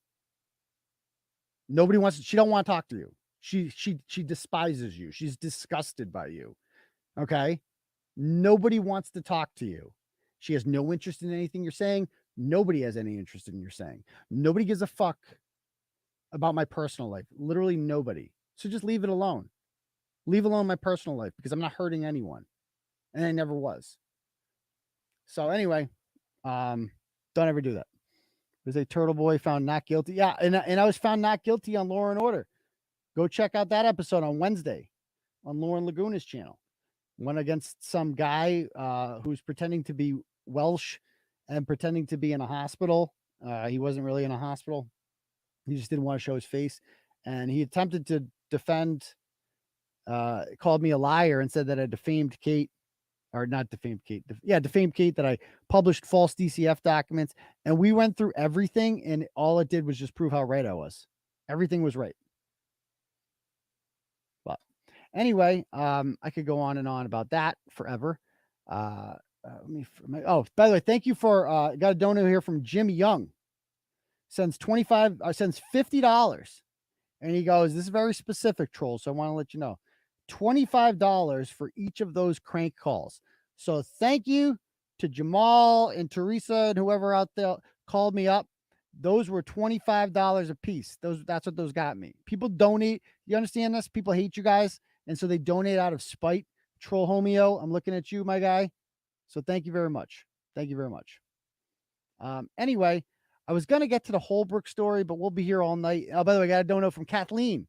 Speaker 2: She don't want to talk to you. She despises you. She's disgusted by you. Okay? Nobody wants to talk to you. She has no interest in anything you're saying. Nobody has any interest in your saying. Nobody gives a fuck about my personal life. Literally nobody. So just leave it alone. Leave alone my personal life because I'm not hurting anyone. And I never was. So anyway, don't ever do that. Was a Turtleboy found not guilty? Yeah, and I was found not guilty on Law and Order. Go check out that episode on Wednesday on Lauren Laguna's channel. Went against some guy who's pretending to be Welsh and pretending to be in a hospital. He wasn't really in a hospital. He just didn't want to show his face. And he attempted to defend, called me a liar and said that I defamed Kate. Or not defamed Kate. Defamed Kate, that I published false DCF documents. And we went through everything, and all it did was just prove how right I was. Everything was right. But anyway, I could go on and on about that forever. By the way, thank you for got a donor here from Jim Young. Sends $50. And he goes, this is very specific, troll, so I want to let you know. $25 for each of those crank calls. So thank you to Jamal and Teresa and whoever out there called me up. Those were $25 a piece. That's what those got me. People donate. You understand this? People hate you guys. And so they donate out of spite. Troll Homeo, I'm looking at you, my guy. So thank you very much. Thank you very much. Anyway, I was going to get to the Holbrook story, but we'll be here all night. Oh, by the way, I got a dono from Kathleen.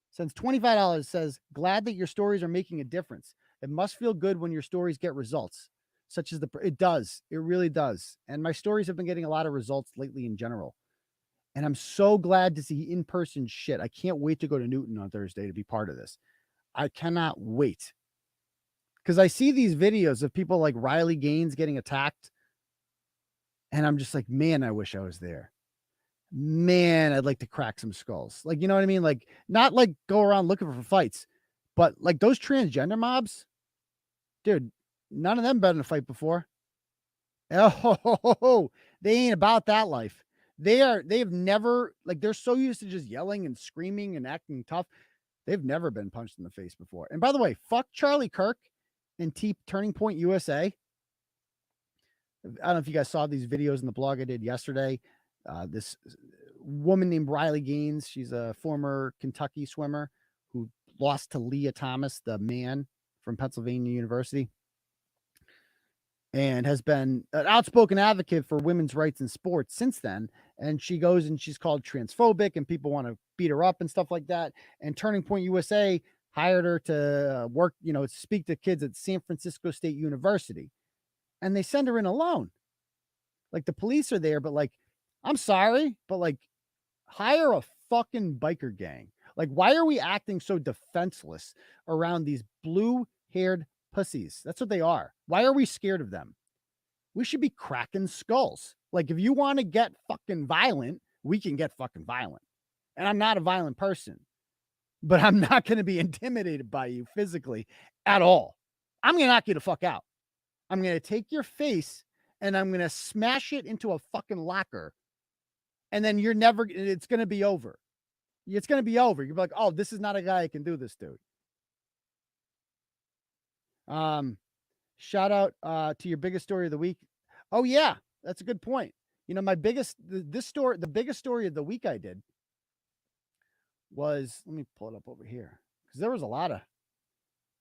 Speaker 2: Sends $25, says, glad that your stories are making a difference. It must feel good when your stories get results, such as it does. It really does. And my stories have been getting a lot of results lately in general. And I'm so glad to see in-person shit. I can't wait to go to Newton on Thursday to be part of this. I cannot wait. Because I see these videos of people like Riley Gaines getting attacked. And I'm just like, man, I wish I was there. Man, I'd like to crack some skulls. Like, you know what I mean? Like, not like go around looking for fights, but like those transgender mobs, dude, none of them been in a fight before. Oh, they ain't about that life. They've never, like, they're so used to just yelling and screaming and acting tough. They've never been punched in the face before. And by the way, fuck Charlie Kirk and Turning Point USA. I don't know if you guys saw these videos in the blog I did yesterday. This woman named Riley Gaines, she's a former Kentucky swimmer who lost to Leah Thomas, the man from Pennsylvania University, and has been an outspoken advocate for women's rights in sports since then. And she goes and she's called transphobic and people want to beat her up and stuff like that. And Turning Point USA hired her to work, speak to kids at San Francisco State University. And they send her in alone. Like, the police are there, but like, I'm sorry, but like, hire a fucking biker gang. Like, why are we acting so defenseless around these blue-haired pussies? That's what they are. Why are we scared of them? We should be cracking skulls. Like, if you want to get fucking violent, we can get fucking violent. And I'm not a violent person, but I'm not going to be intimidated by you physically at all. I'm going to knock you the fuck out. I'm going to take your face and I'm going to smash it into a fucking locker. And then it's going to be over. It's going to be over. You'll be like, oh, this is not a guy that can do this, dude. Shout out to your biggest story of the week. Oh yeah, that's a good point. My biggest the biggest story of the week I did was, let me pull it up over here, because there was a lot of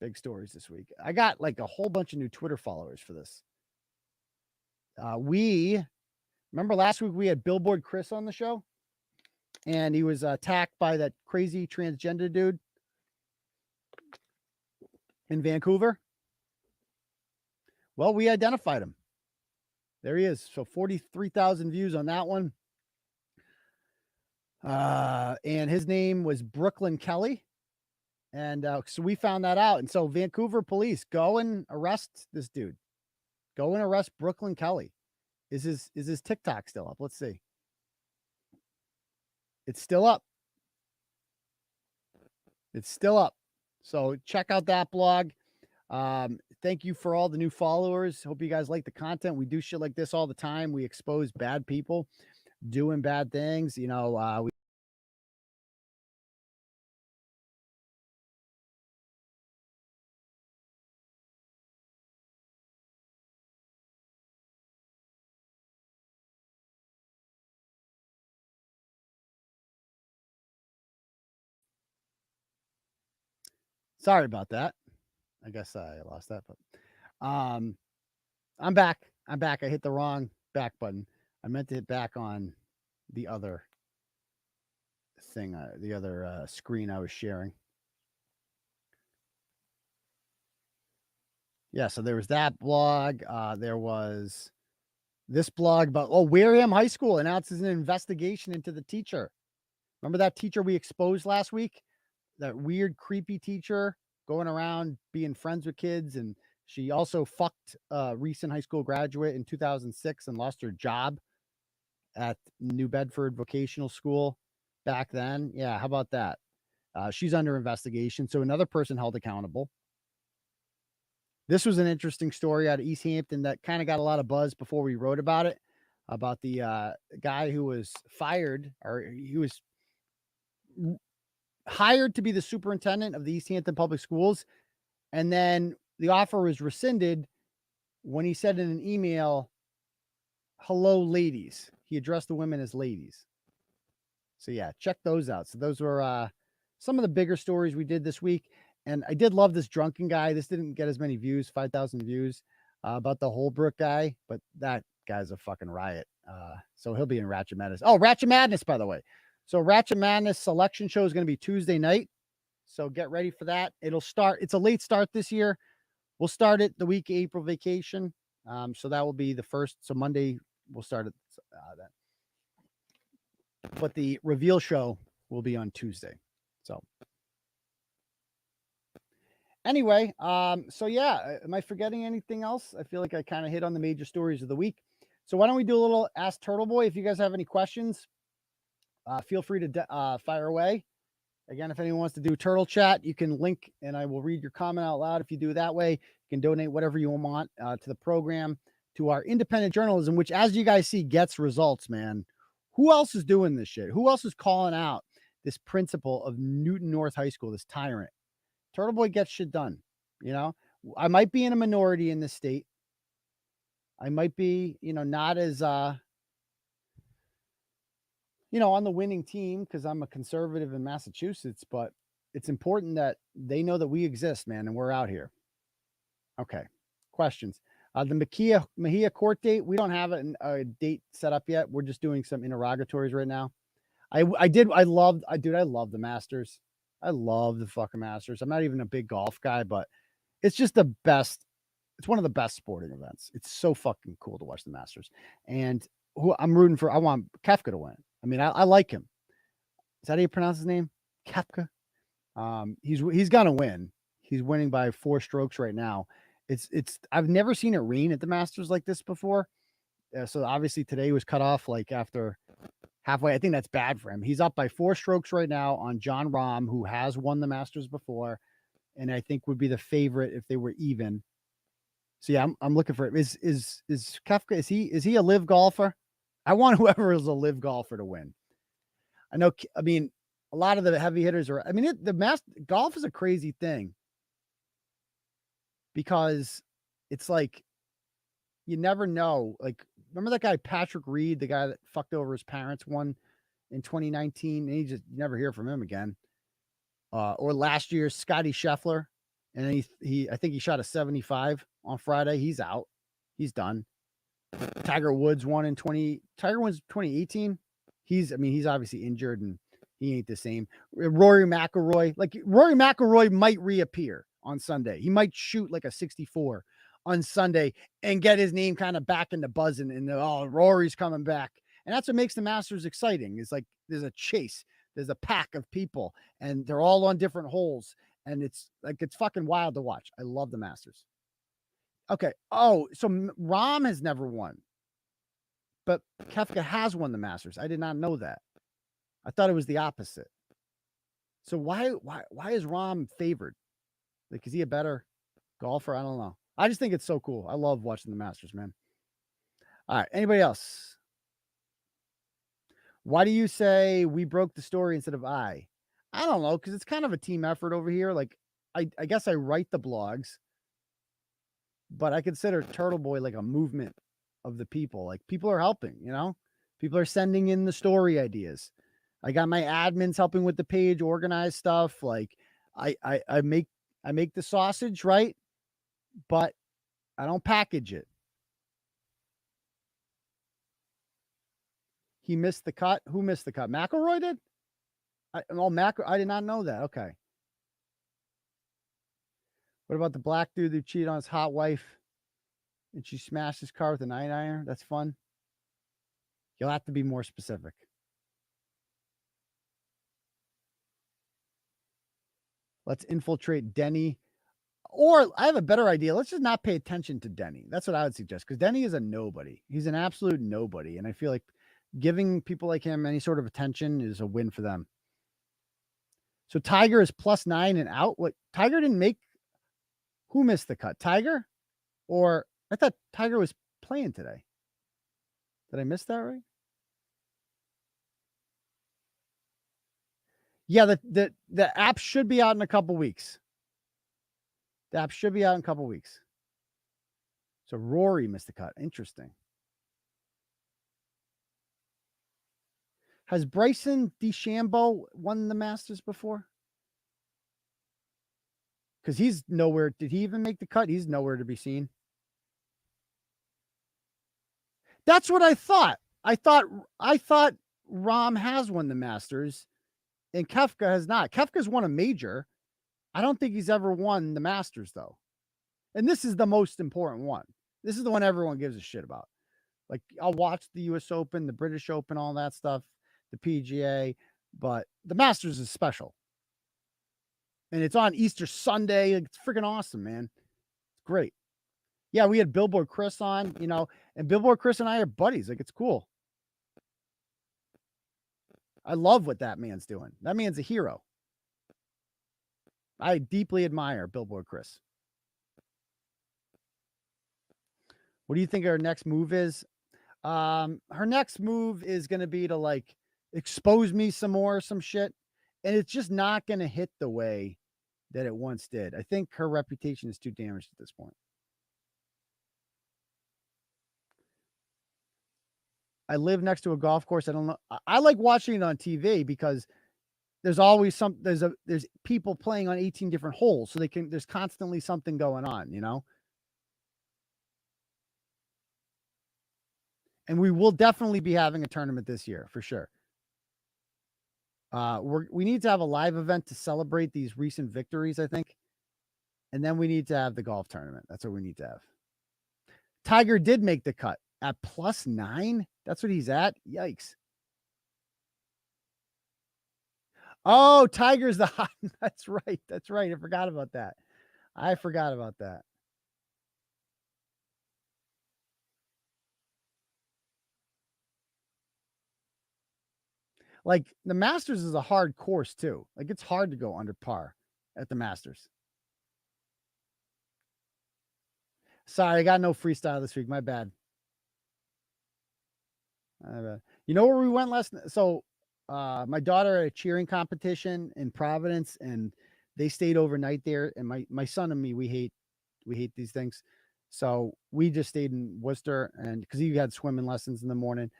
Speaker 2: big stories this week. I got like a whole bunch of new Twitter followers for this. Remember last week we had Billboard Chris on the show, and he was attacked by that crazy transgender dude in Vancouver. Well, we identified him. There he is. So 43,000 views on that one. And his name was Brooklyn Kelly. And so we found that out. And so Vancouver police, go and arrest this dude. Go and arrest Brooklyn Kelly. Is his TikTok still up? Let's see. It's still up. It's still up. So check out that blog. Thank you for all the new followers. Hope you guys like the content. We do shit like this all the time. We expose bad people doing bad things. You know, we sorry about that. I guess I lost that, but I'm back. I'm back. I hit the wrong back button. I meant to hit back on the other thing, the other screen I was sharing. Yeah, so there was that blog. There was this blog about, Wareham High School announces an investigation into the teacher. Remember that teacher we exposed last week? That weird, creepy teacher going around being friends with kids. And she also fucked a recent high school graduate in 2006 and lost her job at New Bedford Vocational School back then. Yeah, how about that? She's under investigation. So another person held accountable. This was an interesting story out of East Hampton that kind of got a lot of buzz before we wrote about it, about the guy who was fired, or he was hired to be the superintendent of the East Hampton Public Schools. And then the offer was rescinded when he said in an email, "Hello, ladies." He addressed the women as ladies. So yeah, check those out. So those were some of the bigger stories we did this week. And I did love this drunken guy. This didn't get as many views, 5,000 views, about the Holbrook guy, but that guy's a fucking riot. So he'll be in Ratchet Madness. Oh, Ratchet Madness, by the way. So Ratchet Madness selection show is going to be Tuesday night. So get ready for that. It'll start. It's a late start this year. We'll start it the week of April vacation. So that will be the first. So Monday we'll start it. But the reveal show will be on Tuesday. So anyway, so yeah, am I forgetting anything else? I feel like I kind of hit on the major stories of the week. So why don't we do a little Ask Turtleboy? If you guys have any questions, feel free to fire away. Again, if anyone wants to do turtle chat, you can link and I will read your comment out loud. If you do it that way, you can donate whatever you want to the program, to our independent journalism, which, as you guys see, gets results, man. Who else is doing this shit? Who else is calling out this principal of Newton North High School, this tyrant? Turtleboy gets shit done. You know, I might be in a minority in this state. I might be, not as, on the winning team because I'm a conservative in Massachusetts, but it's important that they know that we exist, man, and we're out here. Okay. Questions. The Mejia court date, we don't have a date set up yet. We're just doing some interrogatories right now. I love the Masters. I love the fucking Masters. I'm not even a big golf guy, but it's just the best. It's one of the best sporting events. It's so fucking cool to watch the Masters. And who I'm rooting for, I want Koepka to win. I mean, I like him. Is that how you pronounce his name? Koepka. He's gonna win. He's winning by 4 strokes right now. I've never seen it rain at the Masters like this before. So obviously today was cut off like after halfway. I think that's bad for him. He's up by 4 strokes right now on John Rahm, who has won the Masters before, and I think would be the favorite if they were even. So yeah, I'm looking for it. Is Koepka, is he a live golfer? I want whoever is a live golfer to win. I mean, a lot of the heavy hitters are. I mean, golf is a crazy thing because it's like you never know. Like, remember that guy Patrick Reed, the guy that fucked over his parents, won in 2019, and you never hear from him again. Or last year, Scotty Scheffler, and I think he shot a 75 on Friday. He's out. He's done. Tiger Woods won in 2018. He's obviously injured and he ain't the same. Rory McIlroy might reappear on Sunday. He might shoot like a 64 on Sunday and get his name kind of back into buzzing, and Rory's coming back. And that's what makes the Masters exciting. It's like there's a chase, there's a pack of people, and they're all on different holes, and it's fucking wild to watch. I love the Masters. Okay. Oh, so Rahm has never won, but Koepka has won the Masters. I did not know that. I thought it was the opposite. So why is Rahm favored? Like, is he a better Golfer, I don't know. I just think it's so cool. I love watching the Masters, man. All right. Anybody else? Why do you say we broke the story instead of I? I don't know, because it's kind of a team effort over here. Like, I guess I write the blogs, but I consider Turtleboy like a movement of the people. Like, people are helping, you know? People are sending in the story ideas. I got my admins helping with the page, organize stuff. Like, I make the sausage, right? But I don't package it. He missed the cut. Who missed the cut? McElroy did? I did not know that. Okay. What about the black dude who cheated on his hot wife and she smashed his car with a 9-iron? That's fun. You'll have to be more specific. Let's infiltrate Denny. Or I have a better idea. Let's just not pay attention to Denny. That's what I would suggest, because Denny is a nobody. He's an absolute nobody. And I feel like giving people like him any sort of attention is a win for them. So Tiger is +9 and out. What? Tiger didn't make. Who missed the cut? Tiger? Or I thought Tiger was playing today. Did I miss that right? Yeah, the app should be out in a couple weeks. The app should be out in a couple weeks. So Rory missed the cut. Interesting. Has Bryson DeChambeau won the Masters before? Because he's nowhere. Did he even make the cut? He's nowhere to be seen. That's what I thought. I thought Rahm has won the Masters and Koepka has not. Koepka's won a major. I don't think he's ever won the Masters, though. And this is the most important one. This is the one everyone gives a shit about. Like, I'll watch the U.S. Open, the British Open, all that stuff, the PGA, but the Masters is special. And it's on Easter Sunday. It's freaking awesome, man. It's great. Yeah, we had Billboard Chris on, you know, and Billboard Chris and I are buddies. Like, it's cool. I love what that man's doing. That man's a hero. I deeply admire Billboard Chris. What do you think her next move is? Her next move is going to be to like expose me some more, some shit. And it's just not going to hit the way that it once did. I think her reputation is too damaged at this point. I live next to a golf course. I don't know. I like watching it on TV because there's always there's people playing on 18 different holes. So there's constantly something going on, you know? And we will definitely be having a tournament this year for sure. We need to have a live event to celebrate these recent victories, I think. And then we need to have the golf tournament. That's what we need to have. Tiger did make the cut at +9. That's what he's at. Yikes. Oh, Tiger's the hot. That's right. That's right. I forgot about that. Like, the Masters is a hard course too. Like, it's hard to go under par at the Masters. Sorry, I got no freestyle this week. My bad. You know where we went last night? So my daughter had a cheering competition in Providence, and they stayed overnight there. And my son and me, we hate these things. So we just stayed in Worcester, and because he had swimming lessons in the morning.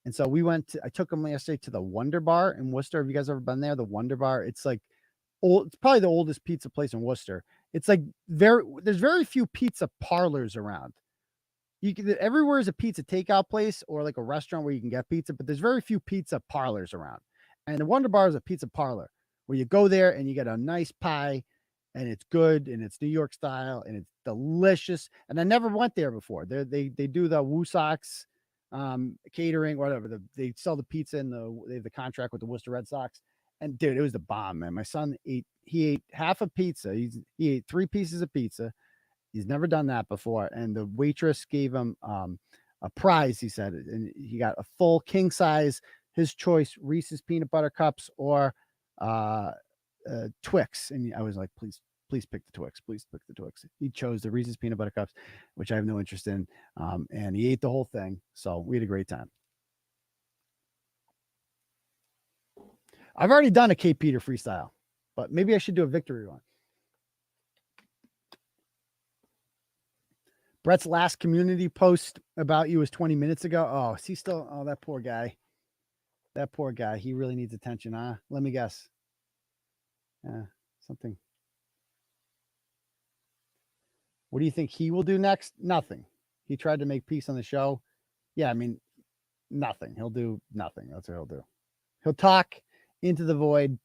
Speaker 2: And so I took him yesterday to the Wonder Bar in Worcester. Have you guys ever been there? The Wonder Bar. It's like it's probably the oldest pizza place in Worcester. It's like there's very few pizza parlors around. Everywhere is a pizza takeout place or like a restaurant where you can get pizza, but there's very few pizza parlors around. And the Wonder Bar is a pizza parlor where you go there and you get a nice pie and it's good and it's New York style and it's delicious. And I never went there before. They do the Woosocks catering, whatever. They sell the pizza and they have the contract with the Worcester Red Sox. And dude, it was the bomb, man. My son ate half a pizza. He ate 3 pieces of pizza. He's never done that before. And the waitress gave him a prize, he said, and he got a full king size, his choice, Reese's peanut butter cups or Twix. And I was like, please Please pick the Twix. Please pick the Twix. He chose the Reese's peanut butter cups, which I have no interest in. And he ate the whole thing. So we had a great time. I've already done a Kate Peter freestyle, but maybe I should do a victory one. Bret's last community post about you was 20 minutes ago. Oh, is he still? Oh, that poor guy. That poor guy. He really needs attention, huh? Let me guess. Something. What do you think he will do next? Nothing. He tried to make peace on the show. Yeah, I mean, nothing. He'll do nothing. That's what he'll do. He'll talk into the void.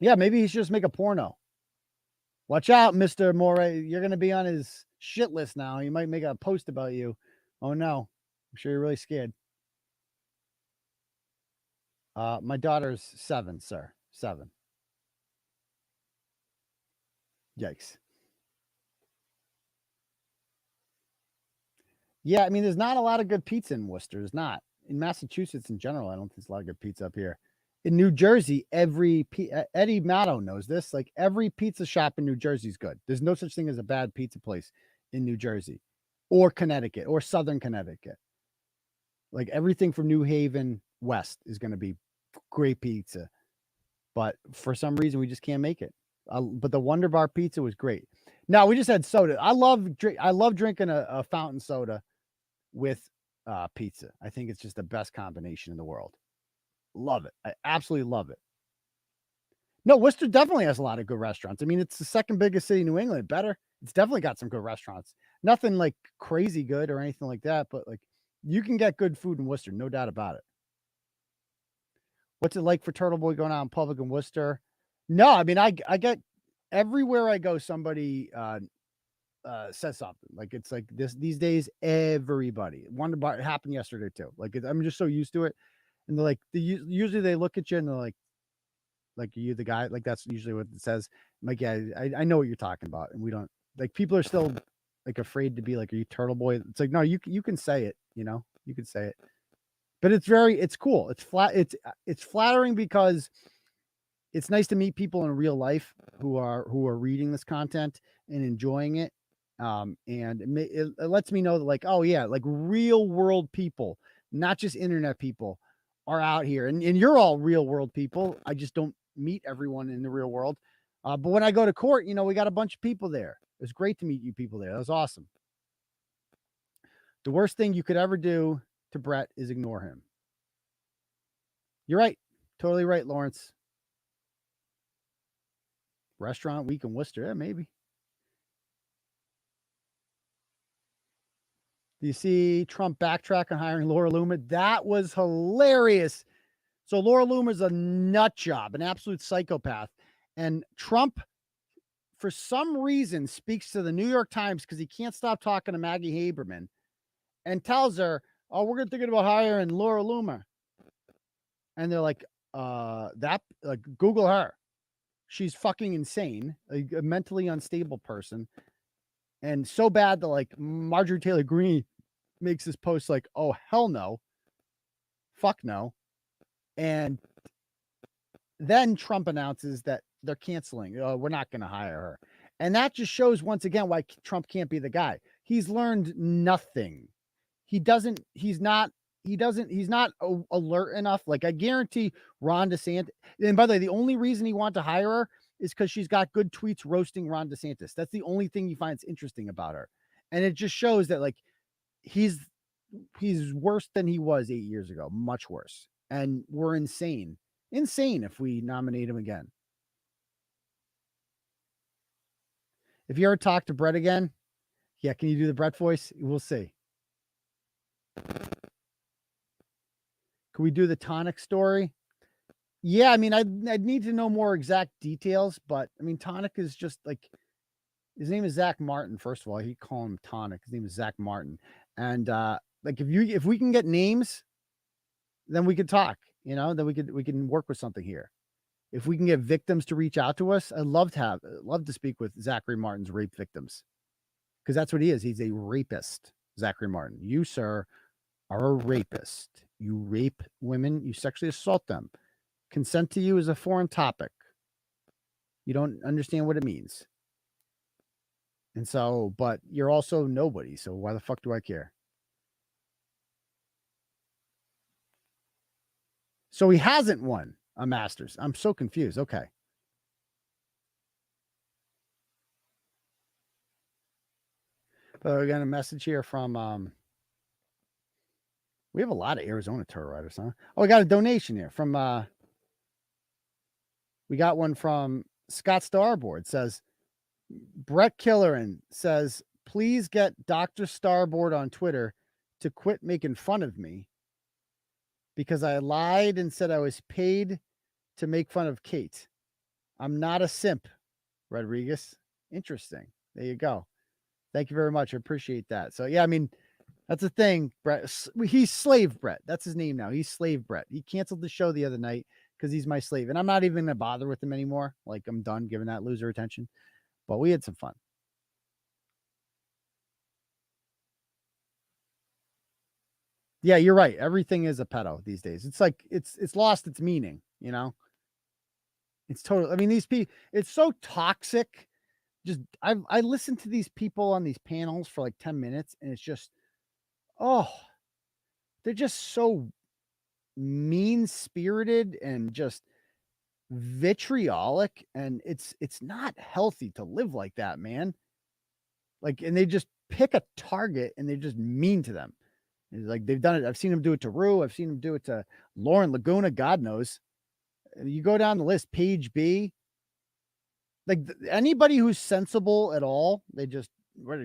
Speaker 2: Yeah, maybe he should just make a porno. Watch out, Mr. Moray. You're going to be on his shit list now. He might make a post about you. Oh, no. I'm sure you're really scared. My daughter's 7, sir. 7. Yikes. Yeah, I mean, there's not a lot of good pizza in Worcester. There's not. In Massachusetts in general, I don't think there's a lot of good pizza up here. In New Jersey, Eddie Matto knows this. Like, every pizza shop in New Jersey is good. There's no such thing as a bad pizza place in New Jersey or Connecticut or Southern Connecticut. Like, everything from New Haven west is going to be great pizza. But for some reason, we just can't make it. But the Wonder Bar pizza was great. Now, we just had soda. I love drinking a fountain soda with pizza. I think it's just the best combination in the world. Love it. I absolutely love it. No, Worcester definitely has a lot of good restaurants. I mean, it's the second biggest city in New England. Better. It's definitely got some good restaurants. Nothing like crazy good or anything like that, but like you can get good food in Worcester, no doubt about it. What's it like for Turtleboy going out in public in Worcester? No, I mean, I get everywhere I go, somebody says something. Like, it's like these days, everybody. Wonder Bar, it happened yesterday too. Like, I'm just so used to it. And they're like, usually they look at you and they're like, are you the guy? Like, that's usually what it says. I'm like, yeah, I know what you're talking about. And we don't, like, people are still like afraid to be like, are you Turtleboy? It's like, no, you can say it, you can say it. But it's cool. It's it's flattering because it's nice to meet people in real life who are reading this content and enjoying it. And it lets me know that, like, oh yeah, like real world people, not just internet people, are out here. And you're all real world people. I just don't meet everyone in the real world. But when I go to court, we got a bunch of people there. It was great to meet you people there. That was awesome. The worst thing you could ever do to Bret is ignore him. You're right. Totally right, Lawrence. Restaurant week in Worcester. Yeah, maybe. Do you see Trump backtrack on hiring Laura Loomer? That was hilarious. So Laura Loomer's a nut job, an absolute psychopath. And Trump, for some reason, speaks to the New York Times because he can't stop talking to Maggie Haberman and tells her, oh, we're thinking about hiring Laura Loomer. And they're like, Google her. She's fucking insane, a mentally unstable person. And so bad that, like, Marjorie Taylor Greene makes this post like, oh, hell no. Fuck no. And then Trump announces that they're canceling. We're not going to hire her. And that just shows once again why Trump can't be the guy. He's learned nothing. He's not alert enough. Like, I guarantee Ron DeSantis. And by the way, the only reason he wanted to hire her is because she's got good tweets roasting Ron DeSantis. That's the only thing he finds interesting about her. And it just shows that, like, he's worse than he was 8 years ago, much worse. And we're insane if we nominate him again. If you ever talk to Bret again, yeah, can you do the Bret voice? We'll see. Can we do the Tonic story? Yeah, I mean, I'd need to know more exact details, but I mean, Tonic is just like, his name is Zach Martin. First of all, he call him Tonic. His name is Zach Martin. And like, if we can get names, then we could talk, then we can work with something here. If we can get victims to reach out to us, I'd love to speak with Zachary Martin's rape victims. Because that's what he is. He's a rapist, Zachary Martin. You, sir, are a rapist. You rape women, you sexually assault them. Consent to you is a foreign topic. You don't understand what it means. And so, but you're also nobody. So why the fuck do I care? So he hasn't won a Masters. I'm so confused. Okay. But we got a message here from we have a lot of Arizona turtle riders, huh? Oh, we got a donation here from we got one from Scott Starboard. Says Bret Killeran says, please get Dr. Starboard on Twitter to quit making fun of me because I lied and said I was paid to make fun of Kate. I'm not a simp, Rodriguez. Interesting. There you go. Thank you very much. I appreciate that. So, yeah, I mean, that's the thing, Bret. He's Slave Bret. That's his name now. He's Slave Bret. He canceled the show the other night because he's my slave. And I'm not even going to bother with him anymore. Like, I'm done giving that loser attention. But we had some fun. Yeah, you're right. Everything is a pedo these days. It's like it's lost its meaning, you know? It's totally, I mean, these people, it's so toxic. Just I listen to these people on these panels for like 10 minutes and it's just, oh, they're just so mean-spirited and just vitriolic, and it's not healthy to live like that, man. Like, and they just pick a target and they're just mean to them. It's like they've done it. I've seen them do it to Rue. I've seen them do it to Lauren Laguna. God knows. You go down the list, Paige B. Like anybody who's sensible at all, we're just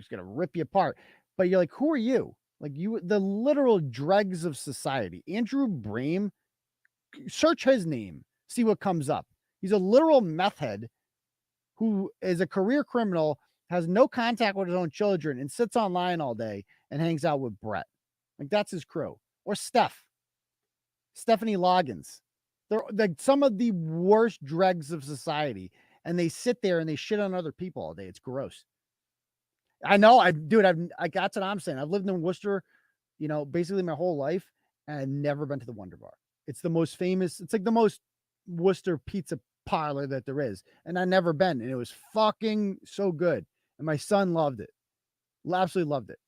Speaker 2: gonna rip you apart. But you're like, who are you? Like you, the literal dregs of society. Andrew Brame, search his name, see what comes up. He's a literal meth head who is a career criminal, has no contact with his own children, and sits online all day and hangs out with Bret. Like that's his crew. Or Stephanie Loggins. They're like some of the worst dregs of society. And they sit there and they shit on other people all day. It's gross. I know. That's what I'm saying. I've lived in Worcester, you know, basically my whole life and I've never been to the Wonder Bar. It's the most famous. It's like the most Worcester pizza parlor that there is. And I've never been. And it was fucking so good. And my son loved it. Absolutely loved it.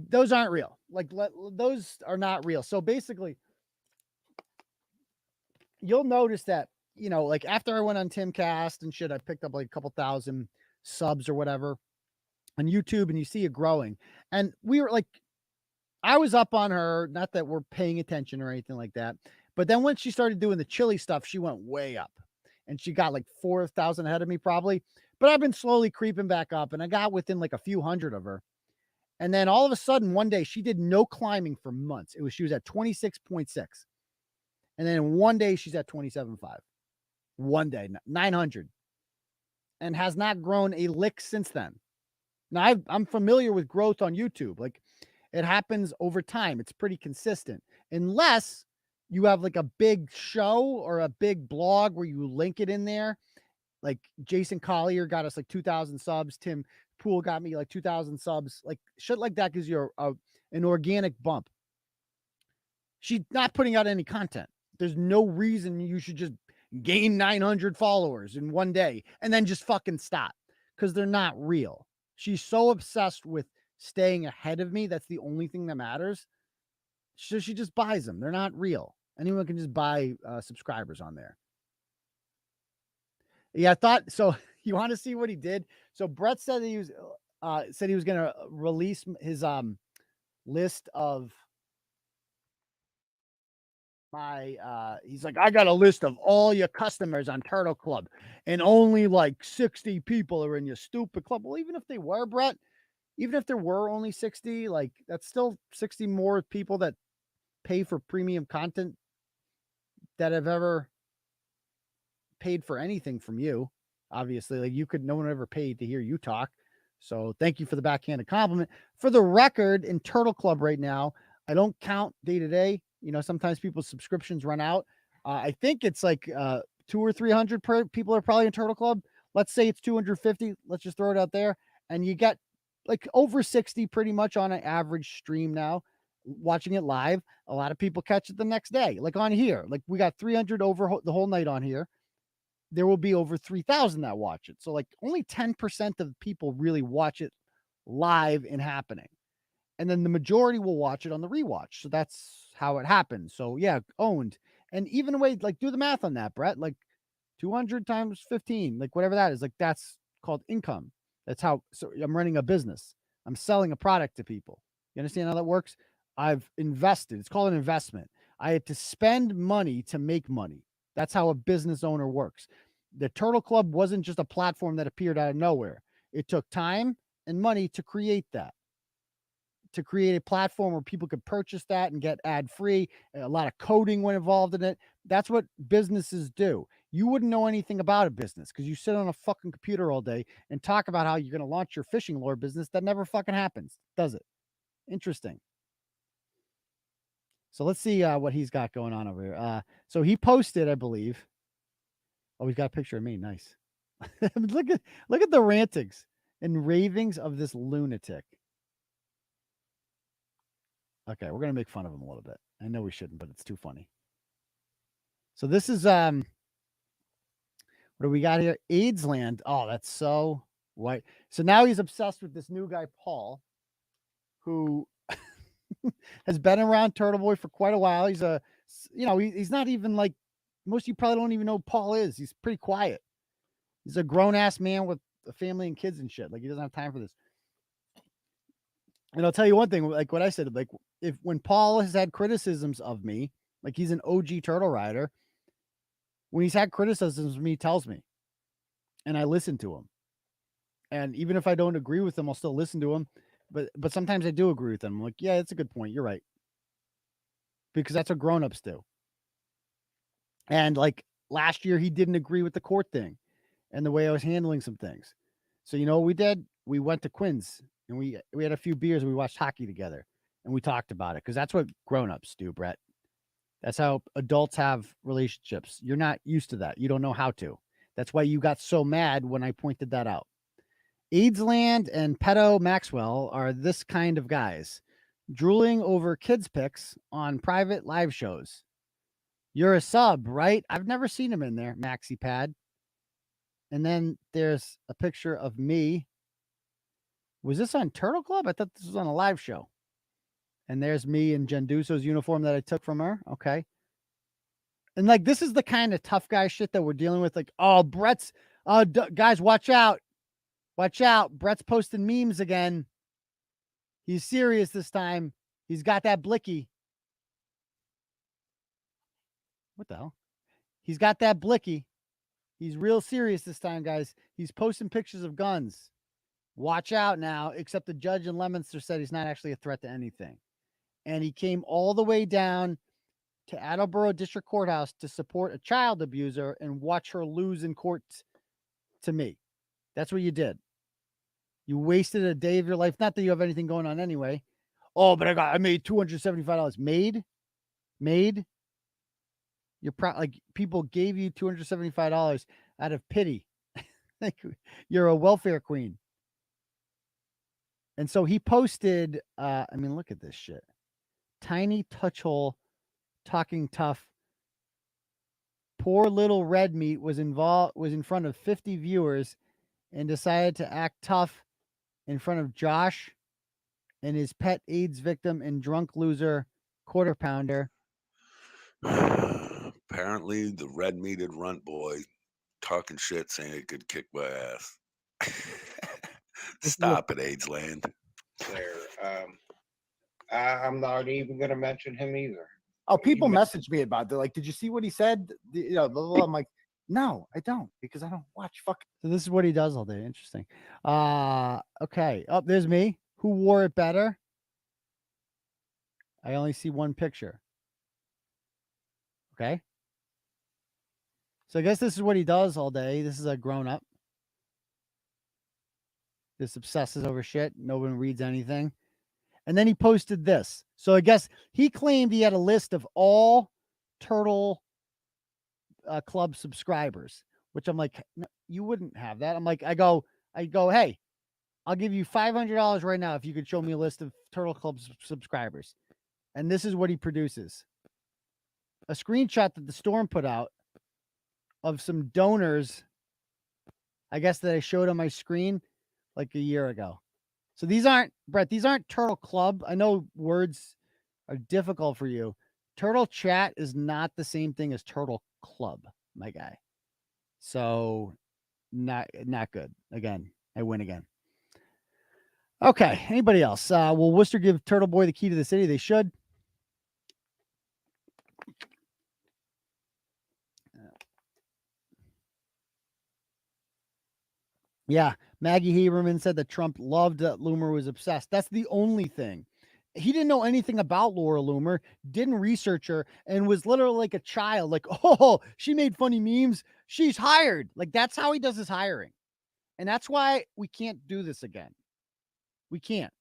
Speaker 2: Those aren't real. Like those are not real. So basically, you'll notice that, you know, like after I went on Timcast and shit, I picked up like a couple thousand subs or whatever on YouTube, and you see it growing. And we were like, I was up on her, not that we're paying attention or anything like that. But then when she started doing the chili stuff, she went way up and she got like 4,000 ahead of me probably. But I've been slowly creeping back up and I got within like a few hundred of her. And then all of a sudden one day she did no climbing for months. She was at 26.6. And then one day she's at 27.5. One day, 900. And has not grown a lick since then. Now, I'm familiar with growth on YouTube. Like, it happens over time. It's pretty consistent. Unless you have like a big show or a big blog where you link it in there. Like, Jason Collier got us like 2,000 subs. Tim Pool got me like 2,000 subs. Like, shit like that gives you an organic bump. She's not putting out any content. There's no reason you should just gain 900 followers in one day and then just fucking stop, because they're not real. She's so obsessed with staying ahead of me. That's the only thing that matters. So she just buys them. They're not real. Anyone can just buy subscribers on there. Yeah, I thought so. You want to see what he did? So Bret said that he was going to release his list of he's like, I got a list of all your customers on Turtle Club, and only like 60 people are in your stupid club. Well, even if they were, Bret, even if there were only 60, like that's still 60 more people that pay for premium content that have ever paid for anything from you. Obviously, like no one ever paid to hear you talk. So thank you for the backhanded compliment. For the record, in Turtle Club right now, I don't count day to day. You know, sometimes people's subscriptions run out. I think it's like 200 or 300 people are probably in Turtle Club. Let's say it's 250. Let's just throw it out there. And you get like over 60 pretty much on an average stream now, watching it live. A lot of people catch it the next day, like on here. Like we got 300 over the whole night on here. there will be over 3,000 that watch it. So like only 10% of people really watch it live and happening. And then the majority will watch it on the rewatch. So that's how it happens. So yeah, owned. And even a way, like do the math on that, Bret, like 200 times 15, like whatever that is, like that's called income. That's how, so I'm running a business. I'm selling a product to people. You understand how that works? I've invested. It's called an investment. I had to spend money to make money. That's how a business owner works. The Turtle Club wasn't just a platform that appeared out of nowhere. It took time and money to create that, to create a platform where people could purchase that and get ad free. A lot of coding went involved in it. That's what businesses do. You wouldn't know anything about a business because you sit on a fucking computer all day and talk about how you're going to launch your fishing lure business. That never fucking happens, does it? Interesting. So let's see what he's got going on over here. So he posted, I believe. Oh, he's got a picture of me. Nice. look at the rantings and ravings of this lunatic. Okay, we're gonna make fun of him a little bit. I know we shouldn't, but it's too funny. So this is what do we got here? AIDS land. Oh, that's so white. So now he's obsessed with this new guy, Paul, who has been around Turtleboy for quite a while. He's a, he's not even like, most of you probably don't even know who Paul is. He's pretty quiet. He's a grown-ass man with a family and kids and shit. Like, he doesn't have time for this. And I'll tell you one thing, like what I said, like when Paul has had criticisms of me, like he's an OG turtle rider, when he's had criticisms of me, he tells me, and I listen to him. And even if I don't agree with him, I'll still listen to him. But sometimes I do agree with him. I'm like, yeah, that's a good point. You're right. Because that's what grown-ups do. And like last year, he didn't agree with the court thing and the way I was handling some things. So, you know what we did? We went to Quinn's and we had a few beers and we watched hockey together and we talked about it because that's what grown-ups do, Bret. That's how adults have relationships. You're not used to that. You don't know how to. That's why you got so mad when I pointed that out. Aidsland and Pedo Maxwell are this kind of guys, drooling over kids' pics on private live shows. You're a sub, right? I've never seen him in there, Maxi Pad. And then there's a picture of me. Was this on Turtle Club? I thought this was on a live show. And there's me in Genduso's uniform that I took from her. Okay. And like, this is the kind of tough guy shit that we're dealing with. Like, oh, Bret's, guys, watch out. Watch out. Bret's posting memes again. He's serious this time. He's got that blicky. What the hell? He's got that blicky. He's real serious this time, guys. He's posting pictures of guns. Watch out now, except the judge in Leominster said he's not actually a threat to anything. And he came all the way down to Attleboro District Courthouse to support a child abuser and watch her lose in court to me. That's what you did. You wasted a day of your life. Not that you have anything going on anyway. Oh, but I made $275. Made. You're like people gave you $275 out of pity. Like you're a welfare queen. And so he posted, look at this shit. Tiny touch hole talking tough. Poor little red meat was in front of 50 viewers and decided to act tough in front of Josh and his pet AIDS victim and drunk loser quarter pounder.
Speaker 8: Apparently, the red-meated runt boy talking shit saying it could kick my ass. Stop it, AIDS land.
Speaker 17: I'm not even going to mention him either.
Speaker 2: Oh, people message me about it. They're like, did you see what he said? Blah, blah, blah. I'm like, no, I don't, because I don't watch fuck. So this is what he does all day. Interesting. Okay. Oh, there's me. Who wore it better? I only see one picture. Okay. So I guess this is what he does all day. This is a grown-up. This obsesses over shit. No one reads anything. And then he posted this. So I guess he claimed he had a list of all Turtle Club subscribers, which I'm like, no, you wouldn't have that. I'm like, I go, hey, I'll give you $500 right now if you could show me a list of Turtle Club subscribers. And this is what he produces. A screenshot that the Storm put out of some donors, I guess, that I showed on my screen like a year ago. So these aren't, Bret, these aren't Turtle Club. I know words are difficult for you. Turtle Chat is not the same thing as Turtle Club, my guy. So not good. Again, I win again. Okay, anybody else? Will Worcester give Turtleboy the key to the city? They should. Yeah, Maggie Haberman said that Trump loved that Loomer was obsessed. That's the only thing. He didn't know anything about Laura Loomer, didn't research her, and was literally like a child. Like, oh, she made funny memes. She's hired. Like, that's how he does his hiring. And that's why we can't do this again. We can't.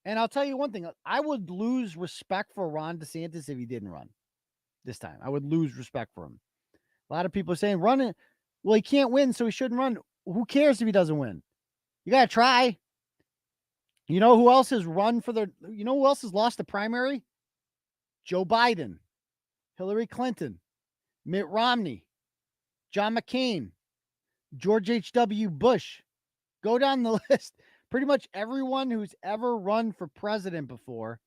Speaker 2: And I'll tell you one thing. I would lose respect for Ron DeSantis if he didn't run this time. I would lose respect for him. A lot of people are saying, run it. Well, he can't win, so he shouldn't run. Who cares if he doesn't win? You got to try. You know who else has run for you know who else has lost the primary? Joe Biden, Hillary Clinton, Mitt Romney, John McCain, George H.W. Bush. Go down the list. Pretty much everyone who's ever run for president before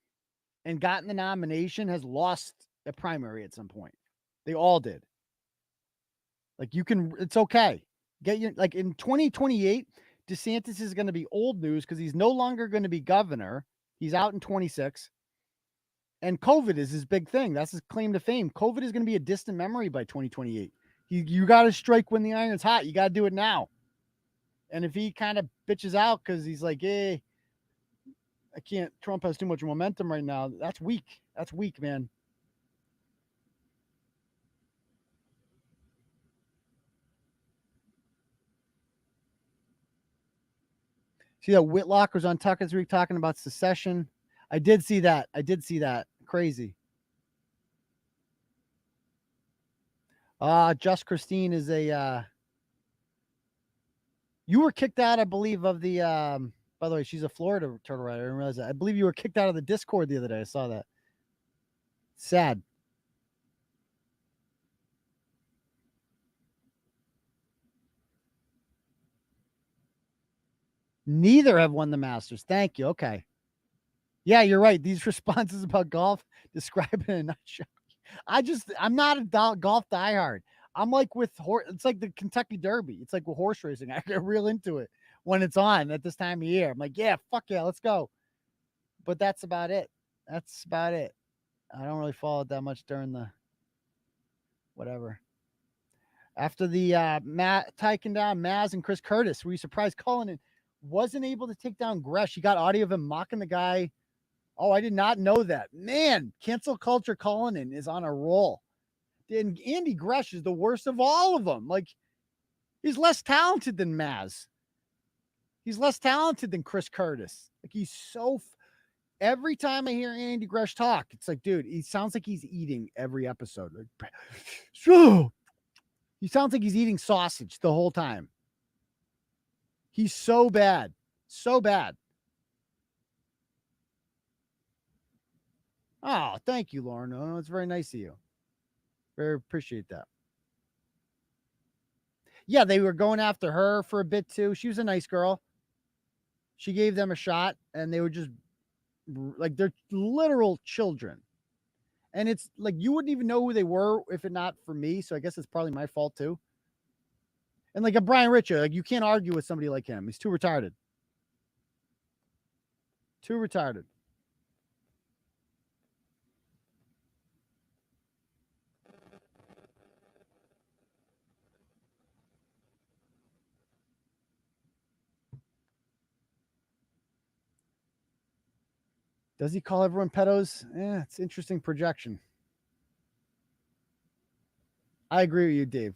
Speaker 2: and gotten the nomination has lost a primary at some point. They all did. Like, it's okay. Like in 2028, DeSantis is going to be old news because he's no longer going to be governor. He's out in 26. And COVID is his big thing. That's his claim to fame. COVID is going to be a distant memory by 2028. You got to strike when the iron's hot. You got to do it now. And if he kind of bitches out because he's like, hey, I can't, Trump has too much momentum right now. That's weak. That's weak, man. See that Whitlock was on Tucker this week talking about secession. I did see that. Crazy. Just Christine is you were kicked out, I believe, of the by the way, she's a Florida turtle rider. I didn't realize that. I believe you were kicked out of the Discord the other day. I saw that. Sad. Neither have won the Masters. Thank you. Okay. Yeah, you're right. These responses about golf describe it in a nutshell. I'm not a golf diehard. I'm like it's like the Kentucky Derby. It's like with horse racing. I get real into it when it's on at this time of year. I'm like, yeah, fuck yeah, let's go. But that's about it. I don't really follow it that much during the whatever. After the taking down Maz and Chris Curtis, were you surprised Cullinan wasn't able to take down Gresh? He got audio of him mocking the guy. Oh, I did not know that. Man, cancel culture Cullinan is on a roll. And Andy Gresh is the worst of all of them. Like, he's less talented than Maz. He's less talented than Chris Curtis. Like, he's so... Every time I hear Andy Gresh talk, it's like, dude, he sounds like he's eating every episode. Like, so he sounds like he's eating sausage the whole time. He's so bad. So bad. Oh, thank you, Lauren. Oh, it's very nice of you. Very appreciate that. Yeah, they were going after her for a bit too. She was a nice girl. She gave them a shot, and they were just like, they're literal children. And it's like, you wouldn't even know who they were if it not for me. So I guess it's probably my fault too. And like a Brian Richard, like, you can't argue with somebody like him. He's too retarded. Too retarded. Does he call everyone pedos? It's interesting projection. I agree with you, Dave.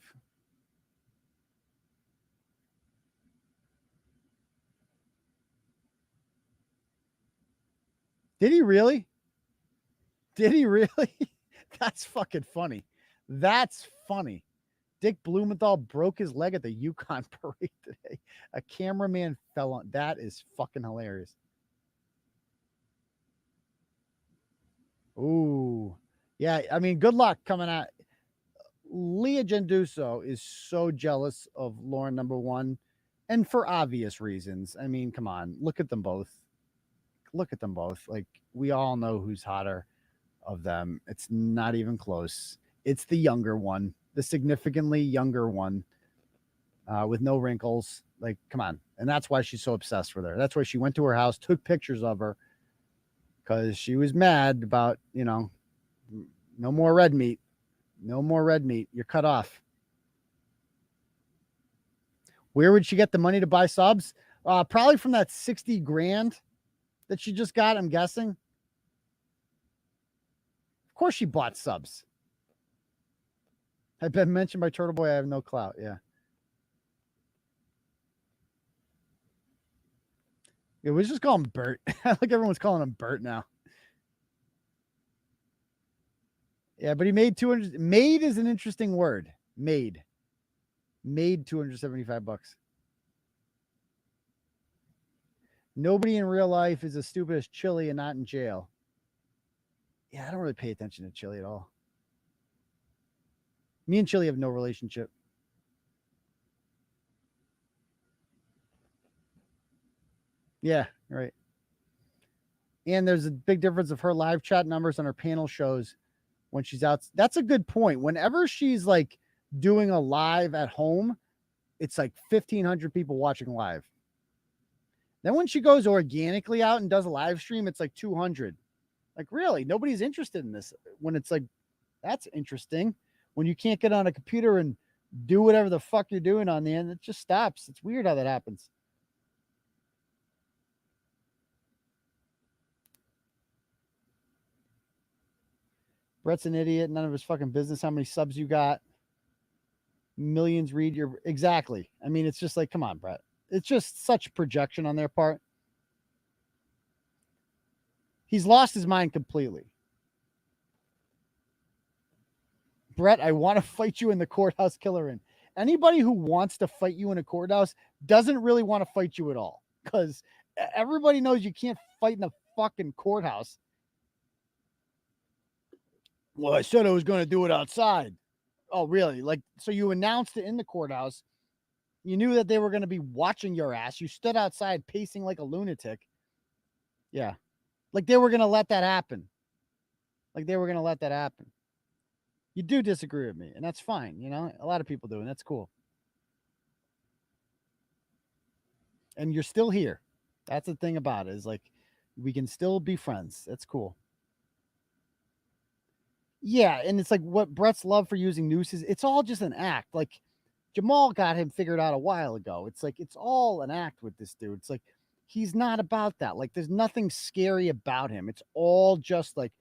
Speaker 2: Did he really? Did he really? That's fucking funny. That's funny. Dick Blumenthal broke his leg at the Yukon parade today. A cameraman fell on. That is fucking hilarious. Ooh. Yeah, I mean, good luck coming out. Leah Genduso is so jealous of Lauren number one, and for obvious reasons. I mean, come on, look at them both. Look at them both. Like, we all know who's hotter of them. It's not even close. It's the younger one, the significantly younger one, with no wrinkles. Like, come on. And that's why she's so obsessed with her. That's why she went to her house, took pictures of her, because she was mad about, you know, no more red meat. No more red meat. You're cut off. Where would she get the money to buy subs? Probably from that 60 grand that she just got, I'm guessing. Of course she bought subs. I've been mentioned by Turtleboy. I have no clout. Yeah. It was just call him Bert. Like everyone's calling him Bert now. Yeah, but he made 200. Made is an interesting word. Made 275 bucks. Nobody in real life is as stupid as Chili and not in jail. Yeah, I don't really pay attention to Chili at all. Me and Chili have no relationship. Yeah, right. And there's a big difference of her live chat numbers on her panel shows when she's out. That's a good point. Whenever she's like doing a live at home, it's like 1,500 people watching live. Then when she goes organically out and does a live stream, it's like 200. Like, really, nobody's interested in this. When it's like, that's interesting. When you can't get on a computer and do whatever the fuck you're doing on the end, it just stops. It's weird how that happens. Bret's an idiot. None of his fucking business how many subs you got. Millions read your... Exactly. I mean, it's just like, come on, Bret. It's just such projection on their part. He's lost his mind completely. Bret, I want to fight you in the courthouse, Killerin. Anybody who wants to fight you in a courthouse doesn't really want to fight you at all, because everybody knows you can't fight in a fucking courthouse. Well, I said I was going to do it outside. Oh, really? Like, so you announced it in the courthouse. You knew that they were going to be watching your ass. You stood outside pacing like a lunatic. Yeah. Like they were going to let that happen. You do disagree with me, and that's fine. You know, a lot of people do, and that's cool. And you're still here. That's the thing about it, is like, we can still be friends. That's cool. Yeah, and it's like what Bret's love for using nooses, it's all just an act. Like, Jamal got him figured out a while ago. It's like, it's all an act with this dude. It's like, he's not about that. Like, there's nothing scary about him. It's all just like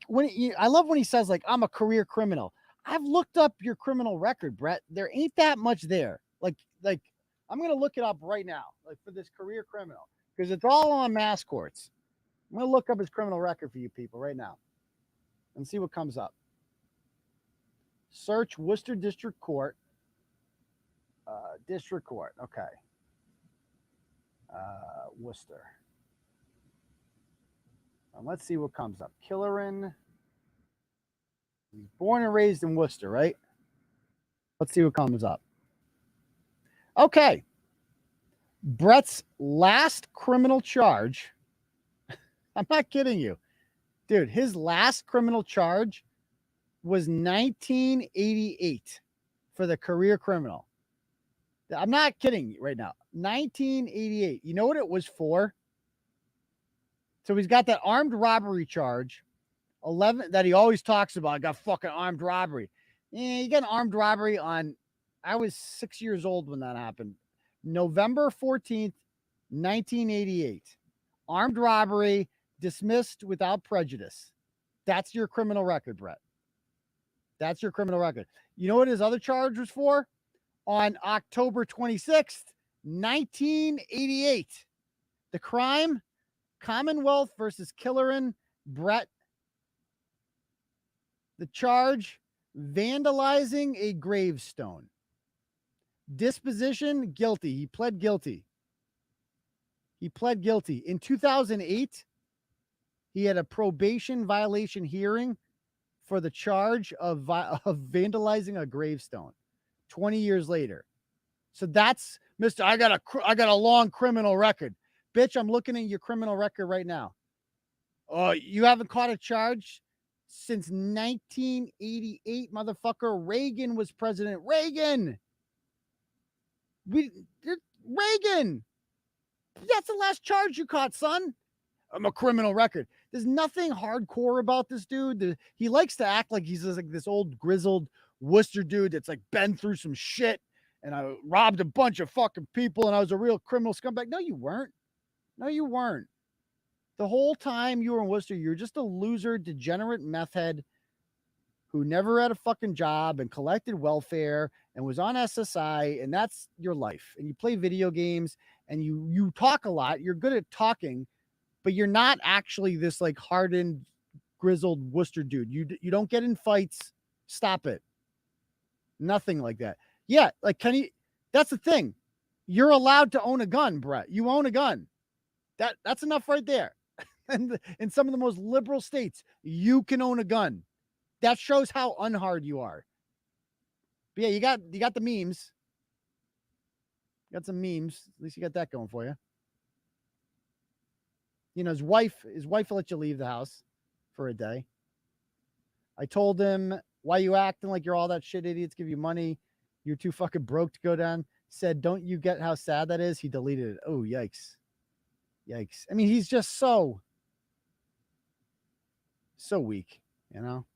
Speaker 2: when I love when he says, like, I'm a career criminal. I've looked up your criminal record, Bret. There ain't that much there. Like I'm going to look it up right now, like, for this career criminal, because it's all on mass courts. I'm going to look up his criminal record for you people right now and see what comes up. Search Worcester District Court. District Court. Okay. Worcester. Let's see what comes up. Killerin. He's born and raised in Worcester, right? Let's see what comes up. Okay. Bret's last criminal charge. I'm not kidding you. Dude, his last criminal charge was 1988 for the career criminal. I'm not kidding you right now. 1988. You know what it was for? So he's got that armed robbery charge, 11 that he always talks about. I got fucking armed robbery. Yeah, you got an armed robbery on, I was 6 years old when that happened. November 14th, 1988. Armed robbery, dismissed without prejudice. That's your criminal record, Bret. That's your criminal record. You know what his other charge was for? On October 26th, 1988. The crime, Commonwealth versus Killerin, Bret. The charge, vandalizing a gravestone. Disposition, guilty. He pled guilty. In 2008, he had a probation violation hearing for the charge of vandalizing a gravestone 20 years later. So that's Mr. I got a long criminal record. Bitch, I'm looking at your criminal record right now. Oh, you haven't caught a charge since 1988, motherfucker. Reagan was president. Reagan. Reagan. That's the last charge you caught, son. I'm a criminal record. There's nothing hardcore about this dude. He likes to act like he's just like this old grizzled Worcester dude that's like been through some shit. And I robbed a bunch of fucking people and I was a real criminal scumbag. No, you weren't. No, you weren't. The whole time you were in Worcester, you were just a loser, degenerate meth head who never had a fucking job and collected welfare and was on SSI, and that's your life. And you play video games and you talk a lot. You're good at talking, but you're not actually this like hardened, grizzled Worcester dude. You don't get in fights. Stop it. Nothing like that. Yeah, like Kenny, that's the thing. You're allowed to own a gun, Bret. You own a gun. That's enough right there. And in some of the most liberal states, you can own a gun. That shows how unhard you are. But yeah, you got the memes. You got some memes. At least you got that going for you. You know, his wife will let you leave the house for a day. I told him, why you acting like you're all that shit? Idiots give you money. You're too fucking broke to go down. Said, don't you get how sad that is? He deleted it. Oh, yikes. Yikes. I mean, he's just so weak, you know?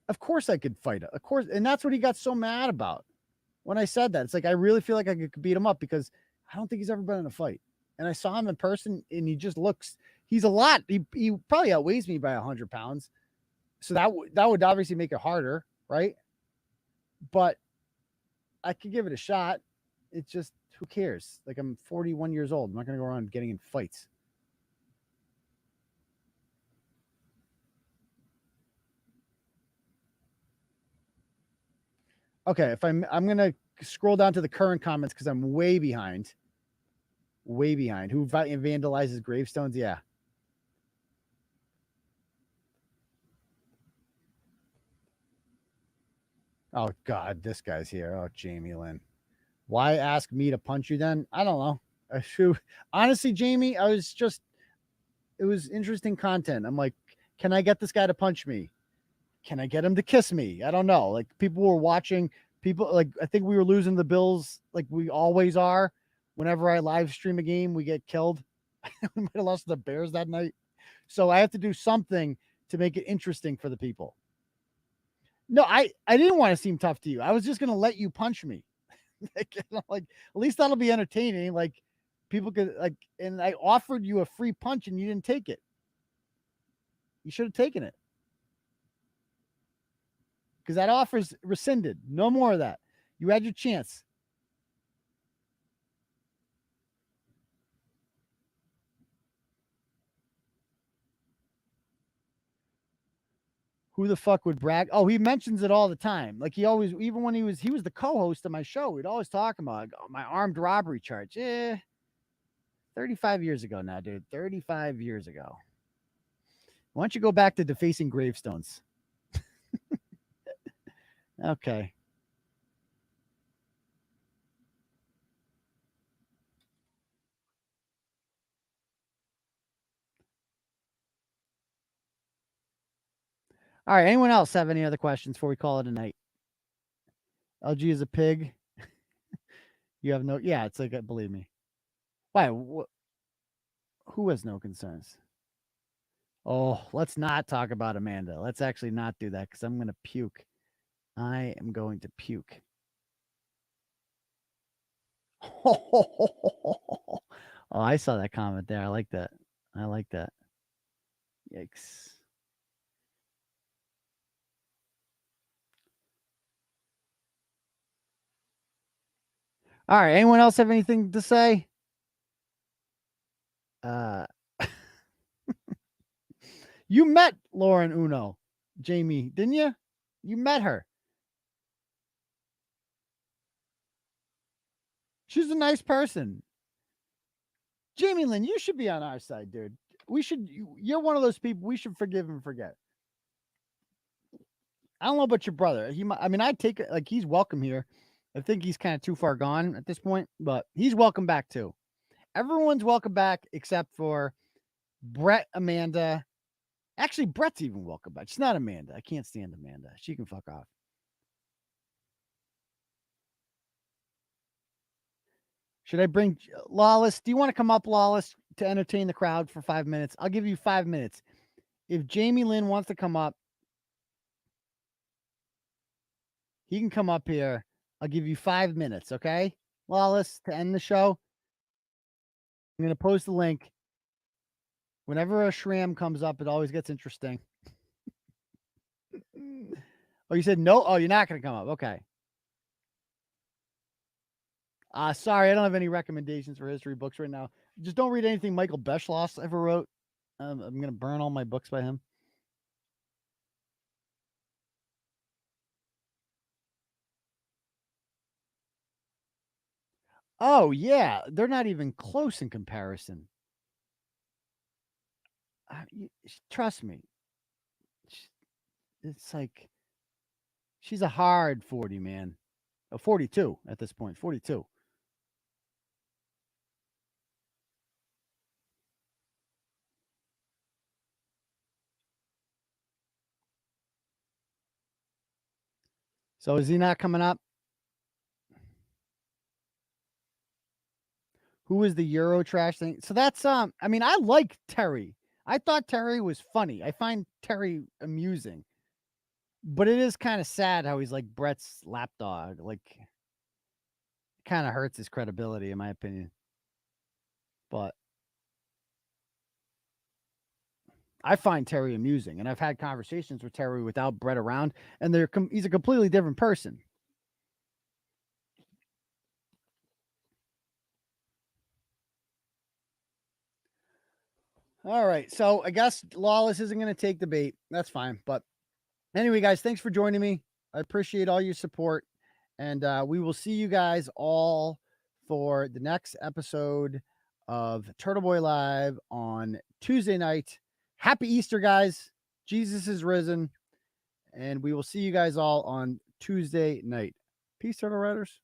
Speaker 2: Of course I could fight it. Of course. And that's what he got so mad about when I said that. It's like, I really feel like I could beat him up because I don't think he's ever been in a fight. And I saw him in person and he just looks, he's a lot. He probably outweighs me by 100 pounds. So that would obviously make it harder, right? But I could give it a shot. It's just, who cares? Like, I'm 41 years old. I'm not going to go around getting in fights. Okay, if I'm going to scroll down to the current comments because I'm way behind. Way behind. Who vandalizes gravestones? Yeah. Oh, God, this guy's here. Oh, Jamie Lynn. Why ask me to punch you then? I don't know. Honestly, Jamie, it was interesting content. I'm like, can I get this guy to punch me? Can I get him to kiss me? I don't know. Like, people were watching. People, like, I think we were losing the Bills like we always are. Whenever I live stream a game, we get killed. We might have lost to the Bears that night. So I have to do something to make it interesting for the people. No, I didn't want to seem tough to you. I was just going to let you punch me. Like, at least that'll be entertaining. Like, people could, like, and I offered you a free punch and you didn't take it. You should have taken it. Because that offer's rescinded. No more of that. You had your chance. Who the fuck would brag? Oh, he mentions it all the time. Like, he always, even when he was the co-host of my show, he'd always talk about my armed robbery charge. 35 years ago now, dude. 35 years ago. Why don't you go back to defacing gravestones? Okay. All right. Anyone else have any other questions before we call it a night? LG is a pig. You have no. Yeah, it's like, believe me. Why? Who has no concerns? Oh, let's not talk about Amanda. Let's actually not do that because I'm going to puke. I am going to puke. Oh, I saw that comment there. I like that. I like that. Yikes. All right. Anyone else have anything to say? You met Lauren Uno, Jamie, didn't you? You met her. She's a nice person. Jamie Lynn, you should be on our side, dude. You're one of those people we should forgive and forget. I don't know about your brother. I'd take it like he's welcome here. I think he's kind of too far gone at this point, but he's welcome back too. Everyone's welcome back except for Bret, Amanda. Actually, Bret's even welcome back. She's not Amanda. I can't stand Amanda. She can fuck off. Should I bring Lawless? Do you want to come up, Lawless, to entertain the crowd for 5 minutes? I'll give you 5 minutes. If Jamie Lynn wants to come up, he can come up here. I'll give you 5 minutes, okay? Lawless, to end the show. I'm going to post the link. Whenever a shram comes up, it always gets interesting. Oh, you said no? Oh, you're not going to come up. Okay. Sorry, I don't have any recommendations for history books right now. Just don't read anything Michael Beschloss ever wrote. I'm going to burn all my books by him. Oh, yeah. They're not even close in comparison. Trust me. It's like she's a hard 40, man. 42 at this point. 42. So is he not coming up? Who is the Euro trash thing? So that's I mean, I like Terry. I thought Terry was funny. I find Terry amusing. But it is kind of sad how he's like Bret's lapdog. Like, kind of hurts his credibility, in my opinion. But I find Terry amusing, and I've had conversations with Terry without Bret around, and he's a completely different person. All right, so I guess Lawless isn't going to take the bait. That's fine. But anyway, guys, thanks for joining me. I appreciate all your support, and we will see you guys all for the next episode of Turtleboy Live on Tuesday night. Happy Easter, guys. Jesus is risen. And we will see you guys all on Tuesday night. Peace, Turtle Riders.